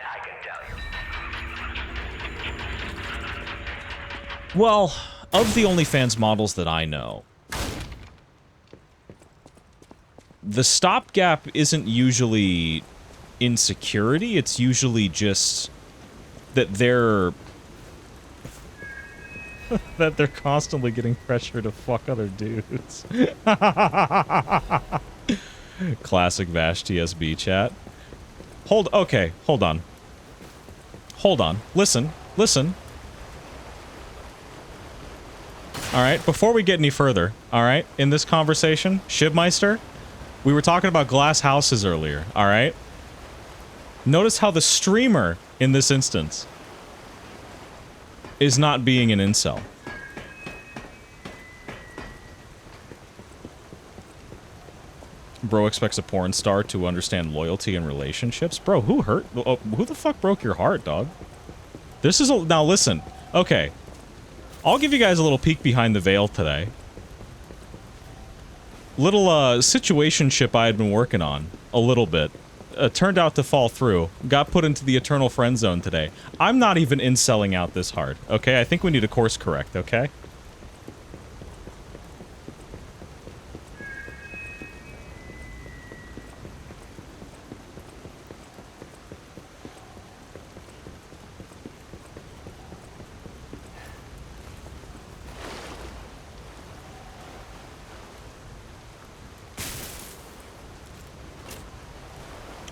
Well, of the OnlyFans models that I know, the stopgap isn't usually insecurity, it's usually just that they're that they're constantly getting pressure to fuck other dudes. Classic Vash TSB chat. Hold on. Listen. Alright, before we get any further, alright, in this conversation, Shivmeister, we were talking about glass houses earlier, alright? Notice how the streamer, in this instance, is not being an incel. Bro expects a porn star to understand loyalty in relationships? Bro, who the fuck broke your heart, dog? This is now listen, okay. I'll give you guys a little peek behind the veil today. Little, situationship I had been working on, a little bit. Turned out to fall through. Got put into the eternal friend zone today. I'm not even incelling out this hard, okay? I think we need to course correct, okay?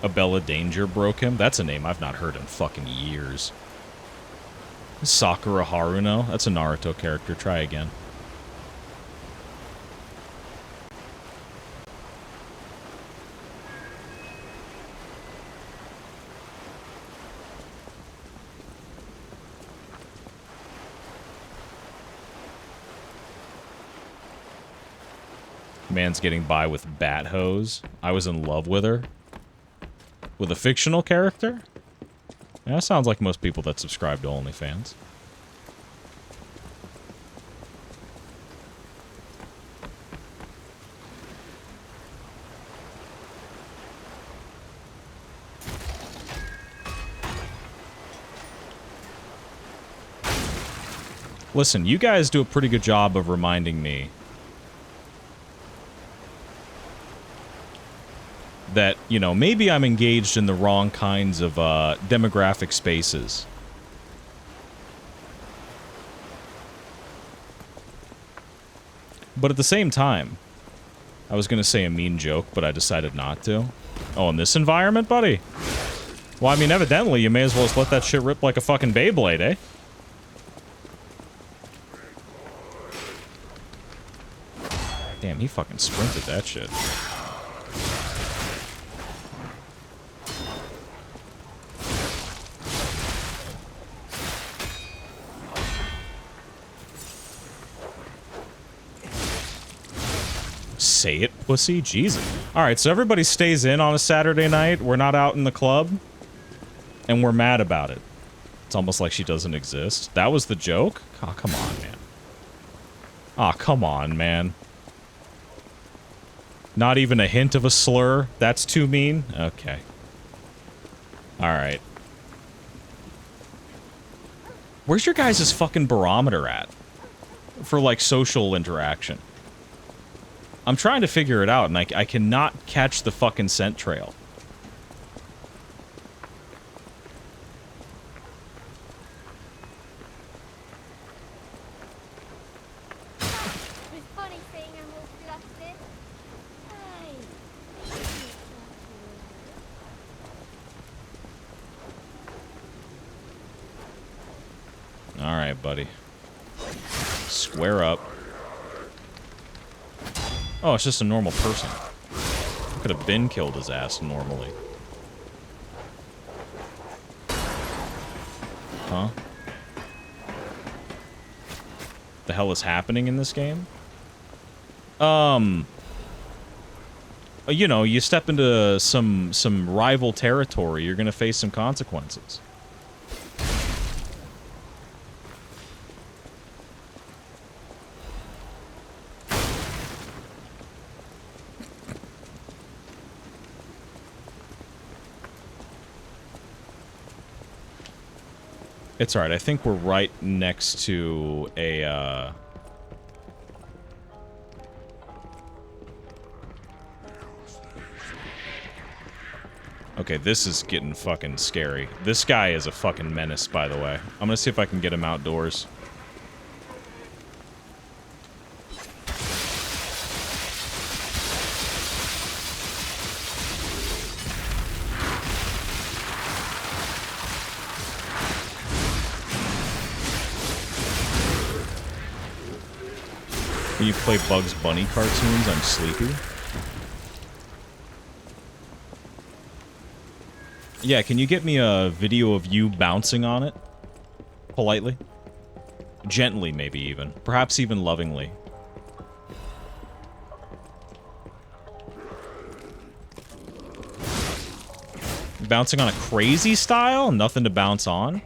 Abella Danger broke him? That's a name I've not heard in fucking years. Sakura Haruno? That's a Naruto character. Try again. Man's getting by with bat hose. I was in love with her. With a fictional character? Yeah, that sounds like most people that subscribe to OnlyFans. Listen, you guys do a pretty good job of reminding me that, you know, maybe I'm engaged in the wrong kinds of demographic spaces. But at the same time, I was going to say a mean joke, but I decided not to. Oh, in this environment, buddy? Well, I mean, evidently, you may as well just let that shit rip like a fucking Beyblade, eh? Damn, he fucking sprinted that shit. Say it, pussy. Jesus. Alright, so everybody stays in on a Saturday night. We're not out in the club. And we're mad about it. It's almost like she doesn't exist. That was the joke? Oh, come on, man. Aw, come on, man. Not even a hint of a slur? That's too mean? Okay. Alright. Where's your guys' fucking barometer at? For, like, social interaction. I'm trying to figure it out, and I cannot catch the fucking scent trail. Alright, buddy. Square up. Oh, it's just a normal person. Could have been killed his ass normally. Huh? The hell is happening in this game? You know, you step into some rival territory, you're gonna face some consequences. It's alright, I think we're right next to a, Okay, this is getting fucking scary. This guy is a fucking menace, by the way. I'm gonna see if I can get him outdoors. When you play Bugs Bunny cartoons, I'm sleepy. Yeah, can you get me a video of you bouncing on it? Politely? Gently, maybe even. Perhaps even lovingly. Bouncing on a crazy style? Nothing to bounce on?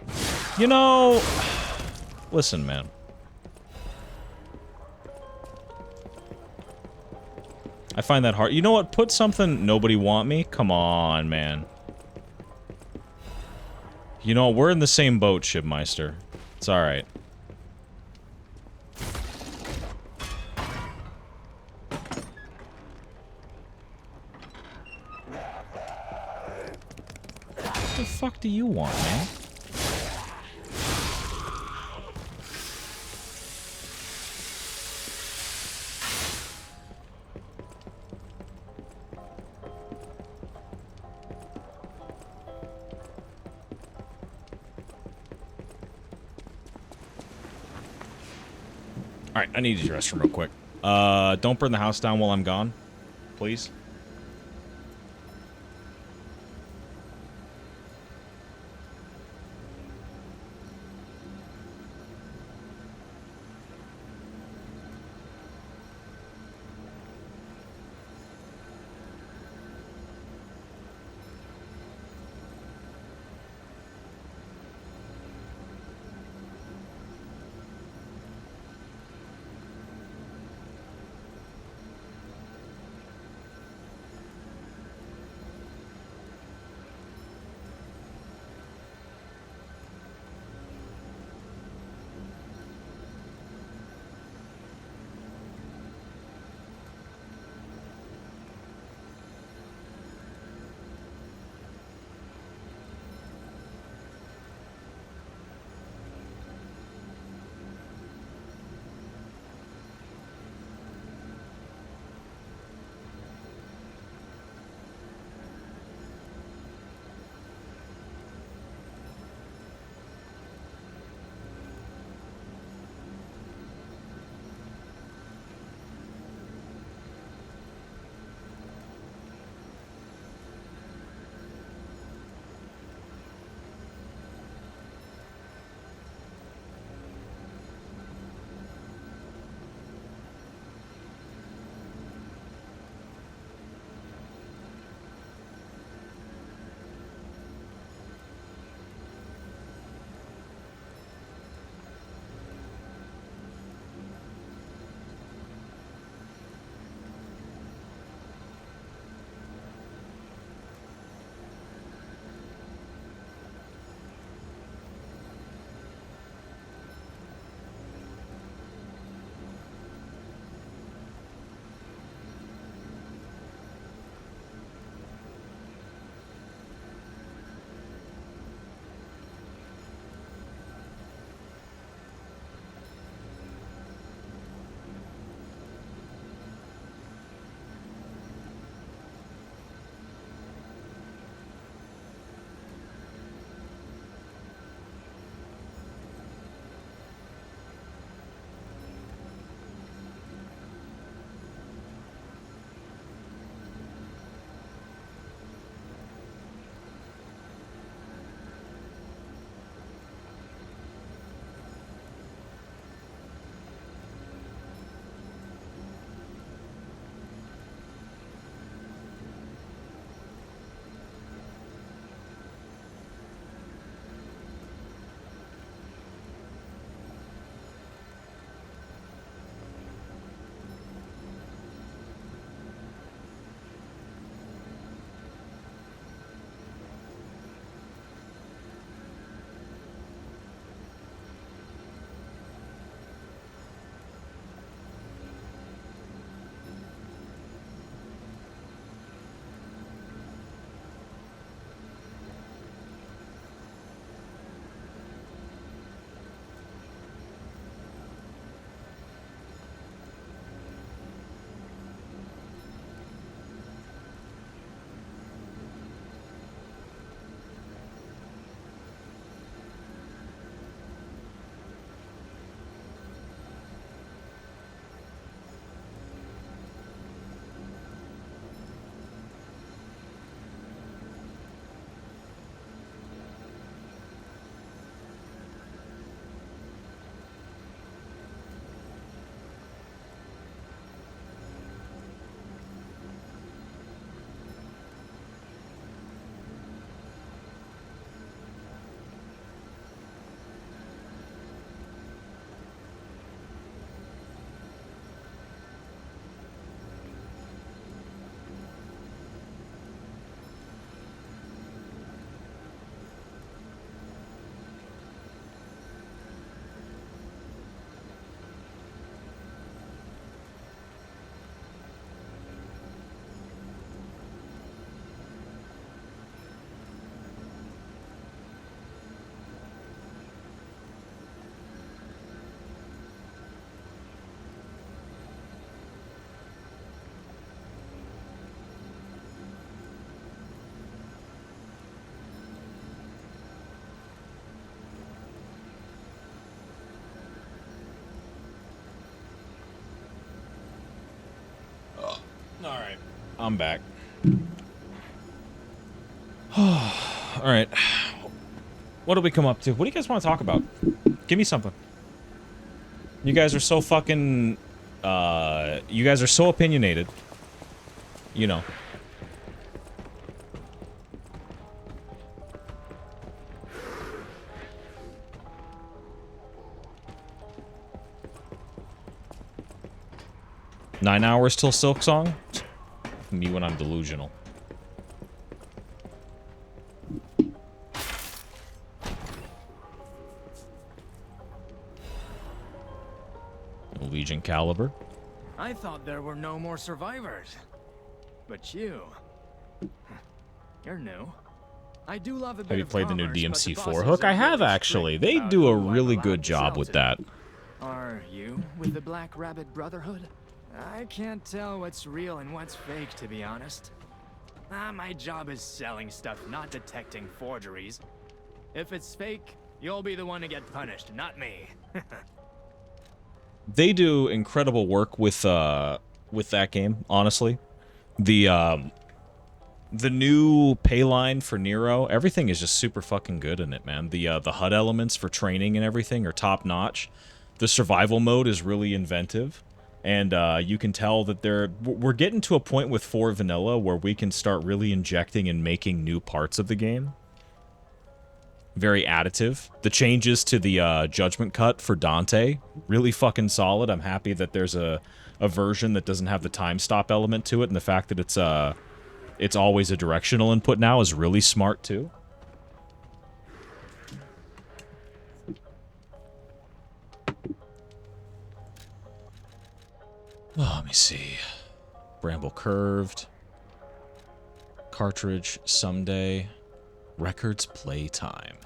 You know... Listen, man. I find that hard. You know what? Put something... Nobody want me? Come on, man. You know, we're in the same boat, Shipmeister. It's alright. What the fuck do you want, man? Alright, I need to use the restroom real quick. Don't burn the house down while I'm gone. Please. Alright. I'm back. Alright. What do we come up to? What do you guys want to talk about? Give me something. You guys are so fucking... you guys are so opinionated. You know. "9 hours till Silk Song?" Me when I'm delusional. Legion Caliber. I thought there were no more survivors. But you're new. I do love a bit Have you of played the new commerce, but the DMC4 bosses hook? I are have really actually. strict They about do a who I'm really allowed good to job sell with to. that. Are you with the Black Rabbit Brotherhood? I can't tell what's real and what's fake, to be honest. My job is selling stuff, not detecting forgeries. If it's fake, you'll be the one to get punished, not me. They do incredible work with that game, honestly. The new pay line for Nero, everything is just super fucking good in it, man. The HUD elements for training and everything are top notch. The survival mode is really inventive, and you can tell that we're getting to a point with 4 Vanilla where we can start really injecting and making new parts of the game. Very additive. The changes to the Judgment Cut for Dante, really fucking solid. I'm happy that there's a version that doesn't have the time stop element to it, and the fact that it's always a directional input now is really smart too. Oh, let me see. Bramble Curved. Cartridge Someday. Records Playtime.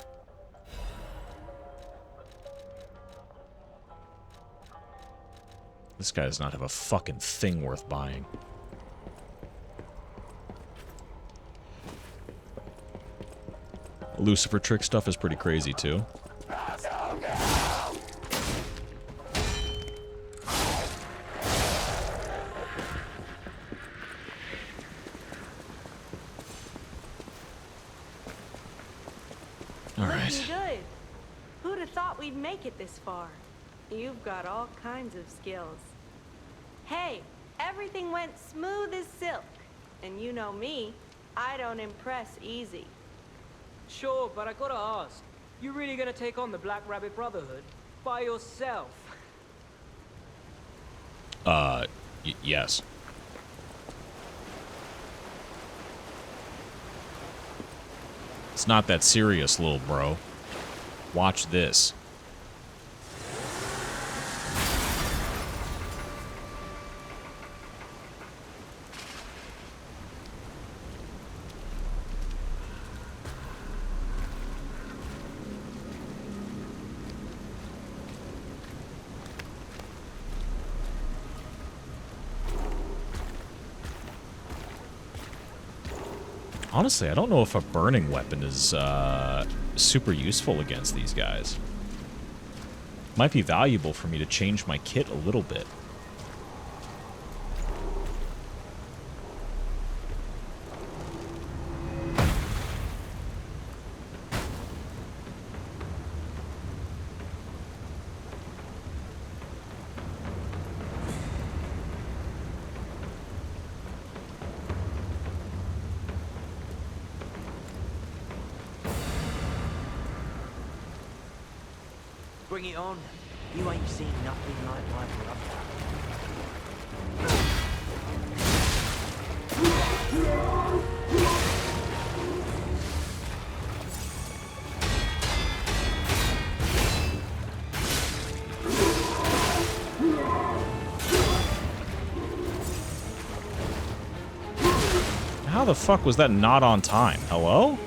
This guy does not have a fucking thing worth buying. Lucifer Trick stuff is pretty crazy too. Looking good. Who'd have thought we'd make it this far? You've got all kinds of skills. Hey, everything went smooth as silk. And you know me, I don't impress easy. Sure, but I gotta ask. You really gonna take on the Black Rabbit Brotherhood? By yourself? Yes. It's not that serious, little bro. Watch this. Honestly, I don't know if a burning weapon is super useful against these guys. Might be valuable for me to change my kit a little bit. Bring it on. You ain't seen nothing like my brother. How the fuck was that not on time? Hello?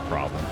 problem.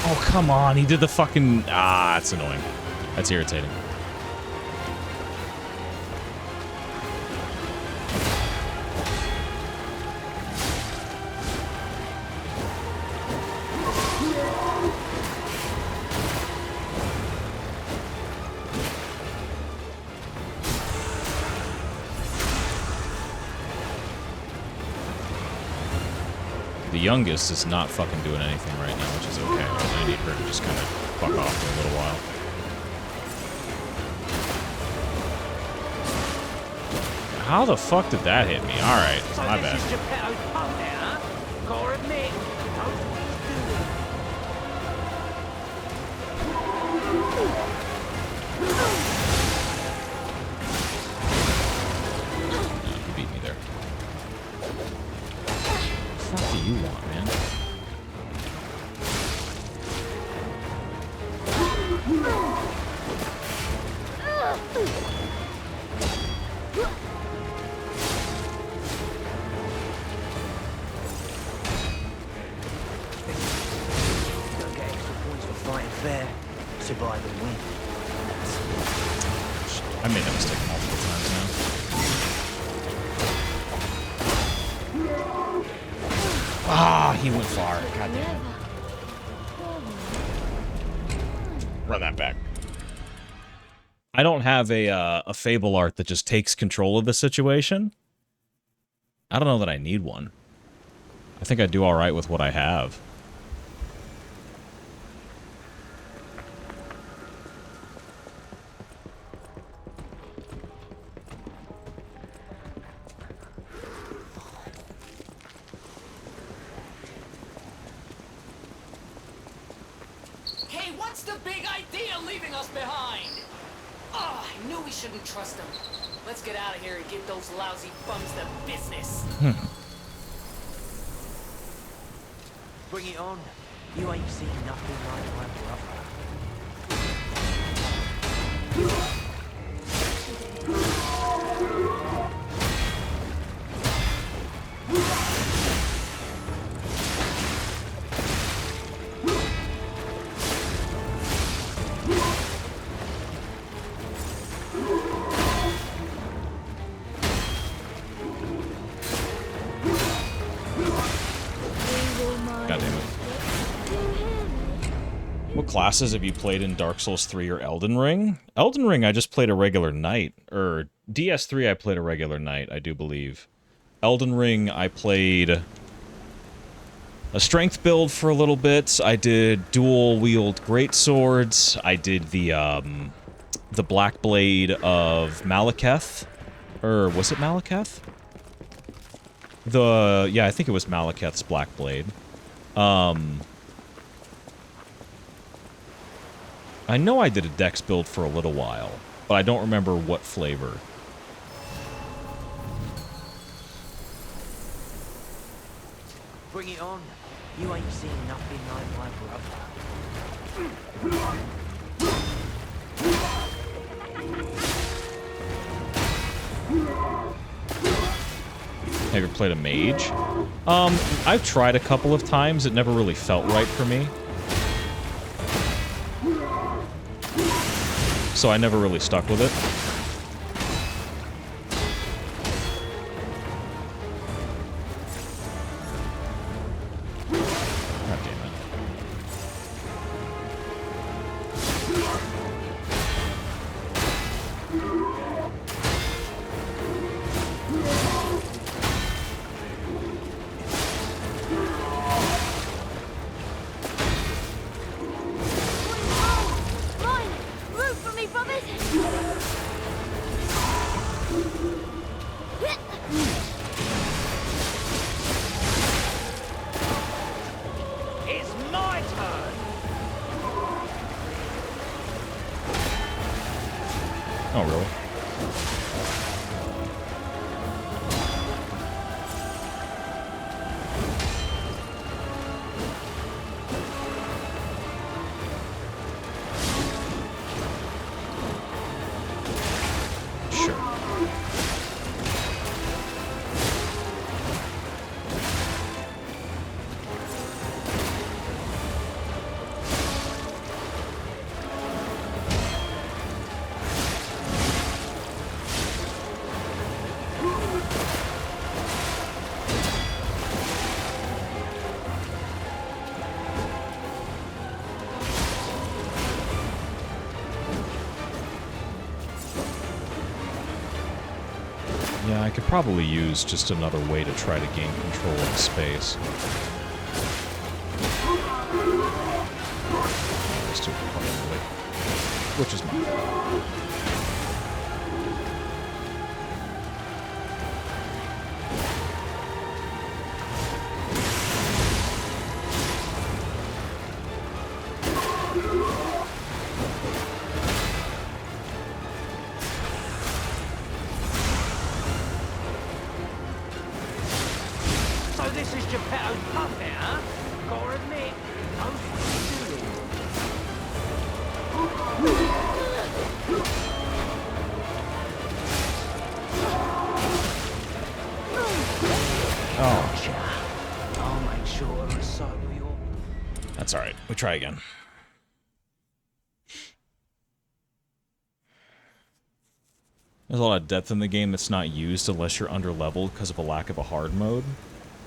Oh, come on. He did the fucking... Ah, that's annoying. That's irritating. The youngest is not fucking doing anything right now, which is okay. I need her to just kind of fuck off for a little while. How the fuck did that hit me? Alright, So my this bad. is Geppetto's pub now, huh? Gotta admit, knows what He beat me there. What the fuck do you want, man? Don't get extra points for fighting fair. Survive and win. I made that mistake multiple times now. Ah, he went far. God damn it. Run that back. I don't have a Fable art that just takes control of the situation. I don't know that I need one. I think I do all right with what I have. Hey, what's the big idea leaving us behind? Oh, I knew we shouldn't trust them. Let's get out of here and get those lousy bums to business. Bring it on. You ain't seen nothing like my brother. God damn it. What classes have you played in Dark Souls 3 or Elden Ring? Elden Ring, I just played a regular knight. Or DS3, I played a regular knight, I do believe. Elden Ring, I played a strength build for a little bit. I did dual-wield greatswords. I did the Black Blade of Malekith. Or was it Malekith? Yeah, I think it was Malekith's Black Blade. I know I did a dex build for a little while, but I don't remember what flavor. Bring it on. You ain't seen nothing like my brother. Have you ever played a mage? I've tried a couple of times. It never really felt right for me. So I never really stuck with it. God damn it. Yeah, I could probably use just another way to try to gain control of space. Let's do it permanently, which is my fault. So this is Geppetto's puppet, huh? Gotta admit, those pretty Oh. I'll make sure to recycle your... That's alright. We try again. There's a lot of depth in the game that's not used unless you're under-leveled because of a lack of a hard mode.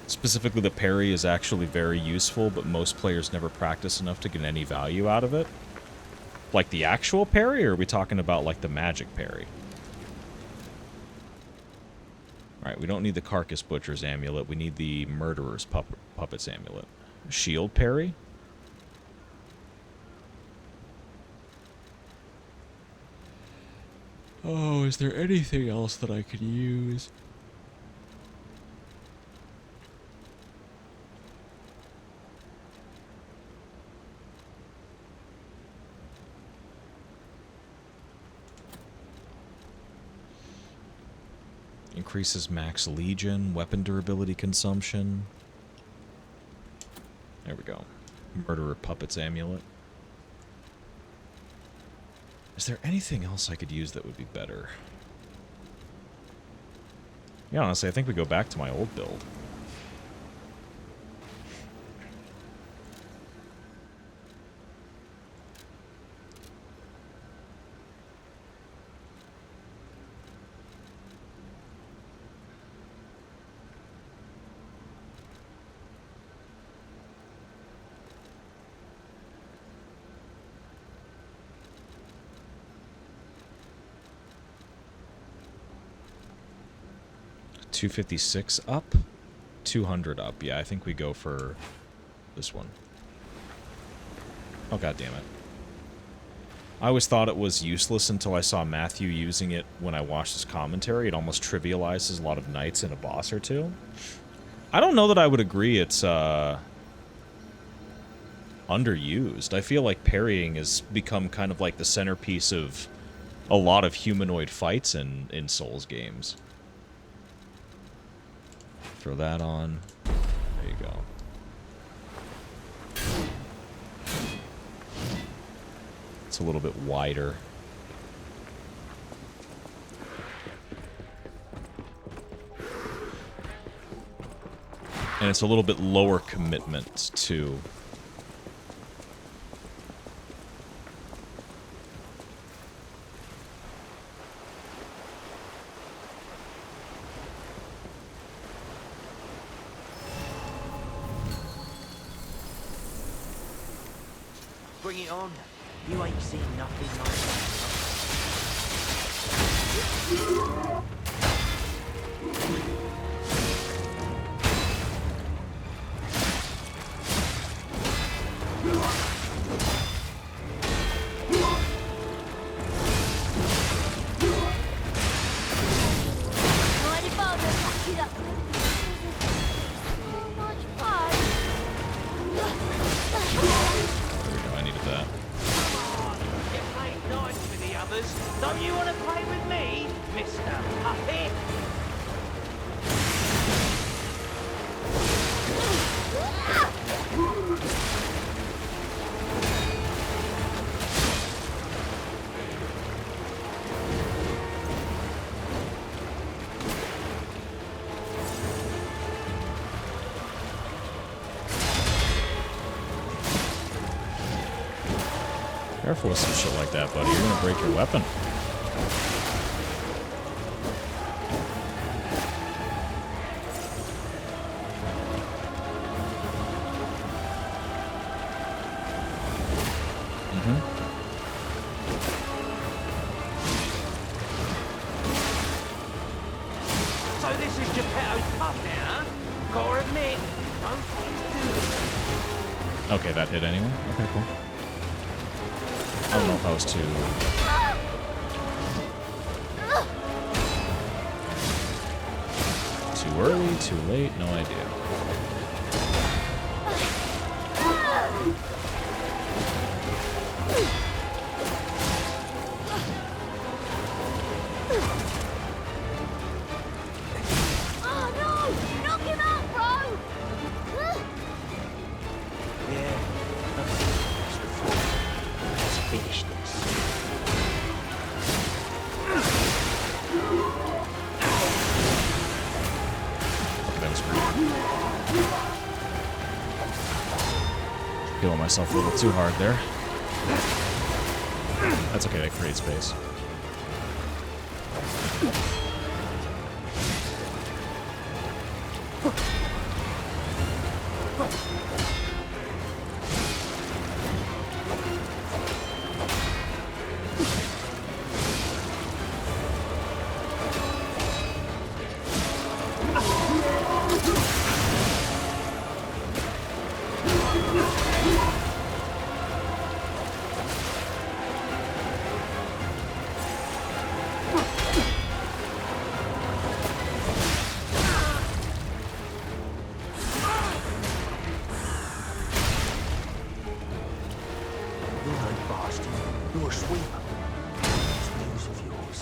Specifically, the parry is actually very useful, but most players never practice enough to get any value out of it. Like the actual parry, or are we talking about like the magic parry? Alright, we don't need the Carcass Butcher's amulet. We need the Murderer's Puppet's amulet. Shield parry? Oh, is there anything else that I could use? Increases max legion, weapon durability consumption. There we go. Murderer Puppet's amulet. Is there anything else I could use that would be better? Yeah, honestly, I think we go back to my old build. $256 up, 200 up. Yeah, I think we go for this one. Oh, god damn it. I always thought it was useless until I saw Matthew using it when I watched his commentary. It almost trivializes a lot of knights in a boss or two. I don't know that I would agree it's underused. I feel like parrying has become kind of like the centerpiece of a lot of humanoid fights in Souls games. Throw that on. There you go. It's a little bit wider. And it's a little bit lower commitment, too. Bring it on. You ain't seen nothing like that. Don't you want to play with me, Mr. Puppet? Careful with some shit like that, buddy. You're gonna break your weapon. So this is Geppetto's pub now, huh? Gotta admit, don't think to do this. Okay, that hit anyway. Okay, cool. I don't know if I was too... Too early, too late, no idea. Oh no! Knock him out, bro! Yeah, let's finish this. That was great. Healing myself a little too hard there. That's okay, that creates space. You're no bastard. You're a sweeper. It's news of yours.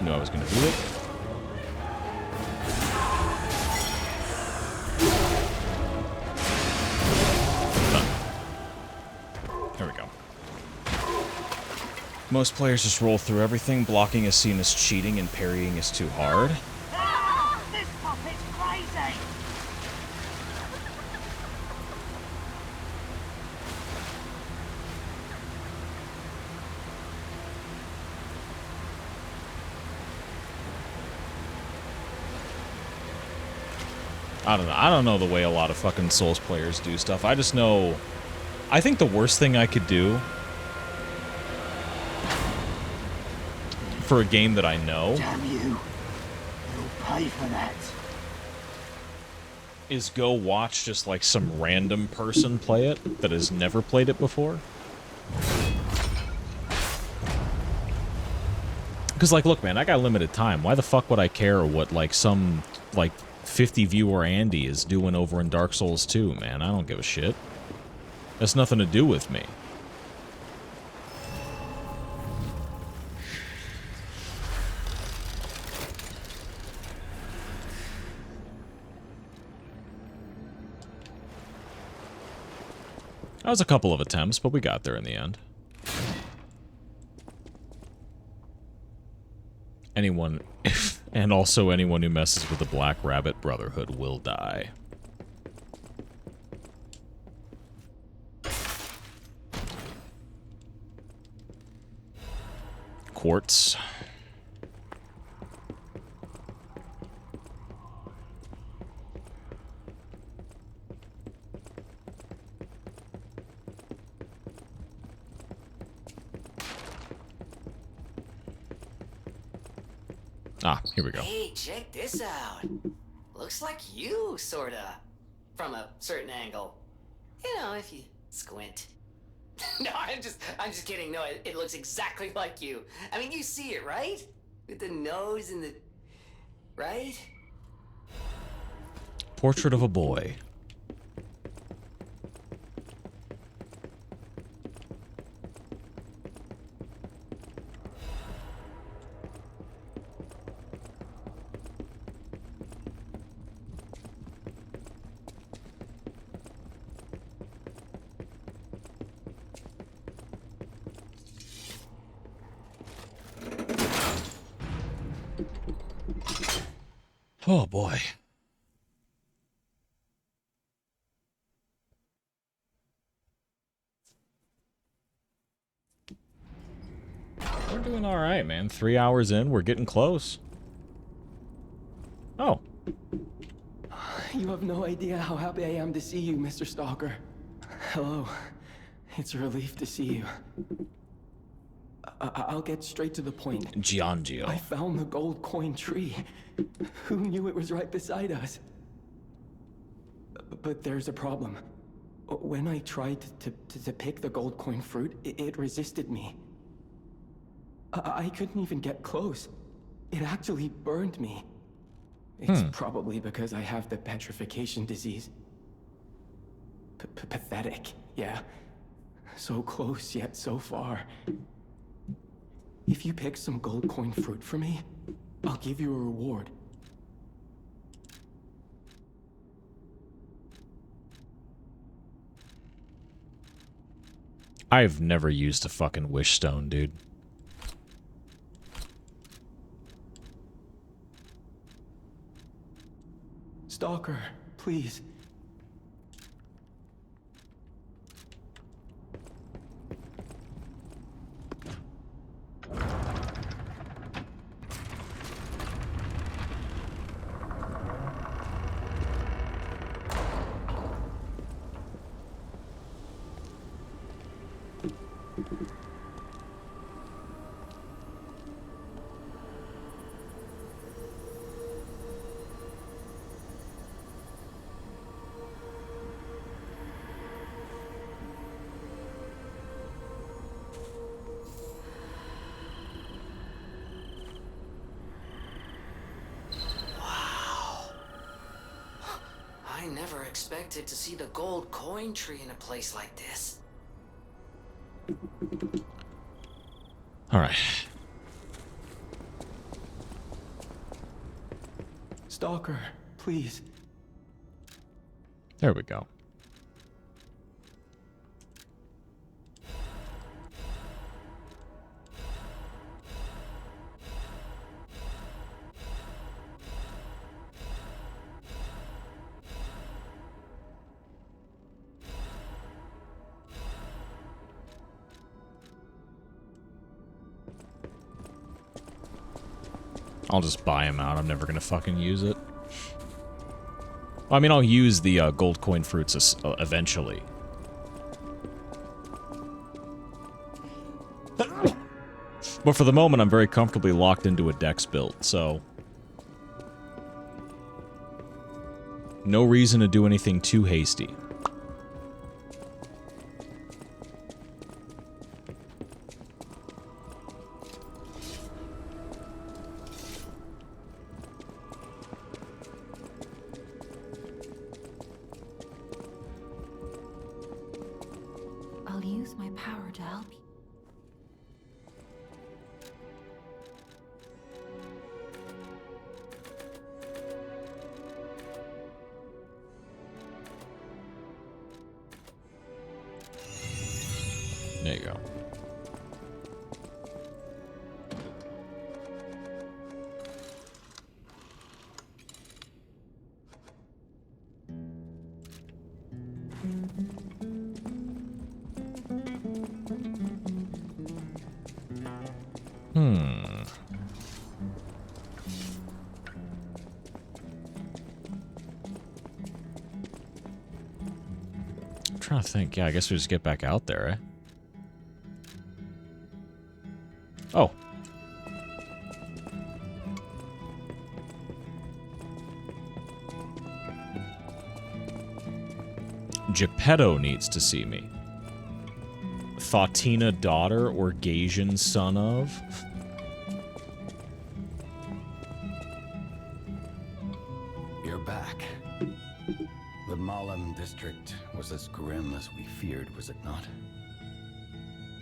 Knew I was going to do it. Done. There we go. Most players just roll through everything. Blocking is seen as cheating and parrying is too hard. This puppet's crazy! I don't know. I don't know the way a lot of fucking Souls players do stuff. I just know... I think the worst thing I could do for a game that I know Damn you. You'll pay for that. is go watch just like some random person play it that has never played it before. Because, like, look, man, I got limited time. Why the fuck would I care what, like, some, like, 50 viewer Andy is doing over in Dark Souls 2, man? I don't give a shit. That's nothing to do with me. That was a couple of attempts, but we got there in the end. Anyone, and also anyone who messes with the Black Rabbit Brotherhood will die. Quartz. Ah, here we go. Hey, check this out. Looks like you, sorta. From a certain angle. You know, if you squint. No, I'm just kidding. No, it looks exactly like you. I mean, you see it, right? With the nose and the... Right? Portrait of a boy. Oh boy. We're doing all right, man. 3 hours in, we're getting close. Oh. You have no idea how happy I am to see you, Mr. Stalker. Hello. It's a relief to see you. I'll get straight to the point. Giangio. I found the gold coin tree. Who knew it was right beside us? But there's a problem. When I tried to pick the gold coin fruit, it resisted me. I couldn't even get close. It actually burned me. It's probably because I have the petrification disease. Pathetic, yeah. So close, yet so far. If you pick some gold coin fruit for me, I'll give you a reward. I've never used a fucking wish stone, dude. Stalker, please. I never expected to see the gold coin tree in a place like this. All right. Stalker, please. There we go. I'll just buy him out. I'm never gonna fucking use it. I mean, I'll use the gold coin fruits eventually. But for the moment, I'm very comfortably locked into a dex build, so... no reason to do anything too hasty. I'll use my power to help you. There you go. I'm trying to think. Yeah, I guess we just get back out there, eh? Oh. Geppetto needs to see me. Thautina daughter or Gasian son of? You're back. The Malum district was as grim as we feared, was it not?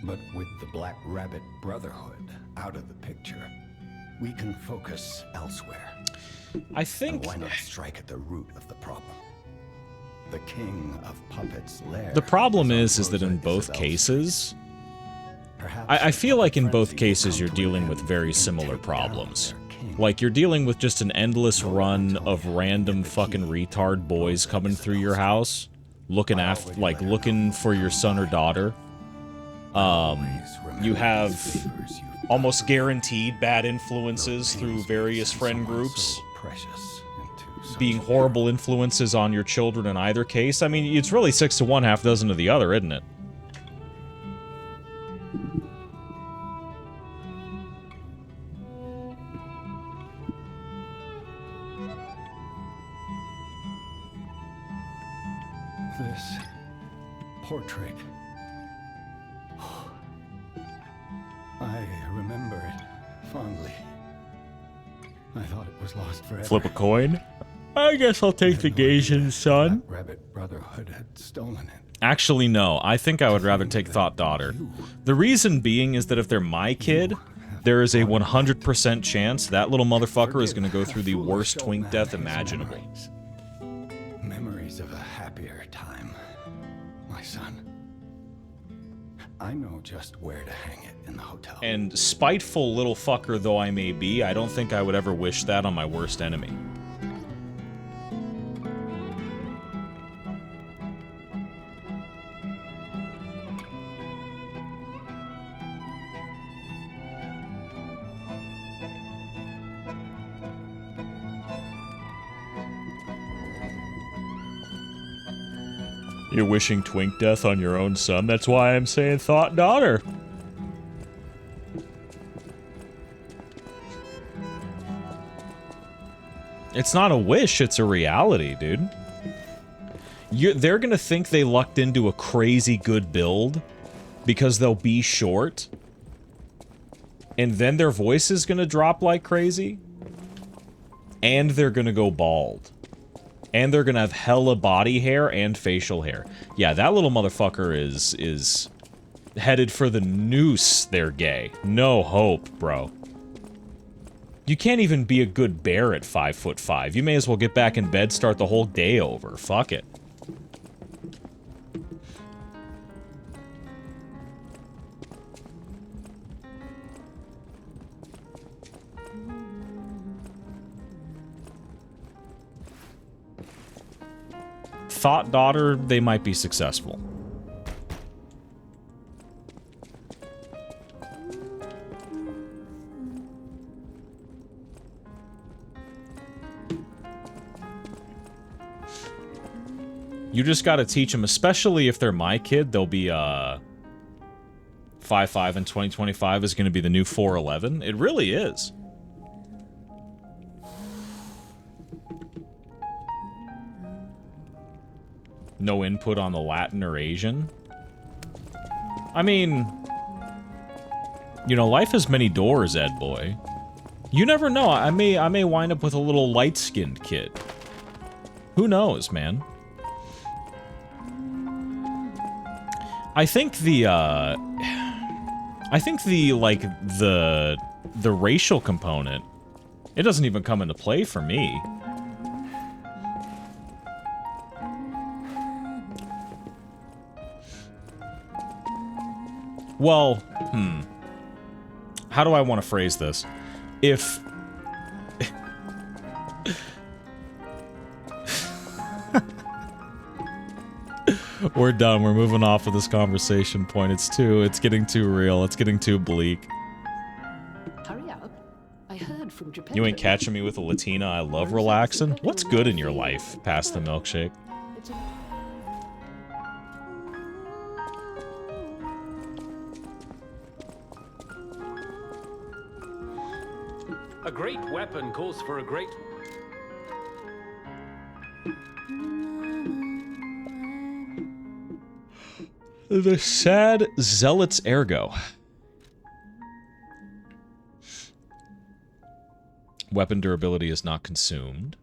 But with the Black Rabbit Brotherhood out of the picture, we can focus elsewhere. I think... And why not strike at the root of the problem? The King of Puppets' lair. The problem is that in both cases... I feel like in both cases you're dealing with very similar problems. Like, you're dealing with just an endless run of random fucking retard boys coming through your house, looking for your son or daughter. You have almost guaranteed bad influences through various friend groups, being horrible influences on your children in either case. I mean, it's really 6 to 1, half dozen to the other, isn't it? This portrait. I remember it fondly. I thought it was lost forever. Flip a coin? I guess I'll take the Gasian son. Black Rabbit Brotherhood had stolen it. Actually, no. I think I would rather take Thought Daughter. The reason being is that if they're my kid, there is a 100% chance that little motherfucker is going to go through the worst twink death imaginable. Memories of a happier time, my son. I know just where to hang it in the hotel. And spiteful little fucker though I may be, I don't think I would ever wish that on my worst enemy. You're wishing twink death on your own son? That's why I'm saying Thought Daughter. It's not a wish, it's a reality, dude. They're gonna think they lucked into a crazy good build because they'll be short. And then their voice is gonna drop like crazy. And they're gonna go bald. And they're gonna have hella body hair and facial hair. Yeah, that little motherfucker is headed for the noose. They're gay. No hope, bro. You can't even be a good bear at 5'5". You may as well get back in bed, start the whole day over. Fuck it. Thought Daughter, they might be successful. You just gotta teach them, especially if they're my kid, they'll be, 5'5", and 2025 is gonna be the new 4'11". It really is. No input on the Latin or Asian. I mean, you know, life has many doors, Ed boy. You never know. I may wind up with a little light-skinned kid. Who knows, man? I think the racial component, it doesn't even come into play for me. Well, how do I want to phrase this? If... We're done. We're moving off of this conversation point. It's getting too real. It's getting too bleak. Hurry up. I heard from Japan. You ain't catching me with a Latina. I love relaxing. What's good in your life past the milkshake? A great weapon calls for a great... The sad zealot's ergo. Weapon durability is not consumed.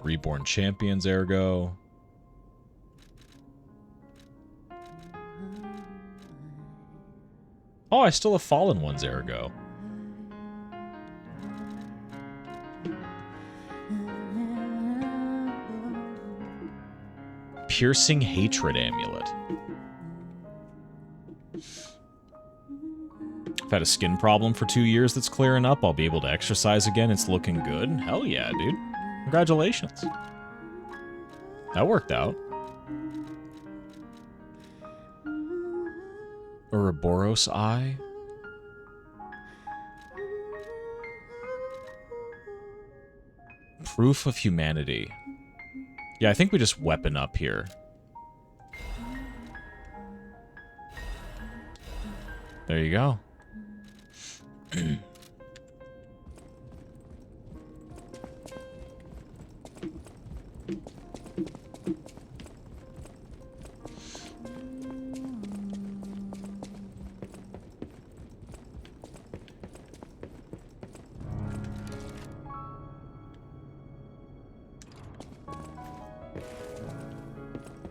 Reborn champions ergo. Oh, I still have fallen ones ergo. Piercing hatred amulet. I've had a skin problem for 2 years that's clearing up. I'll be able to exercise again. It's looking good. Hell yeah, dude. Congratulations. That worked out. Ouroboros Eye. Proof of humanity. Yeah, I think we just weapon up here. There you go.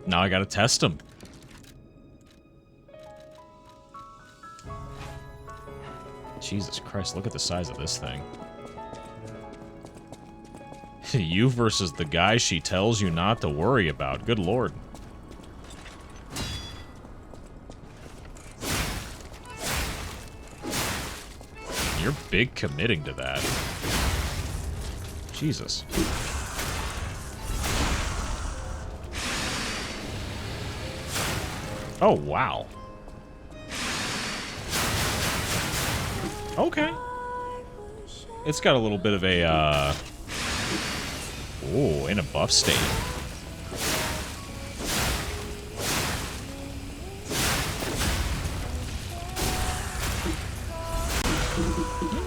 Now I gotta test them. Jesus Christ, look at the size of this thing. You versus the guy she tells you not to worry about. Good lord. You're big committing to that. Jesus. Oh, wow. Okay. It's got a little bit of a, oh, in a buff state.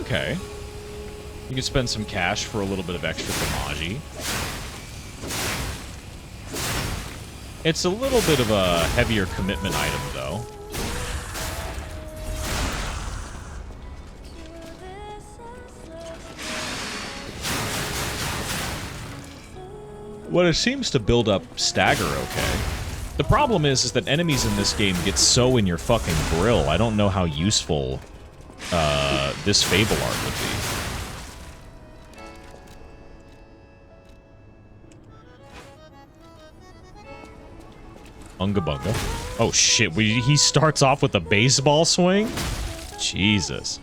Okay. You can spend some cash for a little bit of extra Kamaji. It's a little bit of a heavier commitment item, though. Well, it seems to build up stagger okay. The problem is that enemies in this game get so in your fucking grill, I don't know how useful this Fable art would be. Unga bunga. Oh shit, he starts off with a baseball swing? Jesus.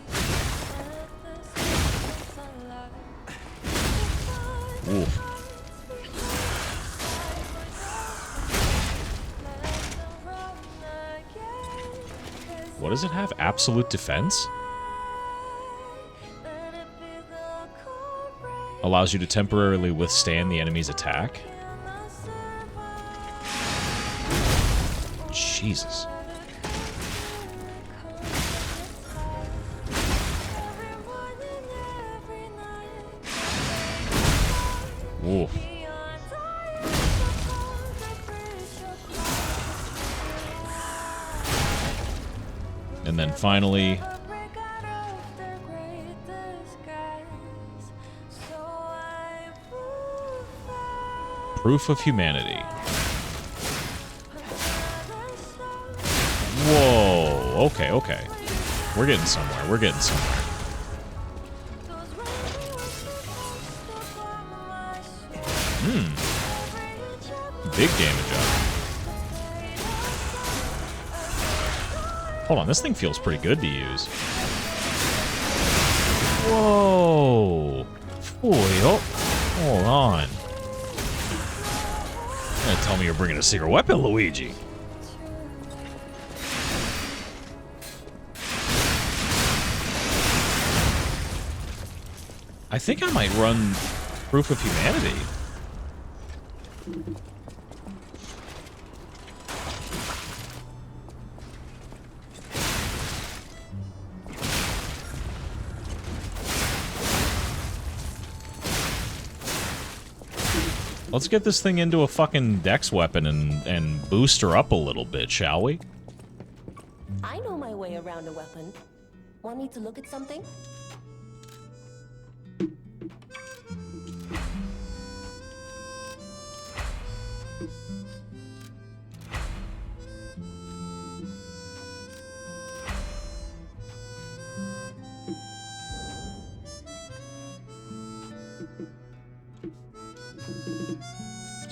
Oof. What does it have? Absolute defense? Allows you to temporarily withstand the enemy's attack? Jesus. Ooh. And then finally, proof of humanity. Whoa, okay, okay. We're getting somewhere, we're getting somewhere. Big damage up. Hold on, this thing feels pretty good to use. Whoa. Oh, hold on. You're gonna tell me you're bringing a secret weapon, Luigi. I think I might run Proof of Humanity. Let's get this thing into a fucking dex weapon and boost her up a little bit, shall we? I know my way around a weapon. Want me to look at something?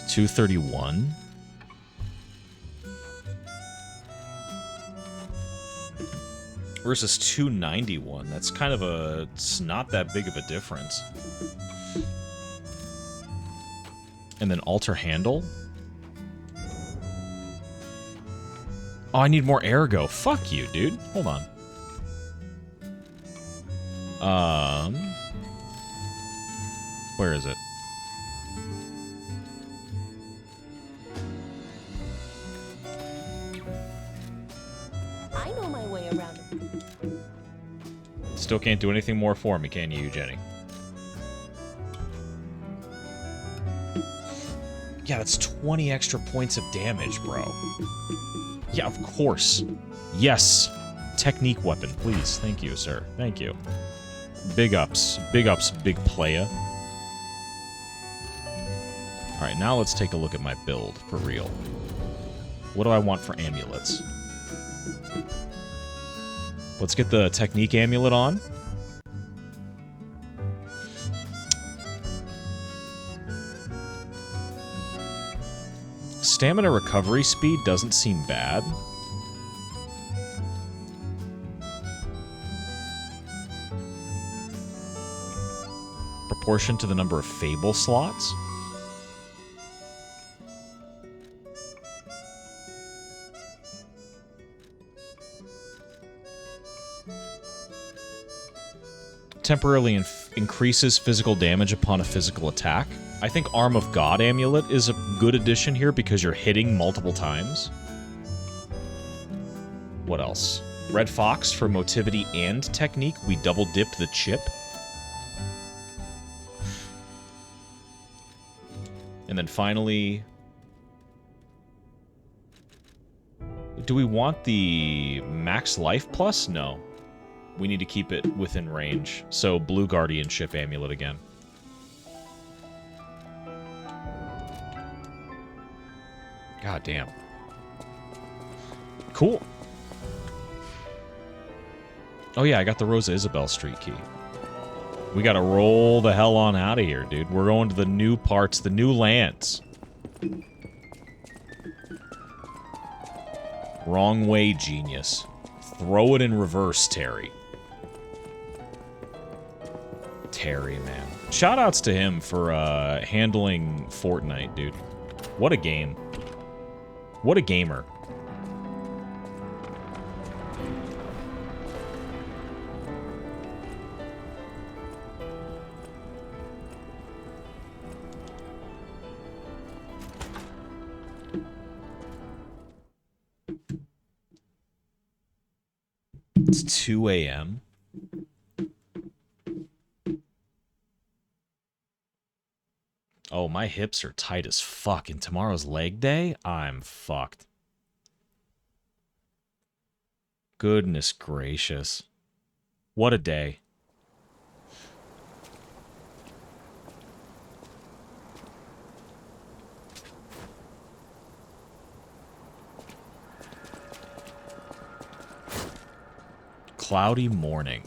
$231. versus 291. That's kind of a... It's not that big of a difference. And then alter handle. Oh, I need more ergo. Fuck you, dude. Hold on. Where is it? I know my way around. Still can't do anything more for me, can you, Jenny? Yeah, that's 20 extra points of damage, bro. Yeah, of course. Yes. Technique weapon, please. Thank you, sir. Thank you. Big ups. Big ups, big playa. Alright, now let's take a look at my build, for real. What do I want for amulets? Let's get the technique amulet on. Stamina recovery speed doesn't seem bad. Proportion to the number of fable slots. Temporarily increases physical damage upon a physical attack. I think Arm of God amulet is a good addition here because you're hitting multiple times. What else? Red Fox for motivity and technique. We double dipped the chip. And then finally... Do we want the max life plus? No. We need to keep it within range. So, Blue Guardianship amulet again. God damn. Cool. Oh yeah, I got the Rosa Isabel street key. We gotta roll the hell on out of here, dude. We're going to the new parts, the new lands. Wrong way, genius. Throw it in reverse, Terry. Terry, man. Shoutouts to him for handling Fortnite, dude. What a game. What a gamer. It's 2 a.m. Oh, my hips are tight as fuck. And tomorrow's leg day? I'm fucked. Goodness gracious. What a day. Cloudy morning.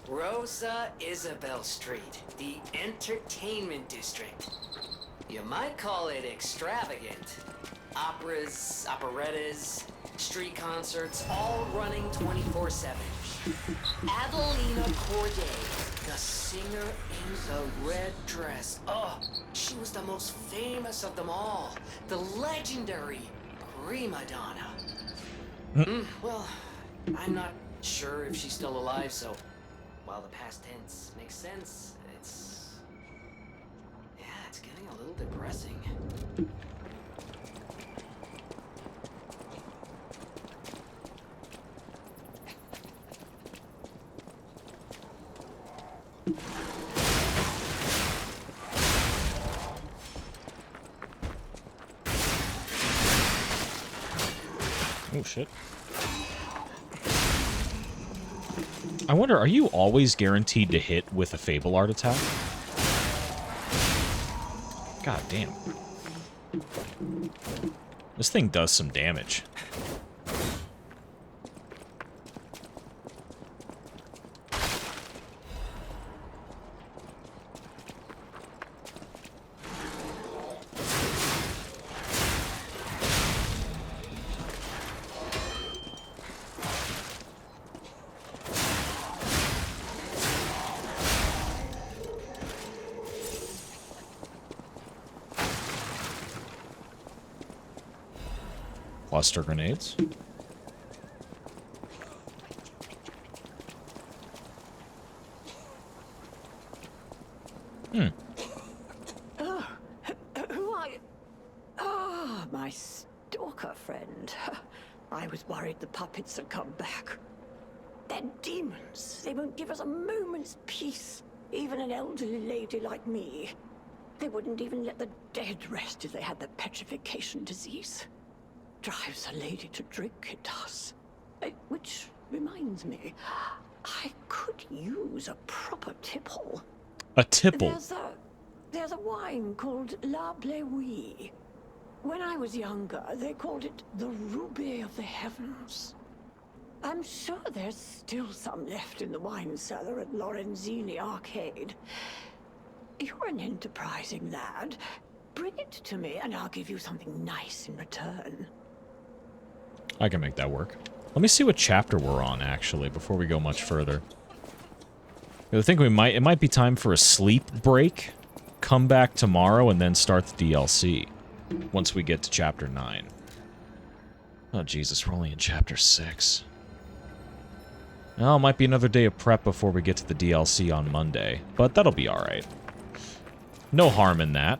Rosa Isabel Street, the entertainment district. You might call it extravagant. Operas, operettas, street concerts, all running 24/7. Adelina Corday, the singer in the red dress. Oh, she was the most famous of them all. The legendary prima donna. Well, I'm not sure if she's still alive, so while the past tense makes sense, it's getting a little depressing. Oh, shit. I wonder, are you always guaranteed to hit with a Fable Art attack? God damn. This thing does some damage. Cluster grenades. Hmm. Oh, who are you? Ah, my stalker friend. I was worried the puppets had come back. They're demons. They won't give us a moment's peace. Even an elderly lady like me. They wouldn't even let the dead rest if they had the petrification disease. Drives a lady to drink, it does. Which reminds me, I could use a proper tipple. A tipple? There's a wine called La Bleuie. When I was younger, they called it the Ruby of the Heavens. I'm sure there's still some left in the wine cellar at Lorenzini Arcade. You're an enterprising lad. Bring it to me and I'll give you something nice in return. I can make that work. Let me see what chapter we're on, actually, before we go much further. I think it might be time for a sleep break. Come back tomorrow and then start the DLC. Once we get to chapter 9. Oh, Jesus, we're only in chapter 6. Well, it might be another day of prep before we get to the DLC on Monday, but that'll be alright. No harm in that.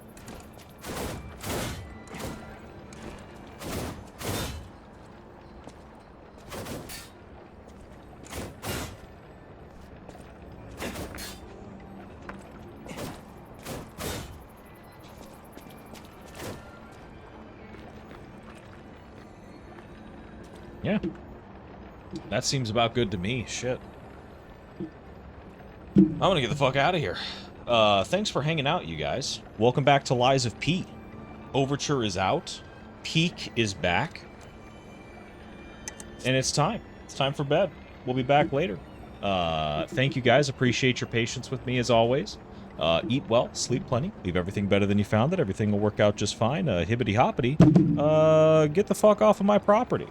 Yeah. That seems about good to me. Shit. I'm gonna get the fuck out of here. Thanks for hanging out, you guys. Welcome back to Lies of P. Overture is out. Peak is back. And it's time. It's time for bed. We'll be back later. Thank you guys. Appreciate your patience with me as always. Eat well, sleep plenty, leave everything better than you found it. Everything will work out just fine. Hibbity hoppity. Get the fuck off of my property.